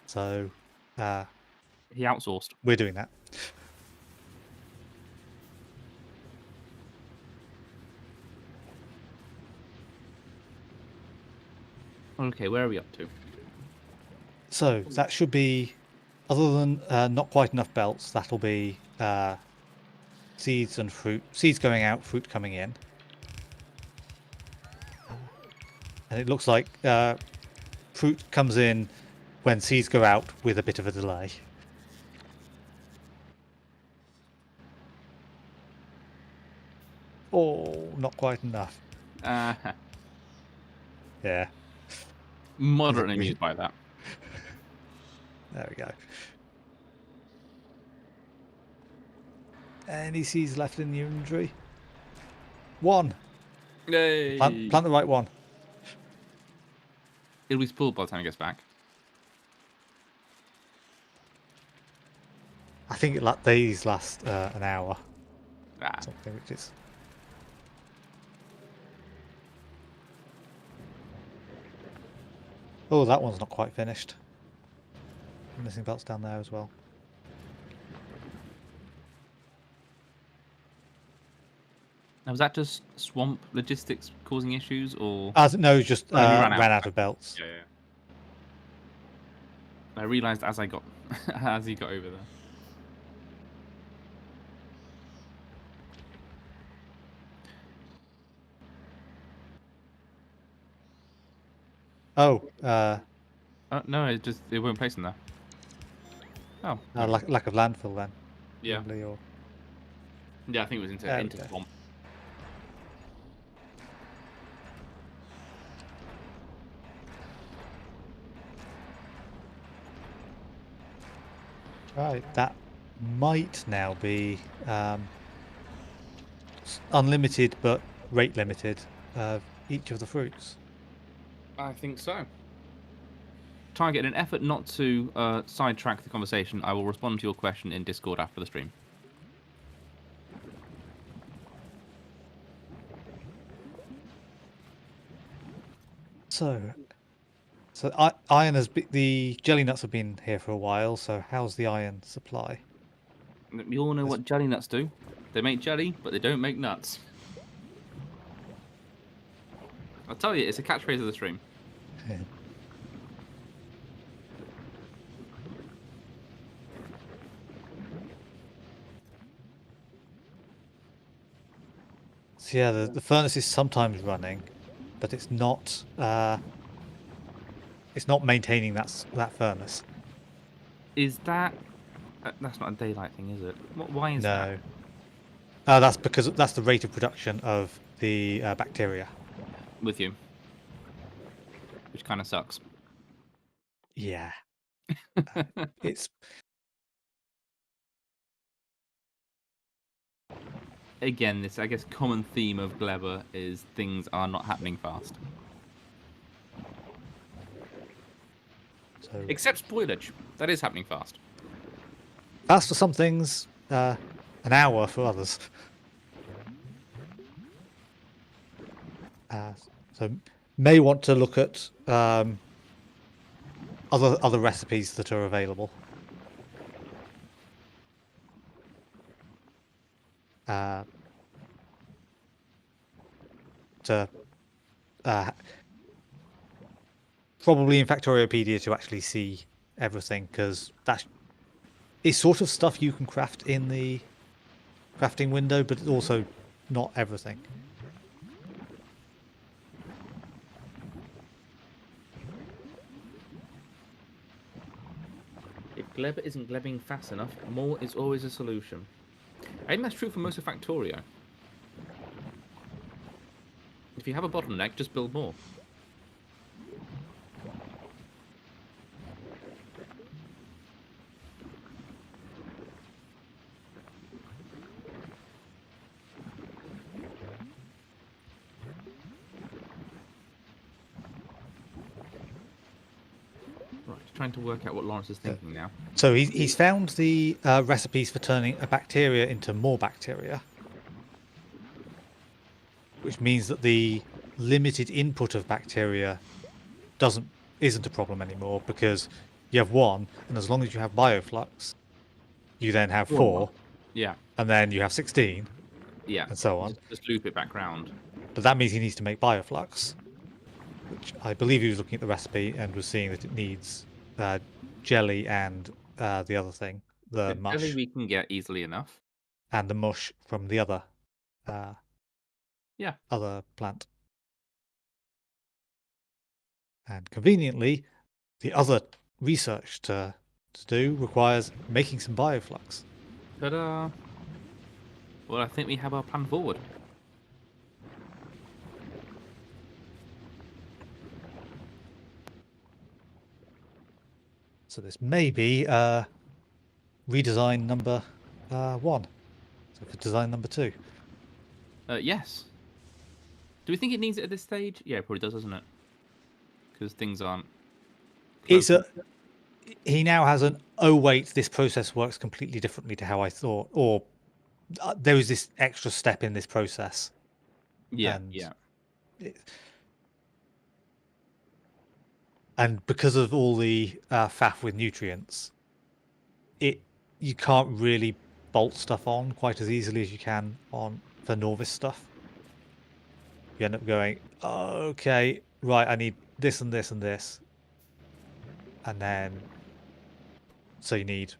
S2: So
S3: He outsourced.
S2: we're doing that.
S3: Okay, where are we up to?
S2: So that should be, other than not quite enough belts, that'll be seeds and fruit. Seeds going out, fruit coming in. And it looks like fruit comes in when seeds go out with a bit of a delay. Oh, not quite enough. Yeah.
S3: Moderately amused by that.
S2: There we go. Any seeds left in the inventory? One.
S3: Yay!
S2: Plant the right one.
S3: It'll be spoiled by the time he gets back.
S2: I think these last an hour. Something which is. Oh, that one's not quite finished. Missing belts down there as well.
S3: Now, was that just swamp logistics causing issues, or?
S2: No, just ran out of belts.
S3: Yeah. I realised as he got over there.
S2: Oh,
S3: no, it won't place in there. Oh,
S2: lack of landfill then.
S3: yeah.
S2: Probably, or...
S3: Yeah, I think it was into swamp.
S2: Right, that might now be unlimited but rate limited each of the fruits.
S3: I think so. Target, in an effort not to sidetrack the conversation, I will respond to your question in Discord after the stream.
S2: So iron the jelly nuts have been here for a while. So how's the iron supply?
S3: We all know what jelly nuts do. They make jelly, but they don't make nuts. I'll tell you, it's a catchphrase of the stream.
S2: So yeah, the furnace is sometimes running, but it's not maintaining that furnace.
S3: Is that... that's not a daylight thing, is it? Why is that?
S2: No. That's because that's the rate of production of the bacteria.
S3: With you. Which kind of sucks.
S2: Yeah. It's
S3: Again, this, I guess, common theme of Gleba is things are not happening fast.
S2: so
S3: Except spoilage. That is happening fast.
S2: fast for some things, an hour for others. So may want to look at other recipes that are available. To probably in Factoriopedia to actually see everything, because that is sort of stuff you can craft in the crafting window, but it's also not everything.
S3: If Gleba isn't Glebbing fast enough, more is always a solution. I think that's true for most of Factorio. If you have a bottleneck, just build more. Right, trying to work out what Laurence is thinking now.
S2: So he's found the recipes for turning a bacteria into more bacteria, which means that the limited input of bacteria isn't a problem anymore, because you have one, and as long as you have bioflux, you then have 4,
S3: Yeah,
S2: and then you have 16,
S3: yeah.
S2: and so on.
S3: Just loop it back round.
S2: But that means he needs to make bioflux, which I believe he was looking at the recipe and was seeing that it needs jelly and the other thing, the mush,
S3: Jelly we can get easily enough.
S2: and the mush from the other
S3: Yeah.
S2: other plant. And conveniently, the other research to do requires making some bioflux.
S3: Ta-da! Well, I think we have our plan forward.
S2: So this may be redesign number 1. So for design number 2.
S3: Yes. Do we think it needs it at this stage? Yeah, it probably does, doesn't it? Because things aren't...
S2: He now has an, oh wait, this process works completely differently to how I thought, or there is this extra step in this process.
S3: Yeah,
S2: and
S3: yeah.
S2: And because of all the faff with nutrients, you can't really bolt stuff on quite as easily as you can for novice stuff. You end up going, oh, okay, right, I need this and this and this, and then so you need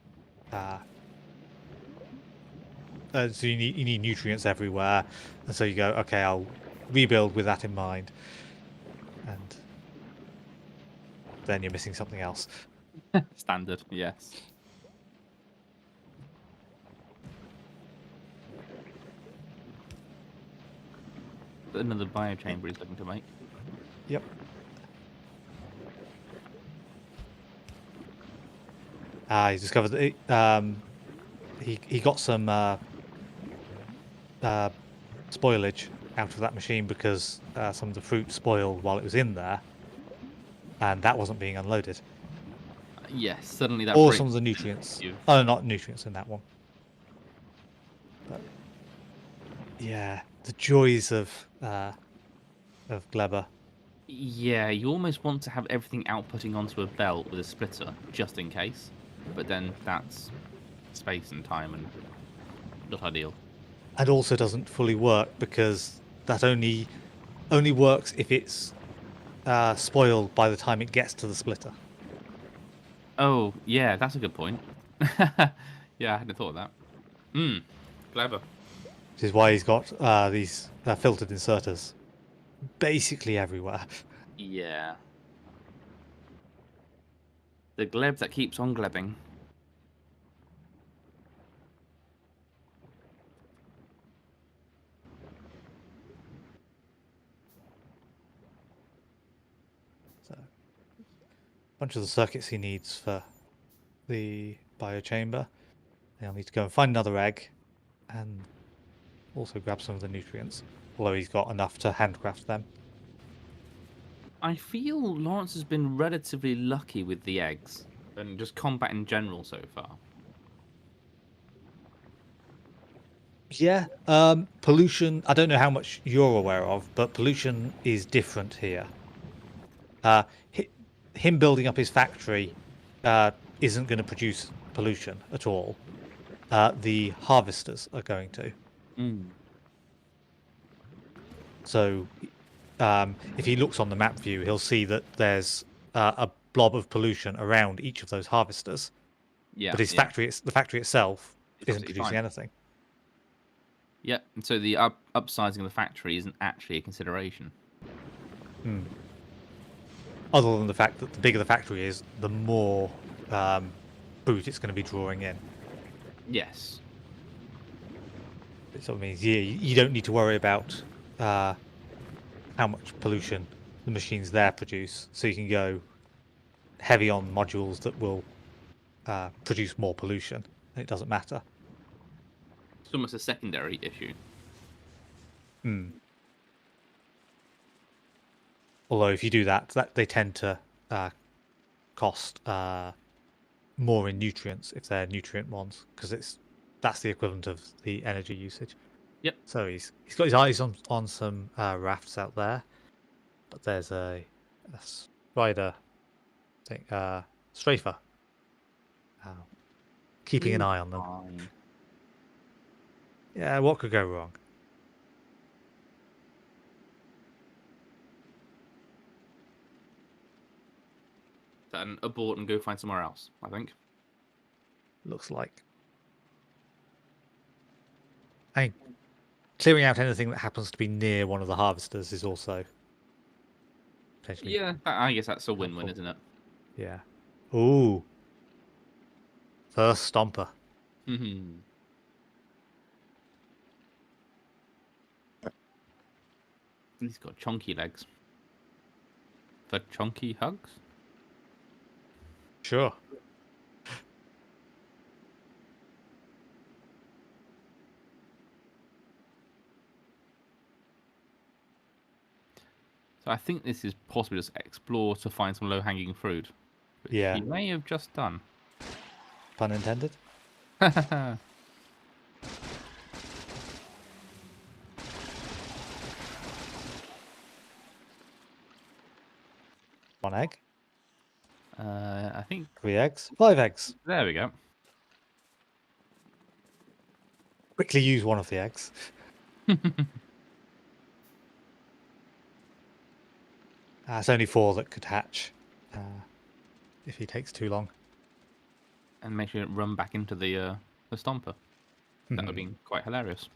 S2: you need nutrients everywhere, and so you go, okay, I'll rebuild with that in mind, and then you're missing something else.
S3: Standard, yes. Another biochamber he's looking to make.
S2: Yep. He's discovered that he got some spoilage out of that machine because some of the fruit spoiled while it was in there, and that wasn't being unloaded.
S3: Yes, suddenly that.
S2: Or some of the nutrients. Oh, not nutrients in that one. But yeah, the joys of Gleba.
S3: Yeah, you almost want to have everything outputting onto a belt with a splitter, just in case. But then that's space and time and not ideal.
S2: And also doesn't fully work because that only works if it's spoiled by the time it gets to the splitter.
S3: Oh, yeah, that's a good point. Yeah, I hadn't thought of that. Clever.
S2: which is why he's got these filtered inserters basically everywhere.
S3: Yeah. The gleb that keeps on glebbing.
S2: So, a bunch of the circuits he needs for the biochamber. He'll need to go and find another egg and also grab some of the nutrients, although he's got enough to handcraft them.
S3: I feel Laurence has been relatively lucky with the eggs and just combat in general so far.
S2: Yeah, pollution, I don't know how much you're aware of, but pollution is different here. Him building up his factory isn't going to produce pollution at all. The harvesters are going to. So if he looks on the map view, he'll see that there's a blob of pollution around each of those harvesters.
S3: Yeah.
S2: But his factory, the factory itself, isn't
S3: absolutely
S2: producing
S3: fine.
S2: anything.
S3: Yeah, and so the upsizing of the factory isn't actually a consideration.
S2: Other than the fact that the bigger the factory is, the more food it's going to be drawing in.
S3: Yes.
S2: It sort of means you don't need to worry about how much pollution the machines there produce, so you can go heavy on modules that will produce more pollution. It doesn't matter.
S3: It's almost a secondary issue.
S2: Although if you do that they tend to cost more in nutrients if they're nutrient ones, because that's the equivalent of the energy usage.
S3: Yep.
S2: So he's got his eyes on some rafts out there, but there's a spider thing, strafer, keeping an eye on them.
S3: Fine.
S2: Yeah, what could go wrong?
S3: Then abort and go find somewhere else, I think.
S2: Looks like. I mean, clearing out anything that happens to be near one of the harvesters is also potentially.
S3: Yeah, I guess that's a win-win,
S2: helpful.
S3: isn't it?
S2: Yeah. Ooh. First stomper.
S3: He's got chunky legs. For chunky hugs?
S2: Sure.
S3: So I think this is possibly just explore to find some low-hanging fruit. Which
S2: Yeah.
S3: he may have just done.
S2: Pun intended. One egg.
S3: I think
S2: 3 eggs. 5 eggs.
S3: there we go.
S2: Quickly use one of the eggs. It's only 4 that could hatch if he takes too long.
S3: And make sure it run back into the stomper. That would have been quite hilarious.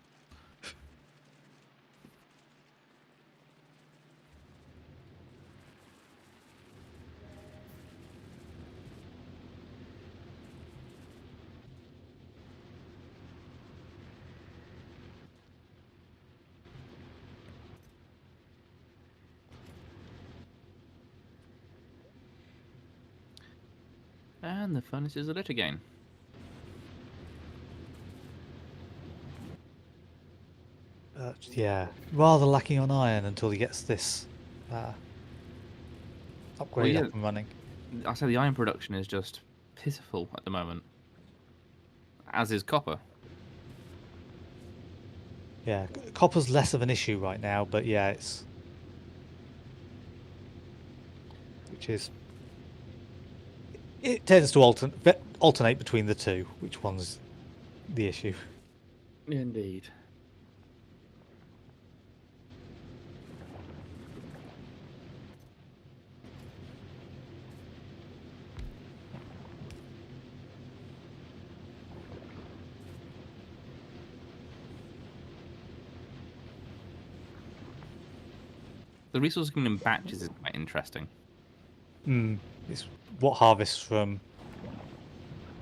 S3: And the furnace is lit again.
S2: Yeah, rather lacking on iron until he gets this upgrade up and running.
S3: I say the iron production is just pitiful at the moment. As is copper.
S2: Yeah, copper's less of an issue right now, but yeah, it's... Which is... It tends to alternate between the two, which one's the issue.
S3: Indeed. The resources coming in batches is quite interesting.
S2: It's what harvests from.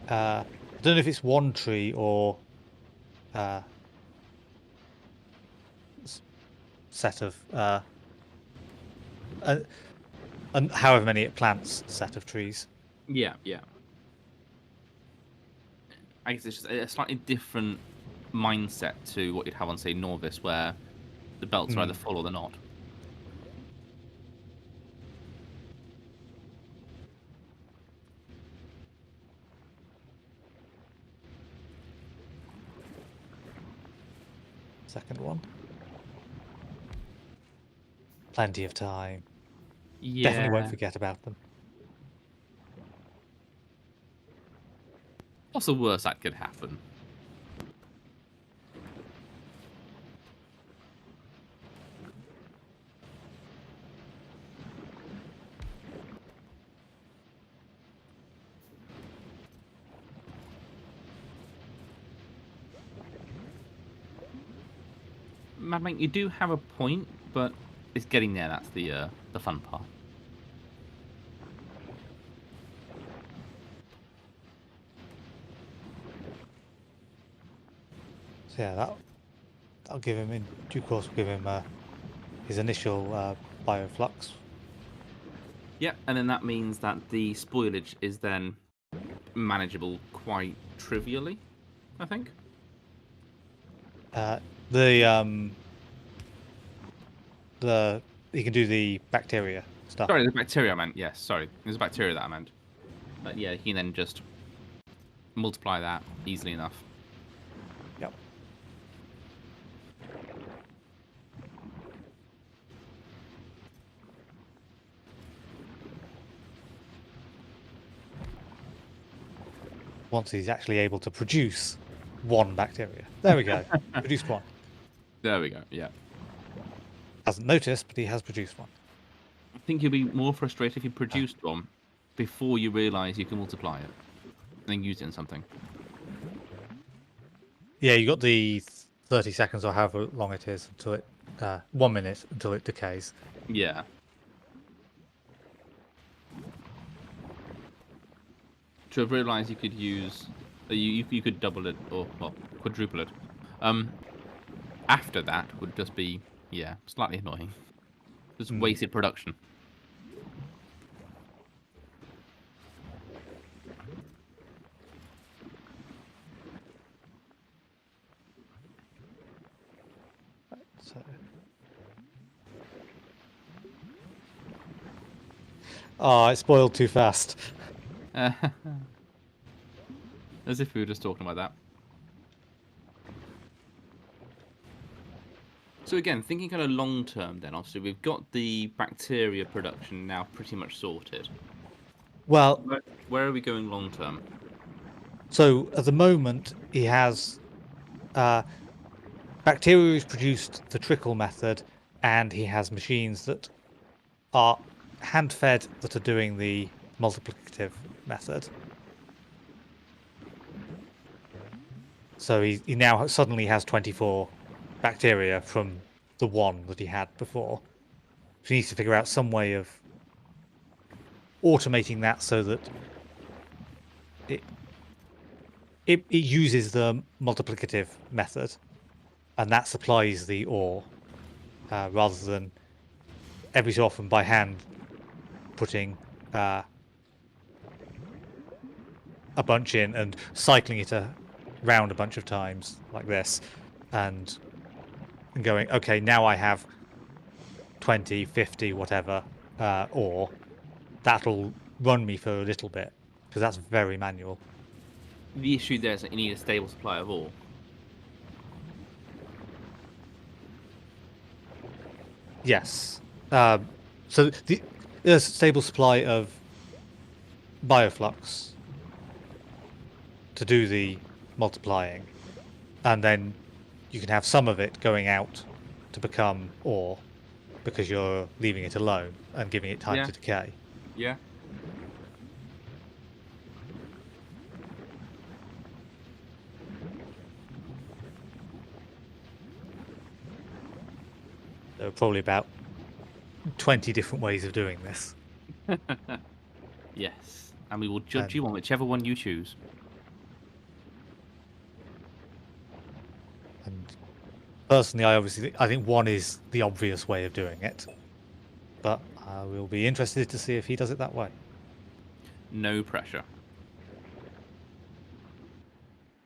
S2: I don't know if it's one tree or set of and however many it plants set of trees.
S3: Yeah, yeah. I guess it's just a slightly different mindset to what you'd have on, say, Norvis, where the belts are either full or they're not.
S2: Second one. Plenty of time.
S3: Yeah.
S2: Definitely won't forget about them.
S3: What's the worst that could happen? Madman, you do have a point, but it's getting there. That's the fun part.
S2: So yeah, that'll give him in due course. Will give him his initial bioflux.
S3: Yeah, and then that means that the spoilage is then manageable quite trivially, I think.
S2: The he can do the bacteria stuff.
S3: Sorry, the bacteria I meant. Yes, sorry. There's a bacteria that I meant. But yeah, he can then just multiply that easily enough.
S2: Yep. Once he's actually able to produce one bacteria. There we go. Produced one.
S3: There we go, yeah.
S2: Hasn't noticed, but he has produced one.
S3: I think you'll be more frustrated if you produced one before you realise you can multiply it and then use it in something.
S2: Yeah, you got the 30 seconds or however long it is until it 1 minute until it decays.
S3: Yeah. To have realised you could use... You could double it or well, quadruple it. After that would just be, yeah, slightly annoying. Just wasted production.
S2: So... Oh, it spoiled too fast.
S3: As if we were just talking about that. So again, thinking kind of long term then, obviously we've got the bacteria production now pretty much sorted.
S2: Well,
S3: Where are we going long term?
S2: so at the moment he has bacteria who's produced the trickle method, and he has machines that are hand-fed that are doing the multiplicative method. So he now suddenly has 24 bacteria from the one that he had before. So he needs to figure out some way of automating that so that it uses the multiplicative method, and that supplies the ore, rather than every so often by hand putting a bunch in and cycling it around a bunch of times like this, and going, okay, now I have 20, 50, whatever ore. That'll run me for a little bit, because that's very manual.
S3: The issue there is that you need a stable supply of ore.
S2: Yes. So there's a stable supply of bioflux to do the multiplying, and then you can have some of it going out to become ore because you're leaving it alone and giving it time to decay.
S3: Yeah.
S2: So probably about 20 different ways of doing this.
S3: Yes, and we will judge
S2: And-
S3: you on whichever one you choose.
S2: And personally, I think one is the obvious way of doing it, but I will be interested to see if he does it that way.
S3: No pressure.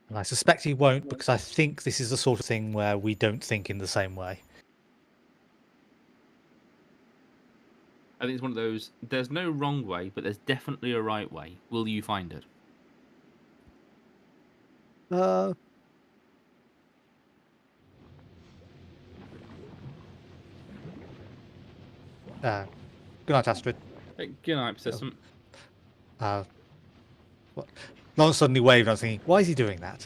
S2: And I suspect he won't, because I think this is the sort of thing where we don't think in the same way.
S3: I think it's one of those. There's no wrong way, but there's definitely a right way. Will you find it?
S2: Uh, good night, Astrid.
S3: Good night, persistent.
S2: What? Laurence suddenly waved, and I was thinking, why is he doing that?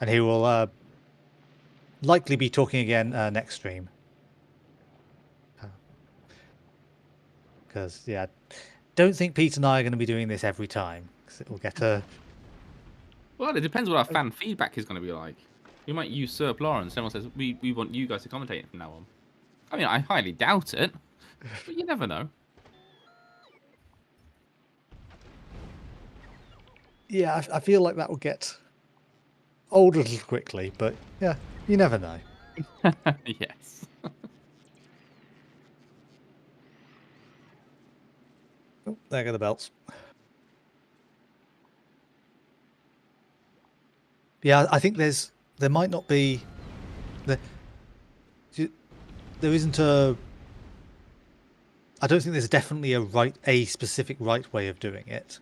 S2: And he will likely be talking again next stream. Because, yeah, don't think Pete and I are going to be doing this every time, because it will get a...
S3: Well, it depends what our fan feedback is going to be like. We might usurp Laurence. Someone says we want you guys to commentate from now on. I mean, I highly doubt it, but you never know.
S2: Yeah, I feel like that will get old a little quickly, but yeah, you never know.
S3: Yes.
S2: Oh, there go the belts. Yeah, I think there might not be there isn't a. I don't think there's definitely a specific right way of doing it,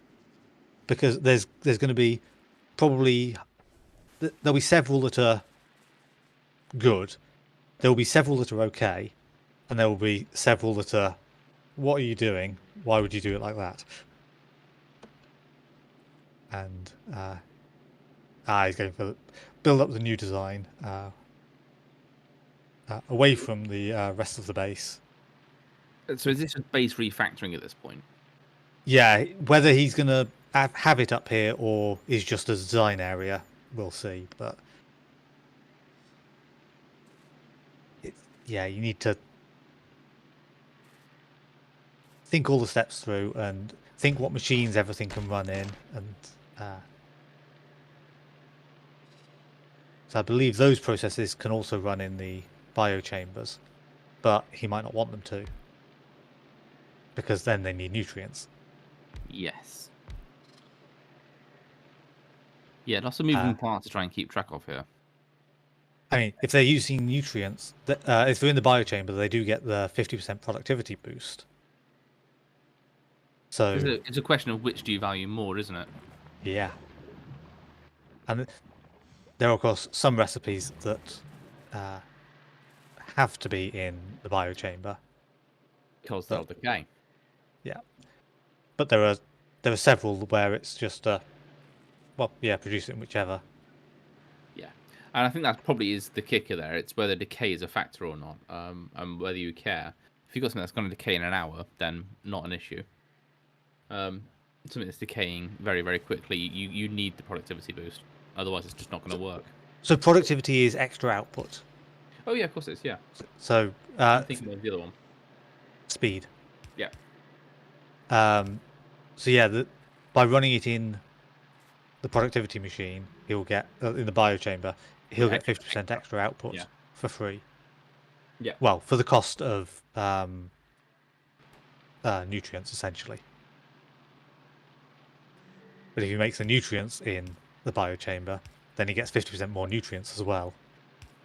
S2: because there's going to be probably there'll be several that are good, there will be several that are okay, and there will be several that are, what are you doing? Why would you do it like that? And he's going for build up the new design away from the rest of the base.
S3: So is this just base refactoring at this point?
S2: Yeah, whether he's going to have it up here or is just a design area, we'll see. But yeah, you need to think all the steps through and think what machines everything can run in. And so I believe those processes can also run in the biochambers, but he might not want them to, because then they need nutrients.
S3: Yes. Yeah, lots of moving parts to try and keep track of here.
S2: I mean, if they're using nutrients, if they're in the biochamber, they do get the 50% productivity boost. So
S3: it's a question of which do you value more, isn't it?
S2: Yeah. And there are, of course, some recipes that have to be in the biochamber.
S3: Because they'll decay.
S2: Yeah. But there are several where it's just produce it in whichever.
S3: Yeah. And I think that probably is the kicker there. It's whether decay is a factor or not, and whether you care. If you've got something that's going to decay in an hour, then not an issue. Something that's decaying very, very quickly, you need the productivity boost. Otherwise, it's just not going to work.
S2: So productivity is extra output.
S3: Oh, yeah, of course it is, yeah.
S2: So
S3: I'm thinking of the other one.
S2: speed.
S3: Yeah.
S2: So yeah, by running it in the productivity machine, he'll get in the biochamber, he'll get 50% extra output for free.
S3: Yeah.
S2: Well, for the cost of nutrients, essentially. But if he makes the nutrients in the biochamber, then he gets 50% more nutrients as well.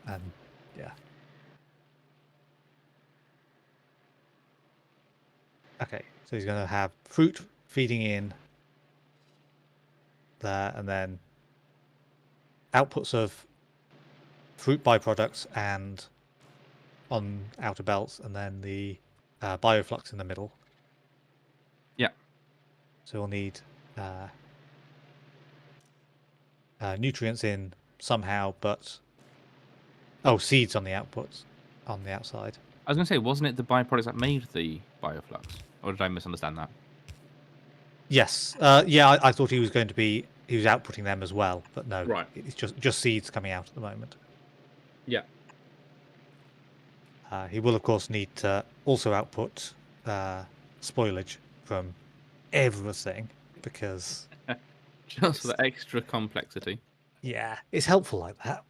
S2: And yeah. Okay, so he's going to have fruit feeding in there, and then outputs of fruit byproducts and on outer belts, and then the bioflux in the middle.
S3: Yeah.
S2: So we'll need nutrients in somehow, but seeds on the outputs on the outside.
S3: I was going to say, wasn't it the byproducts that made the bioflux? Or did I misunderstand that?
S2: Yes. I thought he was outputting them as well, but no.
S3: Right.
S2: It's just seeds coming out at the moment.
S3: Yeah.
S2: He will, of course, need to also output spoilage from everything because,
S3: Just for the extra complexity.
S2: yeah, it's helpful like that.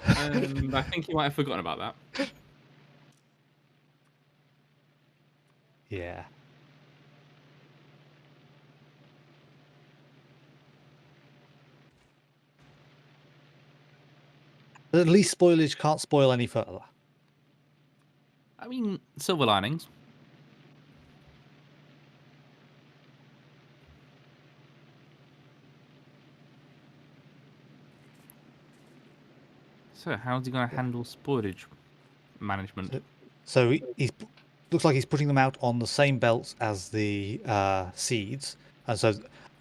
S3: I think you might have forgotten about that.
S2: Yeah. But at least spoilage can't spoil any further.
S3: I mean, silver linings. So, how's he going to handle spoilage management?
S2: So he's looks like he's putting them out on the same belts as the seeds, and so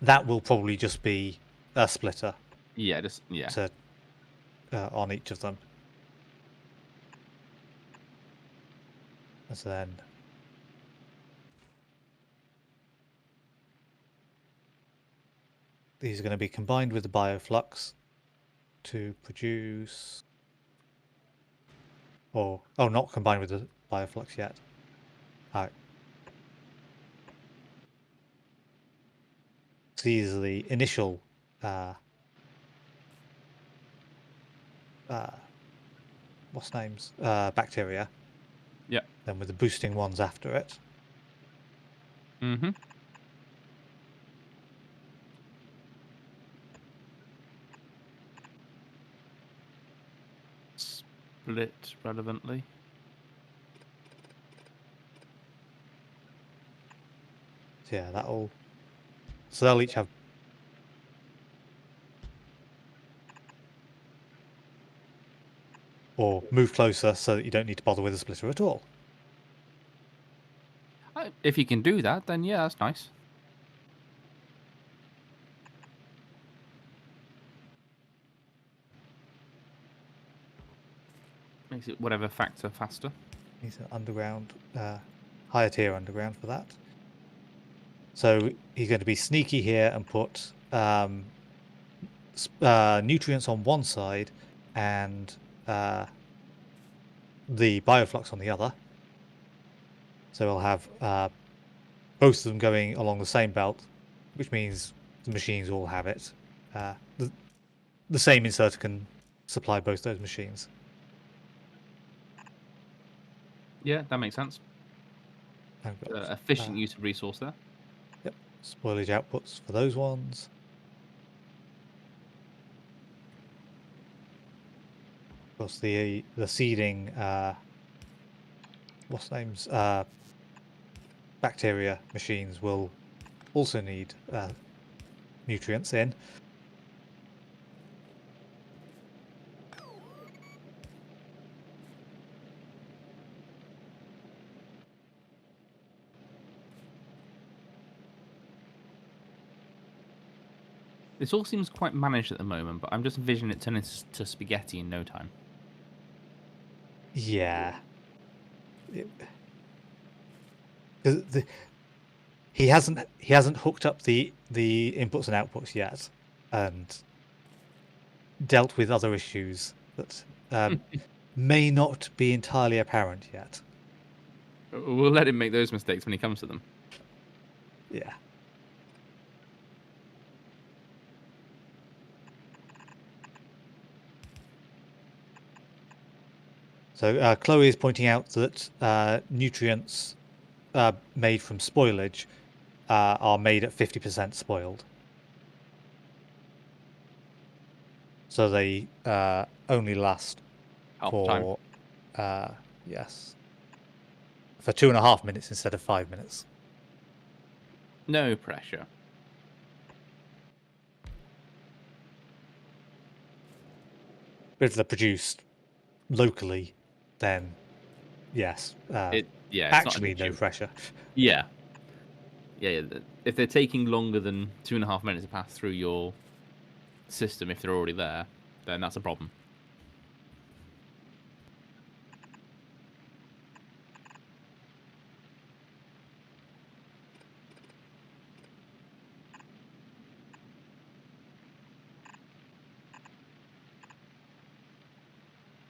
S2: that will probably just be a splitter
S3: Yeah.
S2: to on each of them. And so then these are going to be combined with the bioflux to produce, or not combined with the bioflux yet. All right. So these are the initial what's names bacteria.
S3: Yeah.
S2: Then with the boosting ones after it.
S3: Mm-hmm. Split relevantly.
S2: So yeah, that'll. So they'll each have. Or move closer so that you don't need to bother with a splitter at all.
S3: If you can do that, then yeah, that's nice. Makes it whatever factor faster.
S2: He's an underground, higher tier underground for that. So he's going to be sneaky here and put nutrients on one side and the bioflux on the other. So we'll have both of them going along the same belt, which means the machines all have it. The same inserter can supply both those machines.
S3: Yeah, that makes sense.
S2: I've got,
S3: Efficient use of resource there.
S2: Yep, spoilage outputs for those ones. Of course, the seeding, what's names, bacteria machines will also need nutrients in.
S3: This all seems quite managed at the moment, but I'm just envisioning it turning to spaghetti in no time.
S2: Yeah. He hasn't hooked up the inputs and outputs yet, and dealt with other issues that may not be entirely apparent yet.
S3: We'll let him make those mistakes when he comes to them.
S2: Yeah. So Chloe is pointing out that nutrients made from spoilage are made at 50% spoiled. So they only last
S3: Half the time.
S2: for yes, for 2.5 minutes instead of 5 minutes.
S3: No pressure.
S2: But if they're produced locally, then yes,
S3: It's
S2: actually
S3: not an
S2: no
S3: issue.
S2: pressure.
S3: Yeah. If they're taking longer than 2.5 minutes to pass through your system, if they're already there, then that's a problem.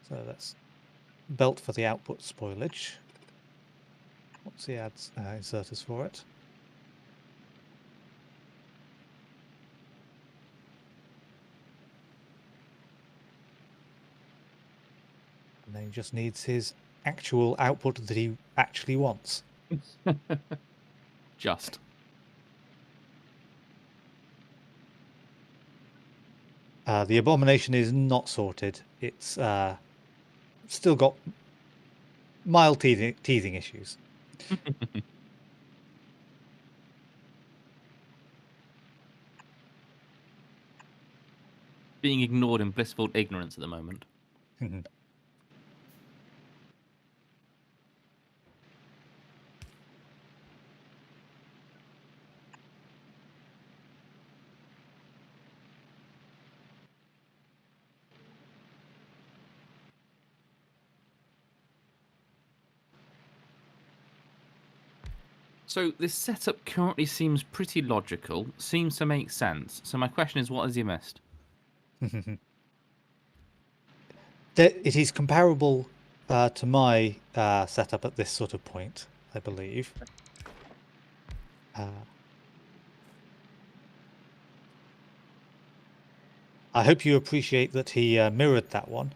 S2: So that's belt for the output spoilage. What's the ads inserters for it? And then he just needs his actual output that he actually wants.
S3: Just.
S2: The abomination is not sorted. It's still got mild teething issues.
S3: Being ignored in blissful ignorance at the moment. So this setup currently seems pretty logical, seems to make sense. So my question is, what has he missed?
S2: It is comparable to my setup at this sort of point, I believe. I hope you appreciate that he mirrored that one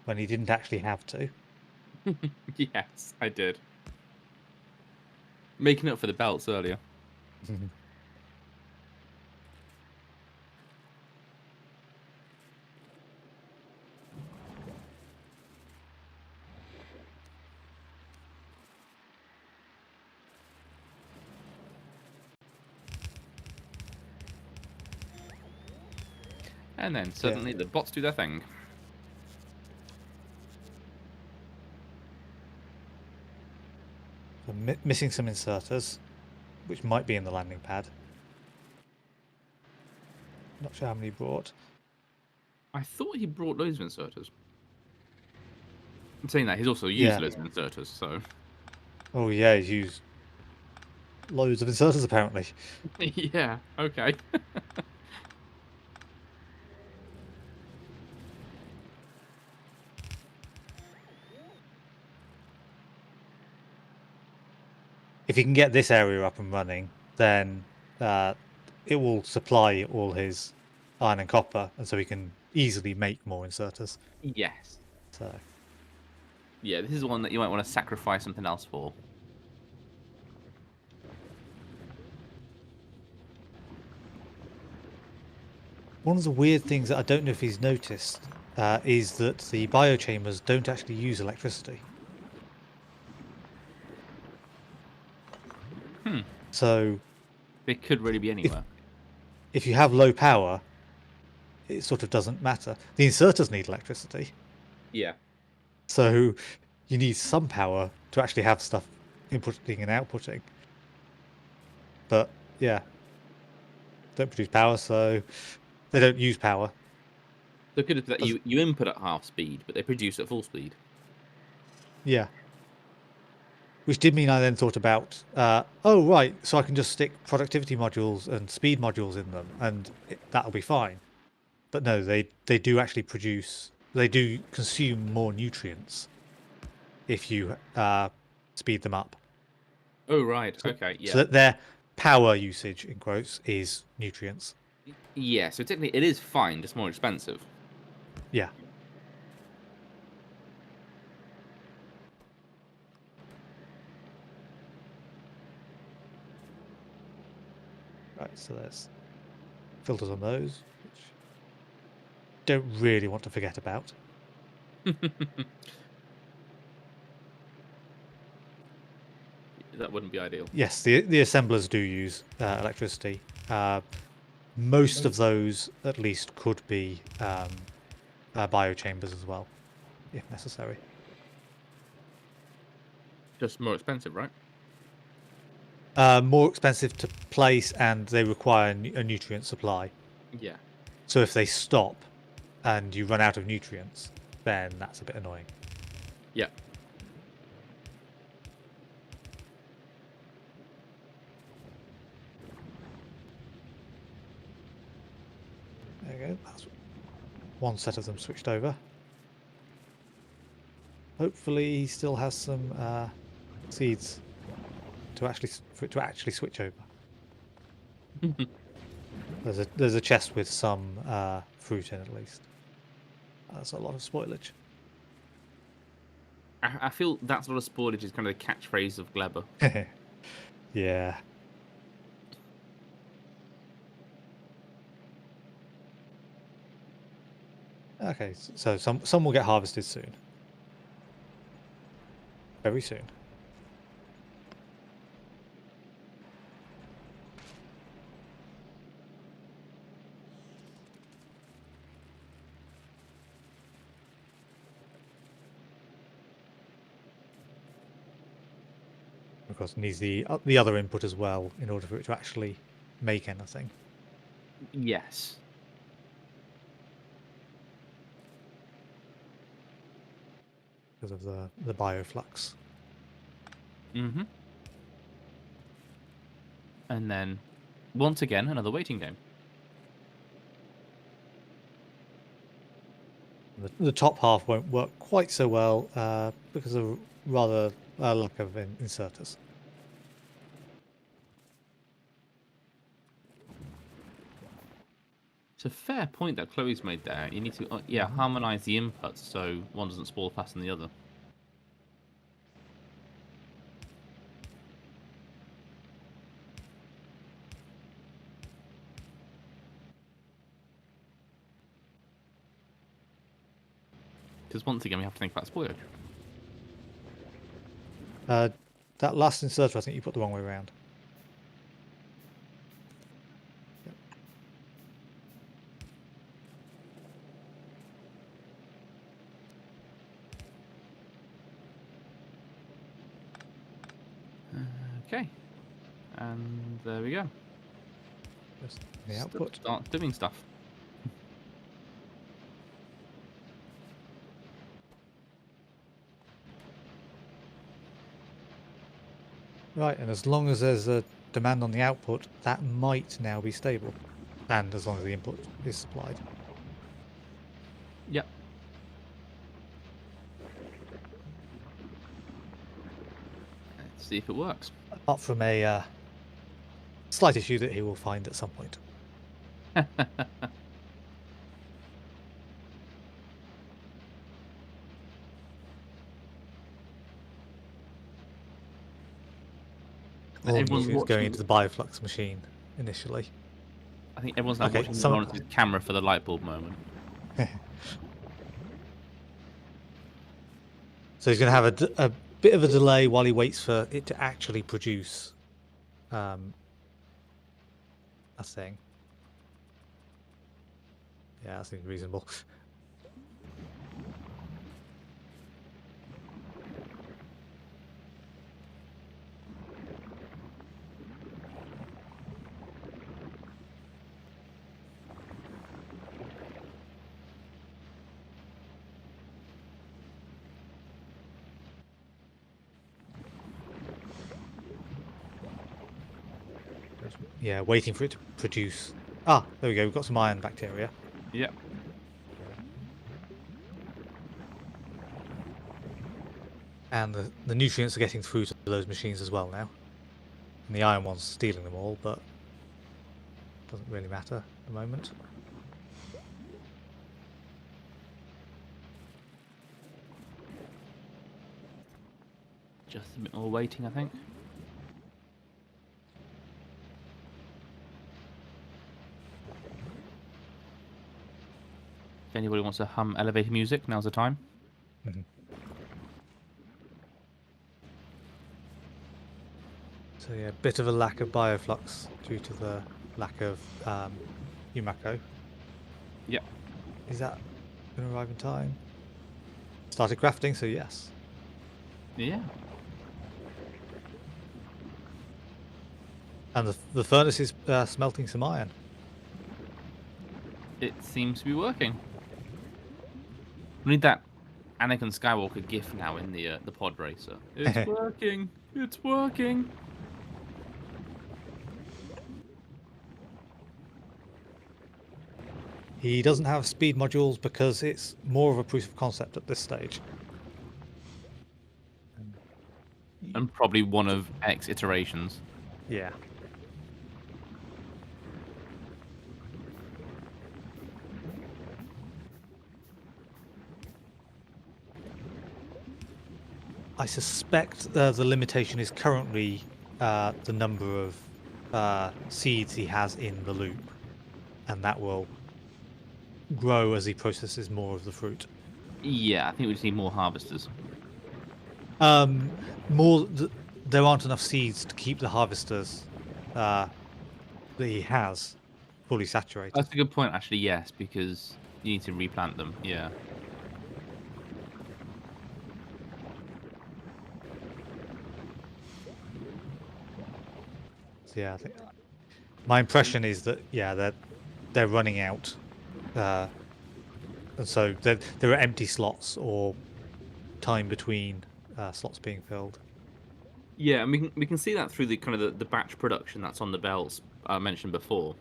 S2: when he didn't actually have to.
S3: Yes, I did. Making up for the belts earlier. And then suddenly the bots do their thing.
S2: So missing some inserters, which might be in the landing pad. Not sure how many he brought.
S3: I thought he brought loads of inserters. I'm saying that he's also used loads of inserters, so.
S2: Oh yeah, he's used loads of inserters apparently.
S3: Yeah, okay.
S2: If he can get this area up and running, then it will supply all his iron and copper, and so he can easily make more inserters.
S3: Yes.
S2: So
S3: yeah, this is one that you might want to sacrifice something else for.
S2: one of the weird things that I don't know if he's noticed is that the biochambers don't actually use electricity. So
S3: They could really be anywhere.
S2: if you have low power, it sort of doesn't matter. The inserters need electricity,
S3: Yeah.
S2: so you need some power to actually have stuff inputting and outputting. But yeah, don't produce power, so they don't use power.
S3: So good that you input at half speed, but they produce at full speed.
S2: Yeah. Which did mean I then thought about, oh, right, so I can just stick productivity modules and speed modules in them, and that'll be fine. But no, they do actually produce, they do consume more nutrients if you speed them up.
S3: Oh, right. Okay, yeah.
S2: So that their power usage, in quotes, is nutrients.
S3: Yeah, so technically it is fine, just more expensive.
S2: Yeah. Right, so there's filters on those, which don't really want to forget about.
S3: That wouldn't be ideal.
S2: Yes, the assemblers do use electricity. Most of those, at least, could be biochambers as well, if necessary.
S3: Just more expensive, right?
S2: More expensive to place, and they require a nutrient supply.
S3: Yeah.
S2: So if they stop and you run out of nutrients, then that's a bit annoying.
S3: Yeah.
S2: There you go. That's one set of them switched over. hopefully he still has some seeds for it to actually switch over. There's a chest with some fruit in at least. That's a lot of spoilage.
S3: I feel that's a lot of spoilage is kind of the catchphrase of Gleba.
S2: Yeah. Okay, so some will get harvested soon. Very soon. Of course, it needs the other input as well in order for it to actually make anything.
S3: Yes.
S2: Because of the bioflux.
S3: Mm-hmm. And then, once again, another waiting game.
S2: The top half won't work quite so well because of rather lack of inserters.
S3: It's a fair point that Chloe's made there. You need to, harmonize the inputs so one doesn't spoil faster than the other. Because once again, we have to think about spoilage.
S2: That last inserter, I think you put the wrong way around.
S3: Okay. And there we go.
S2: Just the output.
S3: Start doing stuff.
S2: Right, and as long as there's a demand on the output, that might now be stable. And as long as the input is supplied.
S3: Yep. Let's see if it works.
S2: Apart from a slight issue that he will find at some point.
S3: Everyone's
S2: It's going into the bioflux machine initially.
S3: I think everyone's now watching Laurence's camera for the light bulb moment.
S2: So he's going to have a bit of a delay while he waits for it to actually produce a thing. Yeah, that seems reasonable. Yeah, waiting for it to produce. Ah, there we go. We've got some iron bacteria.
S3: Yep.
S2: And the nutrients are getting through to those machines as well now. And the iron one's stealing them all, but doesn't really matter at the moment.
S3: Just a bit more waiting, I think. If anybody wants to hum elevator music, now's the time.
S2: Mm-hmm. So yeah, a bit of a lack of bioflux due to the lack of Umako.
S3: Yep.
S2: Is that going to arrive in time? Started crafting, so yes.
S3: Yeah.
S2: And the furnace is smelting some iron.
S3: It seems to be working. We need that Anakin Skywalker gif now in the pod racer. It's working. It's working.
S2: He doesn't have speed modules because it's more of a proof of concept at this stage.
S3: And probably one of X iterations.
S2: Yeah. I suspect the limitation is currently the number of seeds he has in the loop, and that will grow as he processes more of the fruit.
S3: Yeah, I think we just need more harvesters.
S2: There aren't enough seeds to keep the harvesters that he has fully saturated.
S3: That's a good point, actually. Yes, because you need to replant them. Yeah.
S2: So yeah, I think my impression is that they're running out, and so there are empty slots or time between slots being filled.
S3: Yeah, and we can see that through the kind of the batch production that's on the belts I mentioned before.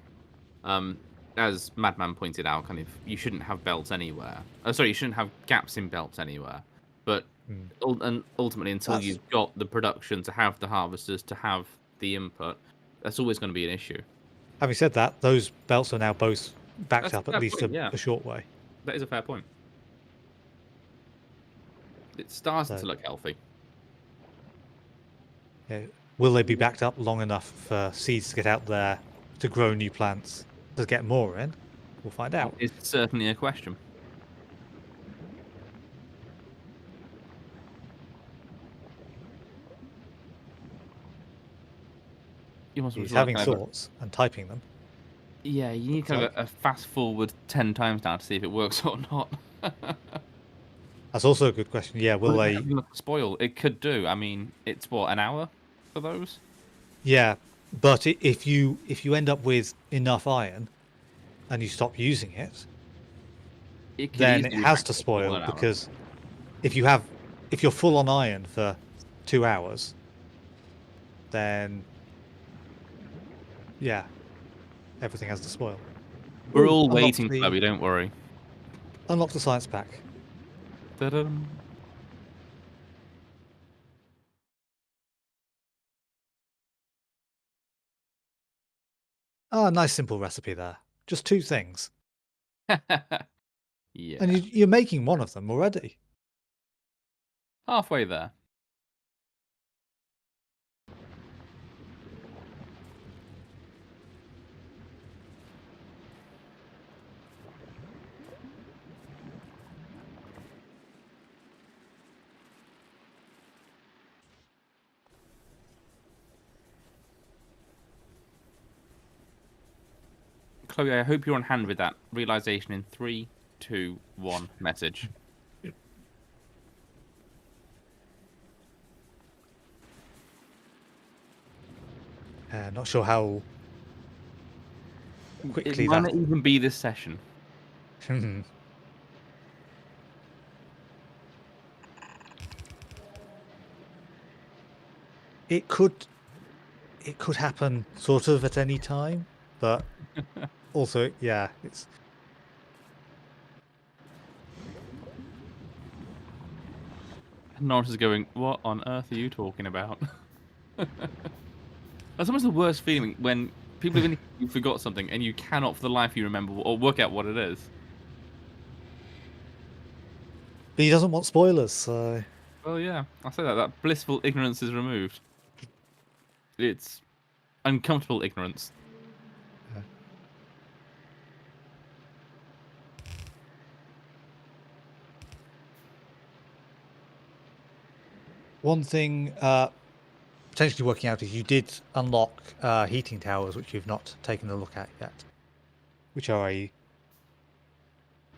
S3: As Madman pointed out, kind of you shouldn't have belts anywhere. Oh, sorry, you shouldn't have gaps in belts anywhere. But and ultimately, until
S2: That's-
S3: you've got the production to have the harvesters to have the input, that's always going to be an issue.
S2: Having said that, those belts are now both backed
S3: That's a
S2: up at
S3: fair
S2: least
S3: point, yeah.
S2: a short way.
S3: That is a fair point. It's starting
S2: So-
S3: to look healthy.
S2: Yeah. Will they be backed up long enough for seeds to get out there to grow new plants to get more in? We'll find out.
S3: It's certainly a question. You must
S2: He's
S3: like
S2: having
S3: kind of
S2: thoughts and typing them.
S3: yeah, you need kind of a fast forward 10 times now to see if it works or not.
S2: That's also a good question. Yeah, will they?
S3: Spoil? It could do. I mean, it's what, an hour for those?
S2: Yeah, but if you end up with enough iron and you stop using it,
S3: It could
S2: then it
S3: easily
S2: has
S3: back
S2: to
S3: up for
S2: spoil
S3: 1 hour.
S2: because if you're full on iron for 2 hours, then yeah, everything has to spoil.
S3: We're
S2: Ooh,
S3: all
S2: unlock
S3: waiting,
S2: the-
S3: Chloe, don't worry.
S2: Unlock the science pack.
S3: Ta-dum.
S2: Ah, nice simple recipe there. Just 2 things.
S3: Yeah,
S2: And you're making one of them already.
S3: halfway there. Chloe, I hope you're on hand with that realization in 3, 2, 1 message.
S2: Not sure how
S3: It
S2: quickly
S3: might
S2: that...
S3: not even be this session.
S2: It could happen sort of at any time, but also, yeah, it's...
S3: Laurence is going, what on earth are you talking about? That's almost the worst feeling when people have indicated you forgot something and you cannot for the life of you remember or work out what it is.
S2: But he doesn't want spoilers, so...
S3: Well, yeah, I'll say that. That blissful ignorance is removed. It's uncomfortable ignorance.
S2: One thing potentially working out is you did unlock heating towers, which you've not taken a look at yet, which are a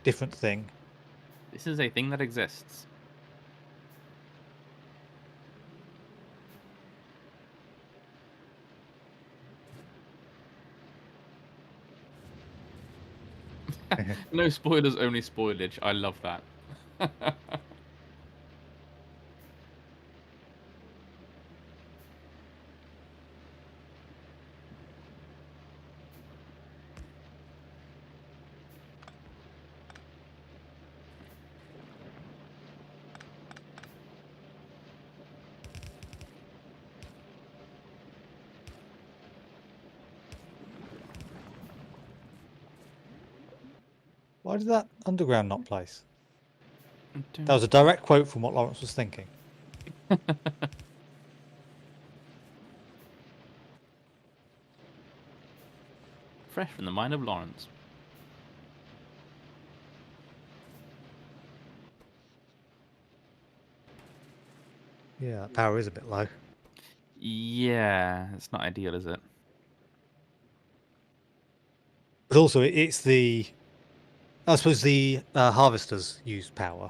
S2: different thing.
S3: This is a thing that exists. No spoilers, only spoilage. I love that.
S2: Why did that underground not place?
S3: I don't-
S2: That was a direct quote from what Laurence was thinking.
S3: Fresh from the mind of Laurence.
S2: Yeah, that power is a bit low.
S3: Yeah, it's not ideal, is it?
S2: But also, it's the... I suppose the harvesters use power.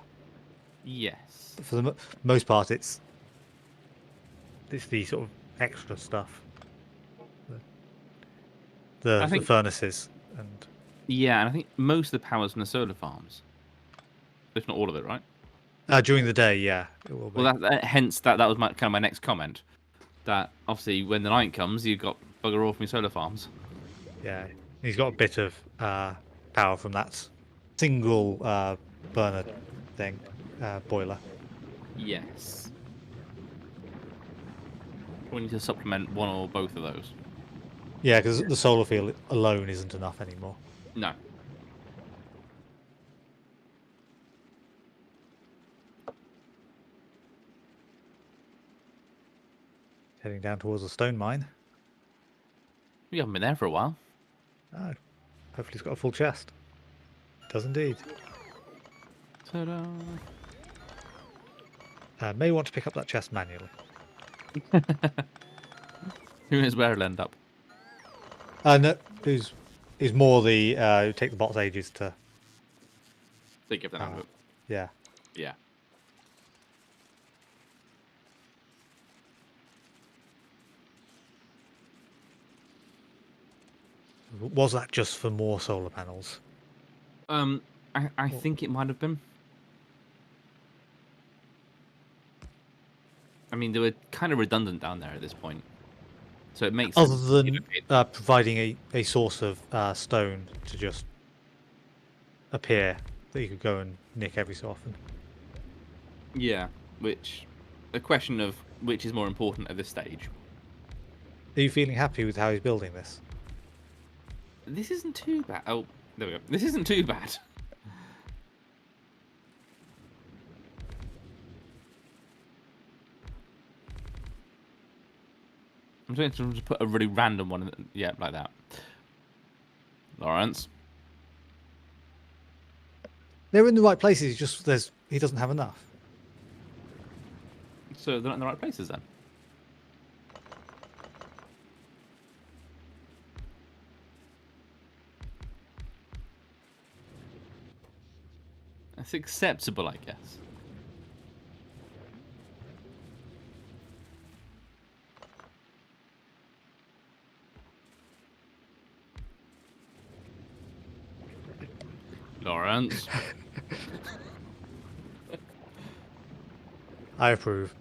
S3: Yes.
S2: But for the most part, it's the sort of extra stuff. The
S3: I think-
S2: furnaces and...
S3: Yeah, and I think most of the power's from the solar farms. If not all of it, right?
S2: during the day, yeah, it will be.
S3: Well, hence that was kind of my next comment. That obviously when the night comes, you've got bugger all from your solar farms.
S2: Yeah, he's got a bit of power from that single burner thing, boiler.
S3: Yes. We need to supplement one or both of those.
S2: Yeah, because the solar field alone isn't enough anymore.
S3: No.
S2: Heading down towards the stone mine.
S3: We haven't been there for a while.
S2: Oh, hopefully it's got a full chest. Does indeed.
S3: Ta-da.
S2: May want to pick up that chest manually.
S3: Who knows where it'll end up?
S2: No, is more the take the bots ages to...
S3: Think of that.
S2: Ah. Yeah.
S3: Yeah.
S2: Was that just for more solar panels?
S3: I think it might have been. I mean, they were kind of redundant down there at this point, so it makes
S2: Other
S3: sense.
S2: than providing a source of stone to just appear that you could go and nick every so often.
S3: Yeah, which a question of which is more important at this stage.
S2: Are you feeling happy with how he's building this?
S3: This isn't too bad. Oh, there we go. This isn't too bad. I'm going to just put a really random one. Yeah, like that. Laurence.
S2: They're in the right places. Just he doesn't have enough.
S3: So they're not in the right places then. That's acceptable, I guess. Laurence.
S2: I approve.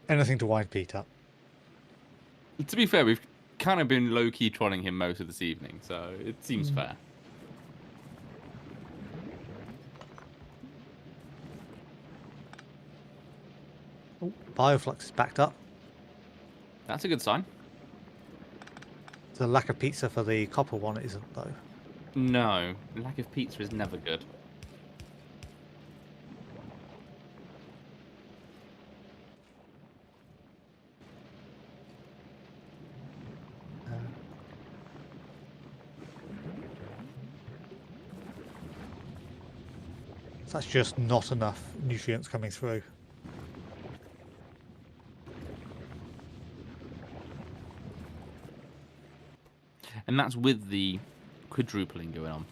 S2: Anything to wind Pete up.
S3: To be fair, we've kind of been low-key trolling him most of this evening, so it seems fair.
S2: Oh, Bioflux is backed up.
S3: That's a good sign.
S2: The lack of pizza for the copper one isn't, though.
S3: No, lack of pizza is never good.
S2: So that's just not enough nutrients coming through.
S3: And that's with the quadrupling going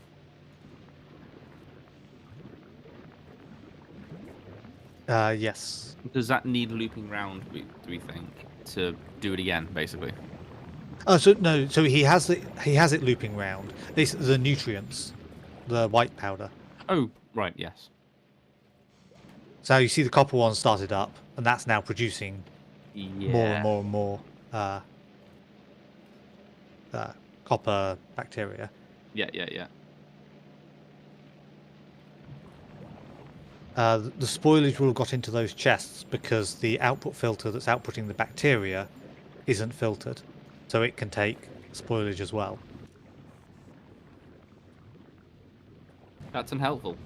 S3: on.
S2: Yes.
S3: Does that need looping round, do we think, to do it again, basically?
S2: Oh, so no. So he has it looping round. It's the nutrients, the white powder.
S3: Oh, right, yes.
S2: So you see the copper one started up, and that's now producing
S3: Yeah.
S2: more and more and more copper bacteria.
S3: Yeah.
S2: The spoilage will have got into those chests because the output filter that's outputting the bacteria isn't filtered, so it can take spoilage as well.
S3: That's unhelpful.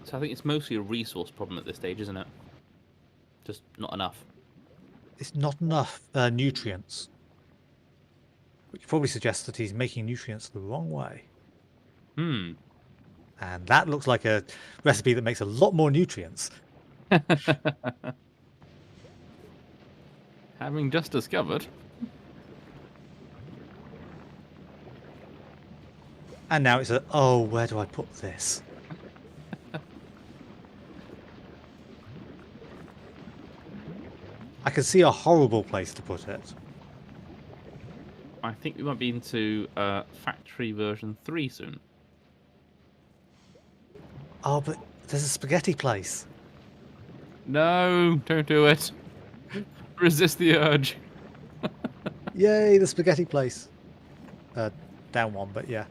S3: So I think it's mostly a resource problem at this stage, isn't it? Just not enough.
S2: It's not enough nutrients. Which probably suggests that he's making nutrients the wrong way.
S3: Hmm.
S2: And that looks like a recipe that makes a lot more nutrients.
S3: Having just discovered.
S2: And now it's oh, where do I put this? I can see a horrible place to put it.
S3: I think we might be into factory version 3 soon.
S2: Oh, but there's a spaghetti place.
S3: No, don't do it. Resist the urge.
S2: Yay, the spaghetti place. Down one, but yeah.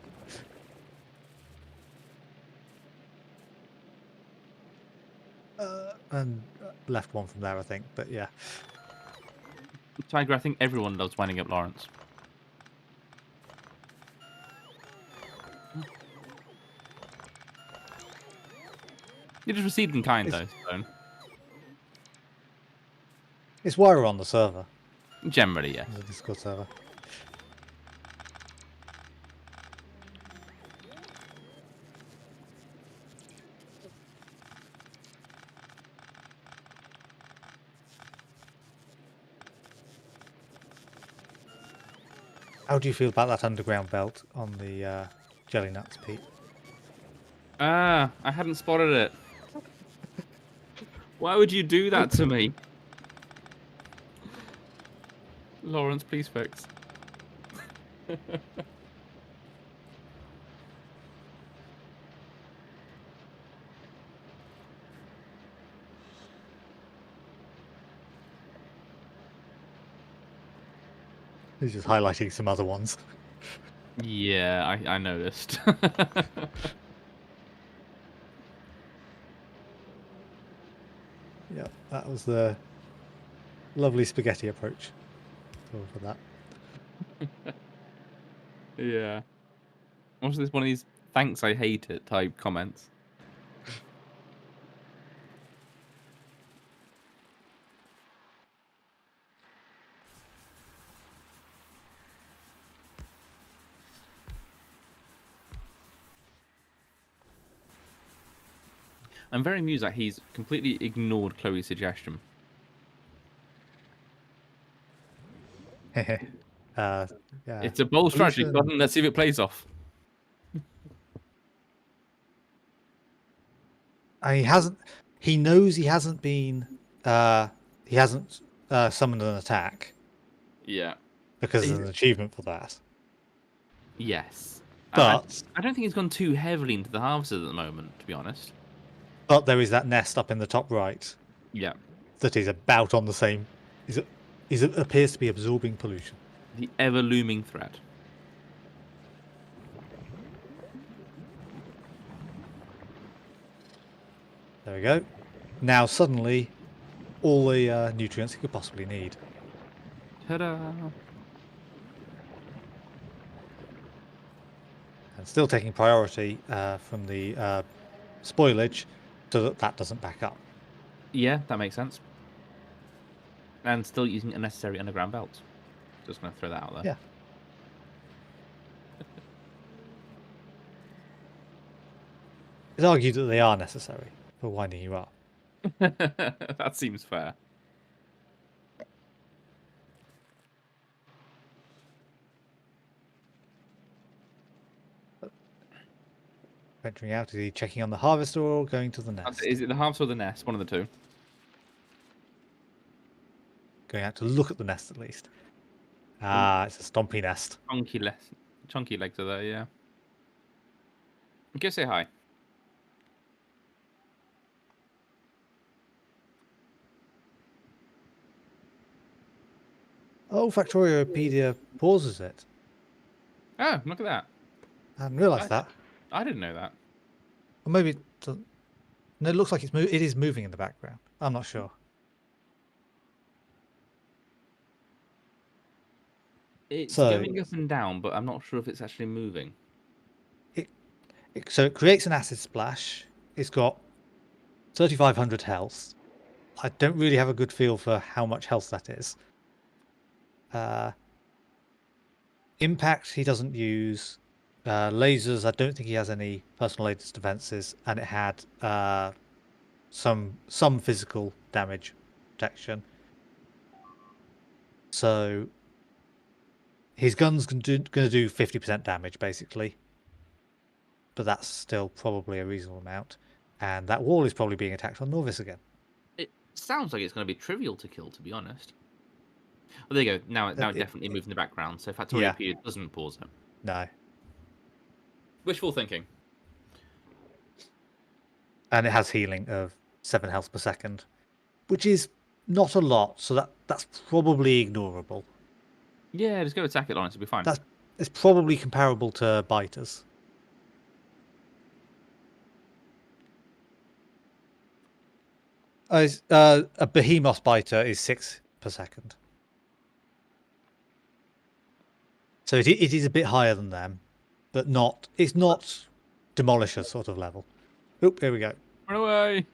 S2: And left one from there, I think, but yeah.
S3: Tiger, I think everyone loves winding up Laurence. You just received in kind, though, Stone.
S2: It's why we're on the server,
S3: Generally, yeah.
S2: the Discord server. How do you feel about that underground belt on the jelly nuts, Pete?
S3: Ah, I hadn't spotted it. Why would you do that to me? Laurence, please fix.
S2: He's just highlighting some other ones.
S3: Yeah, I noticed.
S2: Yeah, that was the lovely spaghetti approach. So for that.
S3: Yeah. Was this one of these thanks I hate it type comments? I'm very amused that he's completely ignored Chloe's suggestion.
S2: Yeah.
S3: It's a bold strategy,
S2: Pollution.
S3: Gordon. Let's see if it plays off.
S2: He hasn't. He knows he hasn't been. He hasn't summoned an attack
S3: Yeah.
S2: because there's an achievement for that.
S3: Yes.
S2: But
S3: I don't think he's gone too heavily into the harvesters at the moment, to be honest.
S2: but there is that nest up in the top right
S3: Yeah.
S2: that is about on the same. It appears to be absorbing pollution.
S3: The ever looming threat.
S2: There we go. Now suddenly, all the nutrients he could possibly need.
S3: Ta-da!
S2: And still taking priority from the spoilage so that that doesn't back up.
S3: Yeah, that makes sense. And still using unnecessary underground belts. Just going to throw that out there.
S2: Yeah. It's argued that they are necessary for winding you up.
S3: That seems fair.
S2: Venturing out, is he checking on the harvester or going to the nest?
S3: Is it the harvest or the nest? One of the two.
S2: Going out to look at the nest at least. Ah, it's a stompy nest.
S3: Chunky legs are there, yeah. Go say hi.
S2: Oh, Factoriopedia pauses it.
S3: Oh, look at that.
S2: I hadn't realised that.
S3: I didn't know that.
S2: Or maybe it doesn't. No, it looks like it is moving in the background. I'm not sure.
S3: It's
S2: So-
S3: going up and down, but I'm not sure if it's actually moving.
S2: So it creates an acid splash. It's got 3,500 health. I don't really have a good feel for how much health that is. Impact he doesn't use. Lasers, I don't think he has any personal lasers defenses, and it had some physical damage protection. So his gun's going to do 50% damage basically, but that's still probably a reasonable amount. And that wall is probably being attacked on Norvis again.
S3: It sounds like it's going to be trivial to kill, to be honest. Well, there you go. Now it definitely moved in the background, so Factorio
S2: Yeah.
S3: P doesn't pause it.
S2: No.
S3: Wishful thinking.
S2: And it has healing of 7 health per second, which is not a lot, so that's probably ignorable.
S3: Yeah, just go attack it, Laurence. It'll be fine.
S2: It's probably comparable to biters. A behemoth biter is 6 per second. So it is a bit higher than them, but it's not demolisher sort of level. Oop, here we go.
S3: Run away!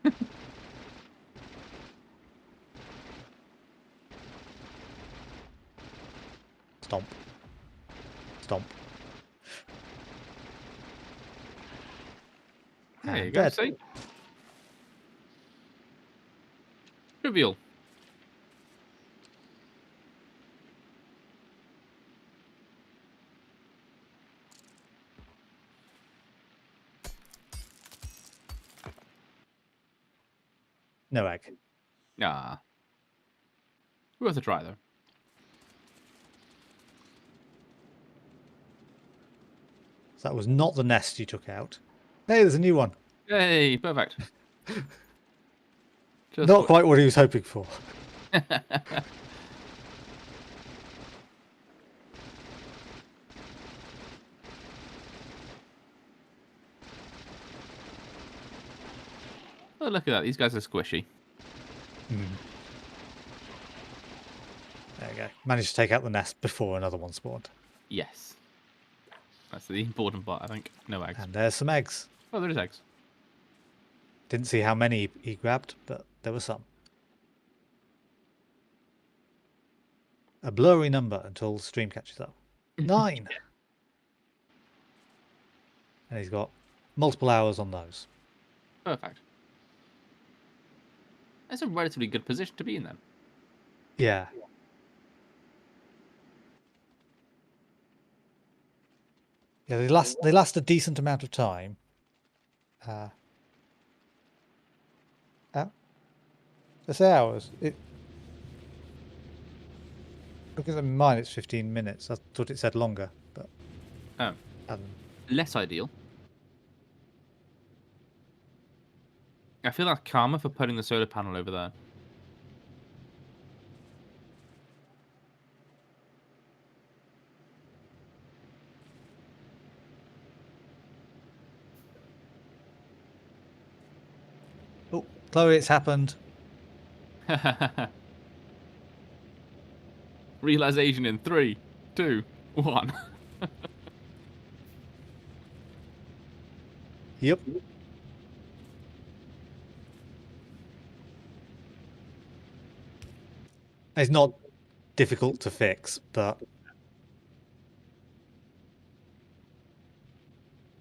S2: Stomp. Stomp.
S3: There you
S2: And
S3: go.
S2: dead.
S3: See? Trivial.
S2: No egg.
S3: Ah. Worth a try, though.
S2: So that was not the nest you took out. Hey, there's a new one.
S3: Yay, perfect. Just
S2: Not quite what he was hoping for.
S3: Oh, look at that. These guys are squishy.
S2: There you go. Managed to take out the nest before another one spawned.
S3: Yes. That's the important part, I think. No eggs.
S2: And there's some eggs.
S3: Oh, there is eggs.
S2: Didn't see how many he grabbed, but there were some. A blurry number until the stream catches up. 9! And he's got multiple hours on those.
S3: Perfect. That's a relatively good position to be in, then.
S2: Yeah. Yeah, they last a decent amount of time. They say hours. Because in mine it's 15 minutes. I thought it said longer, but
S3: Oh. Less ideal. I feel like karma for putting the solar panel over there.
S2: oh, Chloe, it's happened.
S3: Realization in 3, 2, 1.
S2: Yep. It's not difficult to fix, but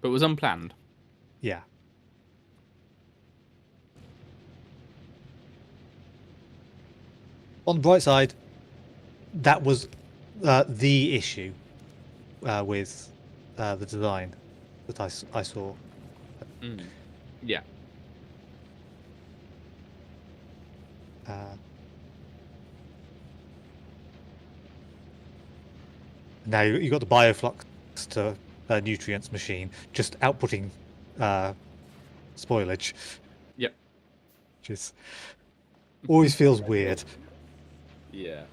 S3: But it was unplanned.
S2: yeah. On the bright side, that was the issue with the design that I saw.
S3: Yeah.
S2: Now you got the bioflux to nutrients machine just outputting spoilage,
S3: Yep.
S2: which is always feels weird,
S3: Yeah.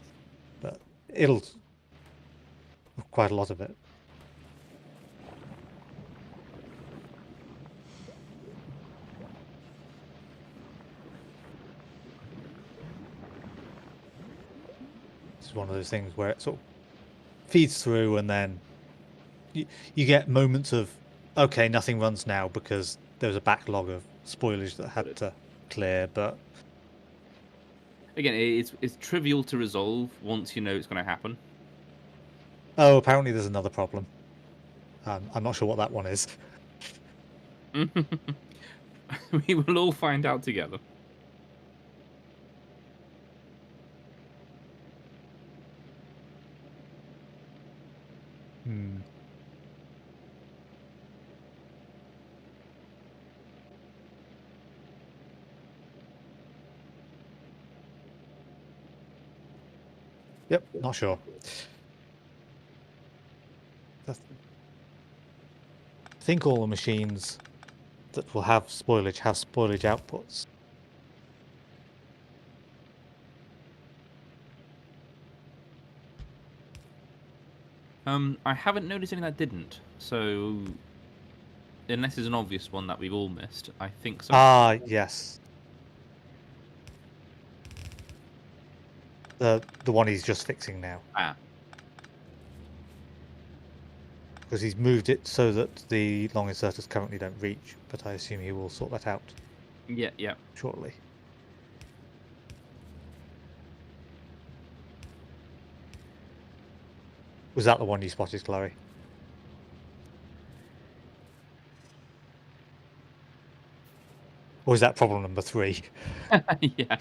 S2: but it'll quite a lot of it. one of those things where it sort of feeds through, and then you get moments of, okay, nothing runs now because there was a backlog of spoilage that had to clear. But
S3: Again, it's trivial to resolve once you know it's going to happen.
S2: oh, apparently there's another problem. I'm not sure what that one is.
S3: We will all find out together.
S2: Hmm. Yep, not sure. I think all the machines that will have spoilage outputs.
S3: I haven't noticed anything that didn't. So, unless there's an obvious one that we've all missed, I think so.
S2: Ah, yes. The one he's just fixing now.
S3: Ah,
S2: Because he's moved it so that the long inserters currently don't reach, but I assume he will sort that out
S3: yeah.
S2: shortly. Was that the one you spotted, Chloe? Or is that problem number 3?
S3: Yeah.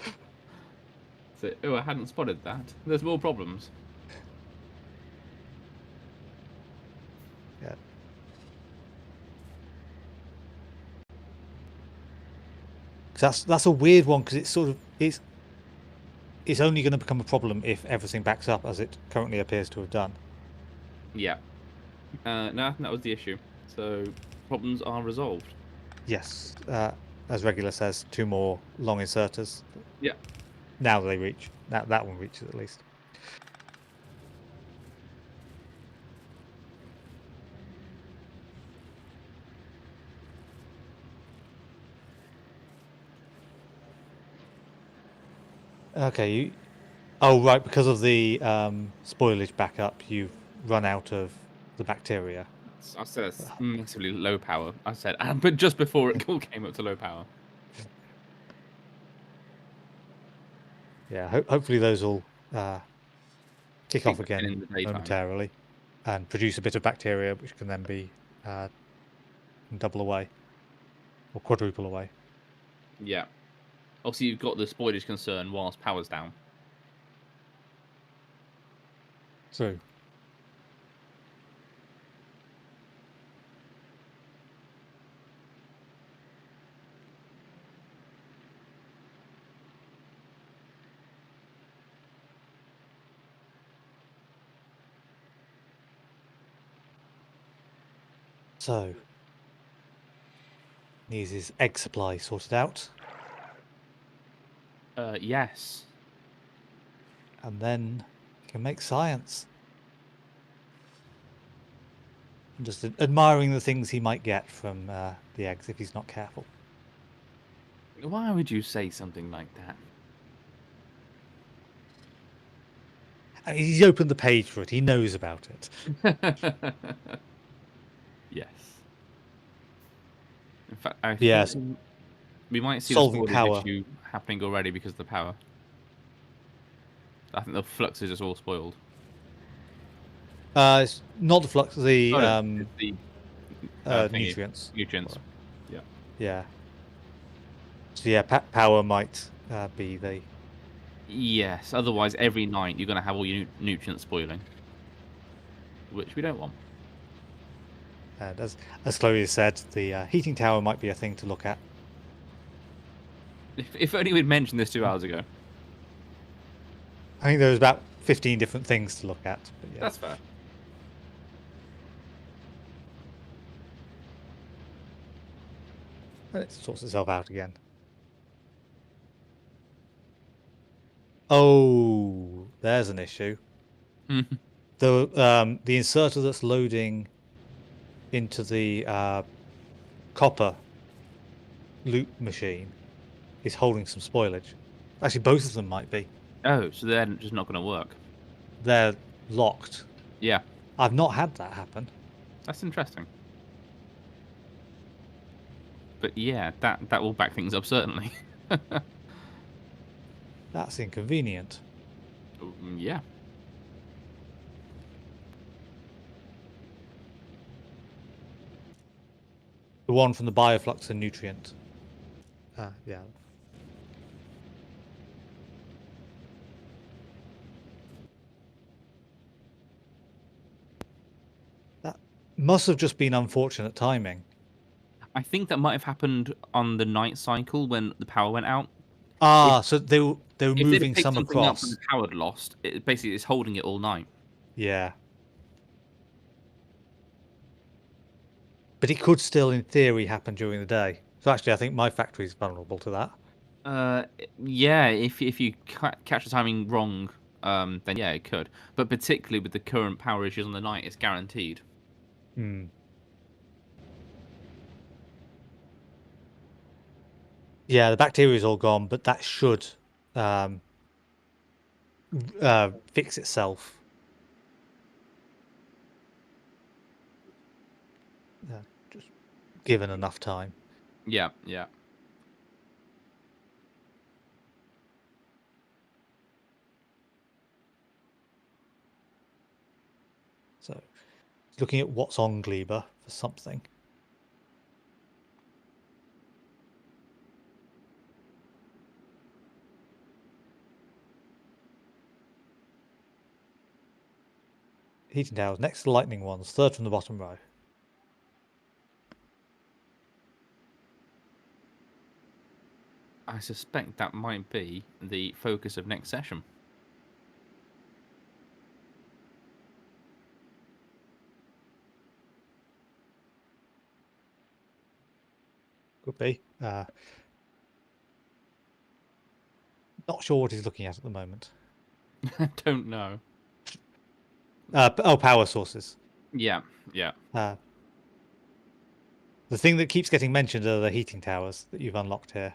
S3: So, I hadn't spotted that. There's more problems.
S2: Yeah. That's a weird one, because it's sort of it's only going to become a problem if everything backs up as it currently appears to have done.
S3: Yeah. No, I think that was the issue. So, problems are resolved.
S2: Yes, as Regular says, 2 more long inserters.
S3: Yeah.
S2: Now they reach. That one reaches at least. Okay. Oh, right. Because of the spoilage backup, you've run out of the bacteria.
S3: I said it's massively low power. I said, but just before it all came up to low power.
S2: Yeah. Hopefully those will kick off
S3: Keep
S2: again
S3: in the daytime.
S2: momentarily and produce a bit of bacteria, which can then be double away or quadruple away.
S3: Yeah. Obviously, you've got the spoilage concern whilst power's down.
S2: True. So, needs his egg supply sorted out,
S3: Yes.
S2: and then he can make science. I'm just admiring the things he might get from the eggs if he's not careful.
S3: Why would you say something like that?
S2: He's opened the page for it. He knows about it.
S3: Yes. In fact, I
S2: Yes.
S3: think we might see
S2: Solving
S3: the spoilage
S2: power.
S3: issue happening already because of the power. I think the flux is just all spoiled.
S2: It's not the flux, the
S3: It's the thingy.
S2: nutrients.
S3: Nutrients. Yeah.
S2: Yeah. So yeah, power might be the.
S3: Yes. Otherwise, every night you're going to have all your nutrients spoiling, which we don't want.
S2: And as Chloe said, the heating tower might be a thing to look at.
S3: If only we'd mentioned this 2 hours ago.
S2: I think there was about 15 different things to look at. But yeah.
S3: That's fair.
S2: And it sorts itself out again. Oh, there's an issue. The inserter that's loading into the copper loop machine is holding some spoilage. Actually, both of them might be.
S3: Oh, so they're just not going to work.
S2: they're locked.
S3: Yeah,
S2: I've not had that happen.
S3: that's interesting. But yeah, that will back things up certainly.
S2: That's inconvenient.
S3: Yeah.
S2: The one from the bioflux and nutrient. Yeah. That must have just been unfortunate timing.
S3: I think that might have happened on the night cycle when the power went out.
S2: So they were
S3: If they'd have
S2: moving
S3: picked
S2: some
S3: something up when
S2: across.
S3: the power had lost, it basically is holding it all night.
S2: Yeah. But it could still, in theory, happen during the day. So actually, I think my factory is vulnerable to that.
S3: Yeah, if you catch the timing wrong, then yeah, it could. But particularly with the current power issues on the night, it's guaranteed.
S2: Hmm. Yeah, the bacteria is all gone, but that should fix itself. Just given enough time.
S3: Yeah, yeah.
S2: So, looking at what's on Gleba for something. Heating towers, next to the lightning ones, third from the bottom row.
S3: I suspect that might be the focus of next session.
S2: Could be. Not sure what he's looking at the moment.
S3: I don't know.
S2: Power sources.
S3: Yeah, yeah.
S2: The thing that keeps getting mentioned are the heating towers that you've unlocked here.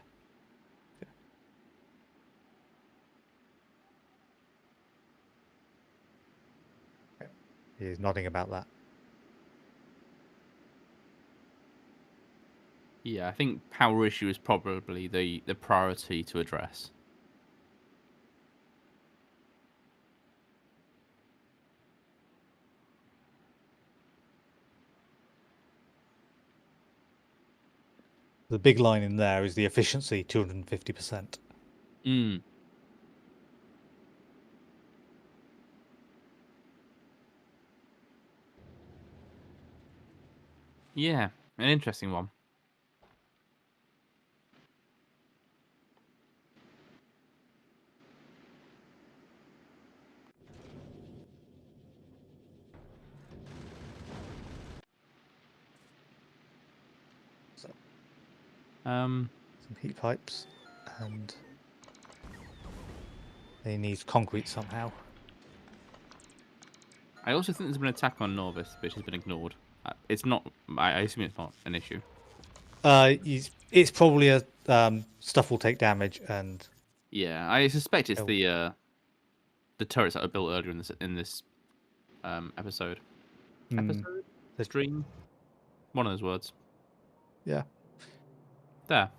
S2: He's nodding about that.
S3: Yeah, I think power issue is probably the priority to address.
S2: The big line in there is the efficiency, 250%.
S3: Mm. Yeah, an interesting one.
S2: So,
S3: Um,
S2: some heat pipes, and he needs concrete somehow.
S3: I also think there's been an attack on Norvis, which has been ignored. It's not. I assume it's not an issue.
S2: It's probably a stuff will take damage, and
S3: Yeah, I suspect it's the turrets that were built earlier in this episode. Episode? Stream? One of those words.
S2: Yeah.
S3: There.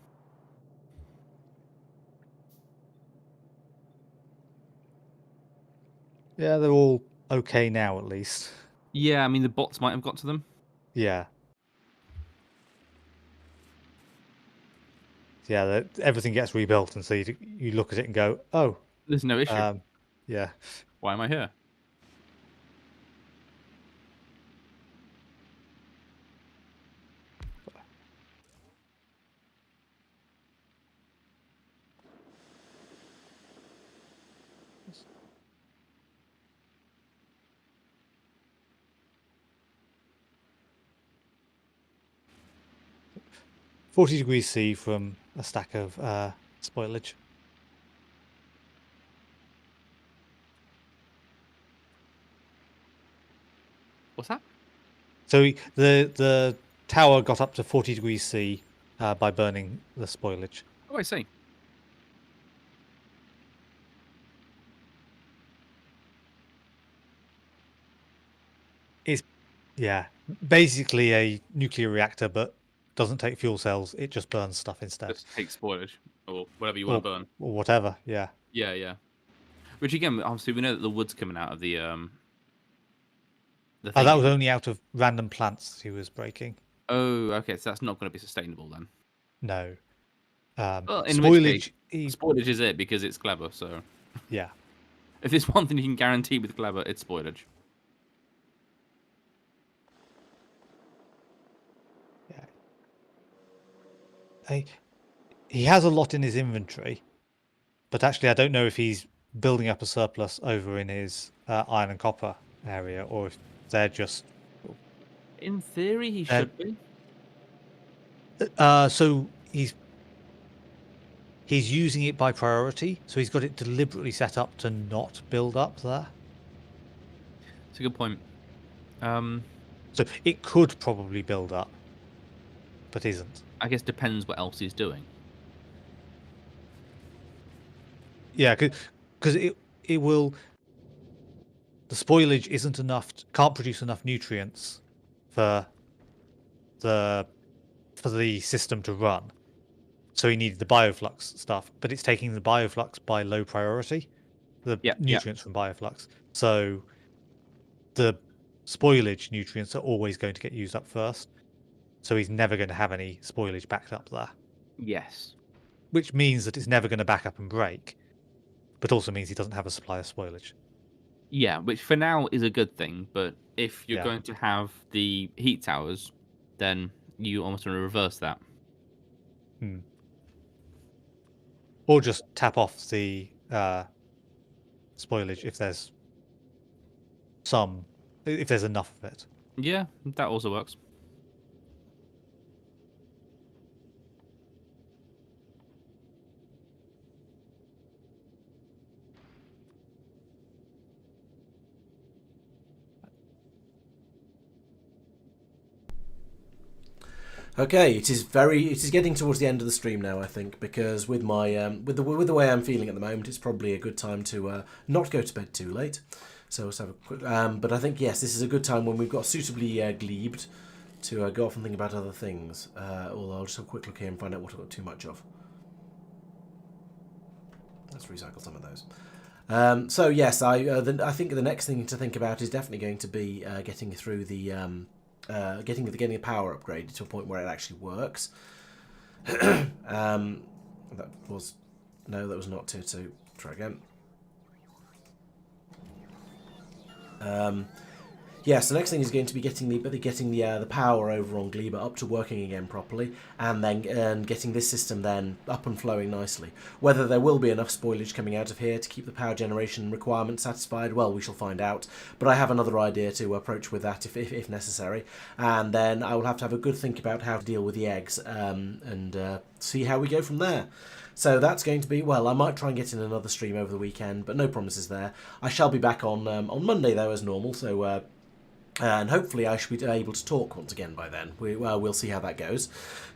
S2: Yeah, they're all okay now, at least.
S3: Yeah, I mean the bots might have got to them.
S2: Yeah. Yeah, everything gets rebuilt, and so you look at it and go, oh.
S3: There's no issue.
S2: Yeah.
S3: Why am I here?
S2: $40°C from a stack of spoilage.
S3: What's that?
S2: So the tower got up to 40°C by burning the spoilage.
S3: Oh, I see.
S2: It's yeah, basically a nuclear reactor, but doesn't take fuel cells. It just burns stuff instead,
S3: Just take spoilage or whatever you want
S2: or
S3: to burn.
S2: or whatever. Yeah.
S3: Yeah, yeah. Which again, obviously, we know that the wood's coming out of the
S2: That was
S3: thingy.
S2: only out of random plants he was breaking.
S3: Oh, okay. So that's not going to be sustainable then.
S2: No.
S3: Well, in which case,
S2: Spoilage.
S3: spoilage is it because it's Gleba. So
S2: Yeah.
S3: if there's one thing you can guarantee with Gleba, it's spoilage.
S2: Yeah. He has a lot in his inventory, but actually, I don't know if he's building up a surplus over in his iron and copper area, or if they're just.
S3: In theory, he
S2: Uh,
S3: should be.
S2: So he's using it by priority, so he's got it deliberately set up to not build up there.
S3: It's a good point.
S2: So it could probably build up, but isn't.
S3: I guess depends what else he's doing.
S2: Yeah, because it will. The spoilage isn't enough. Can't produce enough nutrients for the system to run. So he needed the bioflux stuff, but it's taking the bioflux by low priority, the nutrients from bioflux. So the spoilage nutrients are always going to get used up first. So he's never going to have any spoilage backed up there.
S3: Yes.
S2: Which means that it's never going to back up and break, but also means he doesn't have a supply of spoilage.
S3: Yeah, which for now is a good thing, but if you're
S2: Yeah.
S3: going to have the heat towers, then you almost want to reverse that.
S2: Or just tap off the spoilage if there's enough of it.
S3: Yeah, that also works.
S1: Okay, it is getting towards the end of the stream now, I think, because with my with the way I'm feeling at the moment, it's probably a good time to not go to bed too late. So let's have a quick. But I think yes, this is a good time when we've got suitably glebed to go off and think about other things. Although I'll just have a quick look here and find out what I've got too much of. Let's recycle some of those. So yes, I think the next thing to think about is definitely going to be getting through the. Getting the power upgraded to a point where it actually works. That was not 2-2. Try again. Yes, the next thing is going to be getting the power over on Gleba up to working again properly, and then getting this system then up and flowing nicely. Whether there will be enough spoilage coming out of here to keep the power generation requirement satisfied, well, we shall find out. But I have another idea to approach with that if necessary, and then I will have to have a good think about how to deal with the eggs and see how we go from there. So that's going to be, well, I might try and get in another stream over the weekend, but no promises there. I shall be back on Monday, though, as normal, so... and hopefully I should be able to talk once again by then. We'll see how that goes.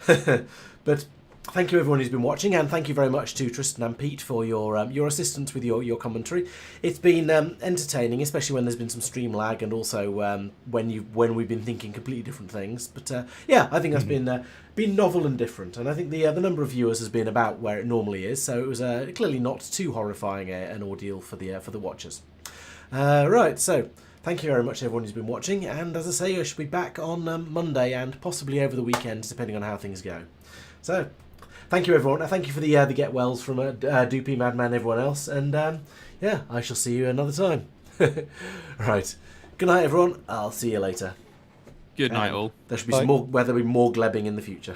S1: But thank you everyone who's been watching, and thank you very much to Tristan and Pete for your assistance with your commentary. It's been entertaining, especially when there's been some stream lag, and also when we've been thinking completely different things. But yeah, I think that's been novel and different, and I think the number of viewers has been about where it normally is. So it was clearly not too horrifying an ordeal for the watchers. Right, so. Thank you very much everyone who's been watching, and as I say, I should be back on Monday and possibly over the weekend, depending on how things go. So, thank you everyone. Thank you for the get wells from Doopy, Madman, everyone else, and yeah, I shall see you another time. Right, good night everyone. I'll see you later.
S3: Good night all.
S1: There should be some more. Whether there be more glebbing in the future.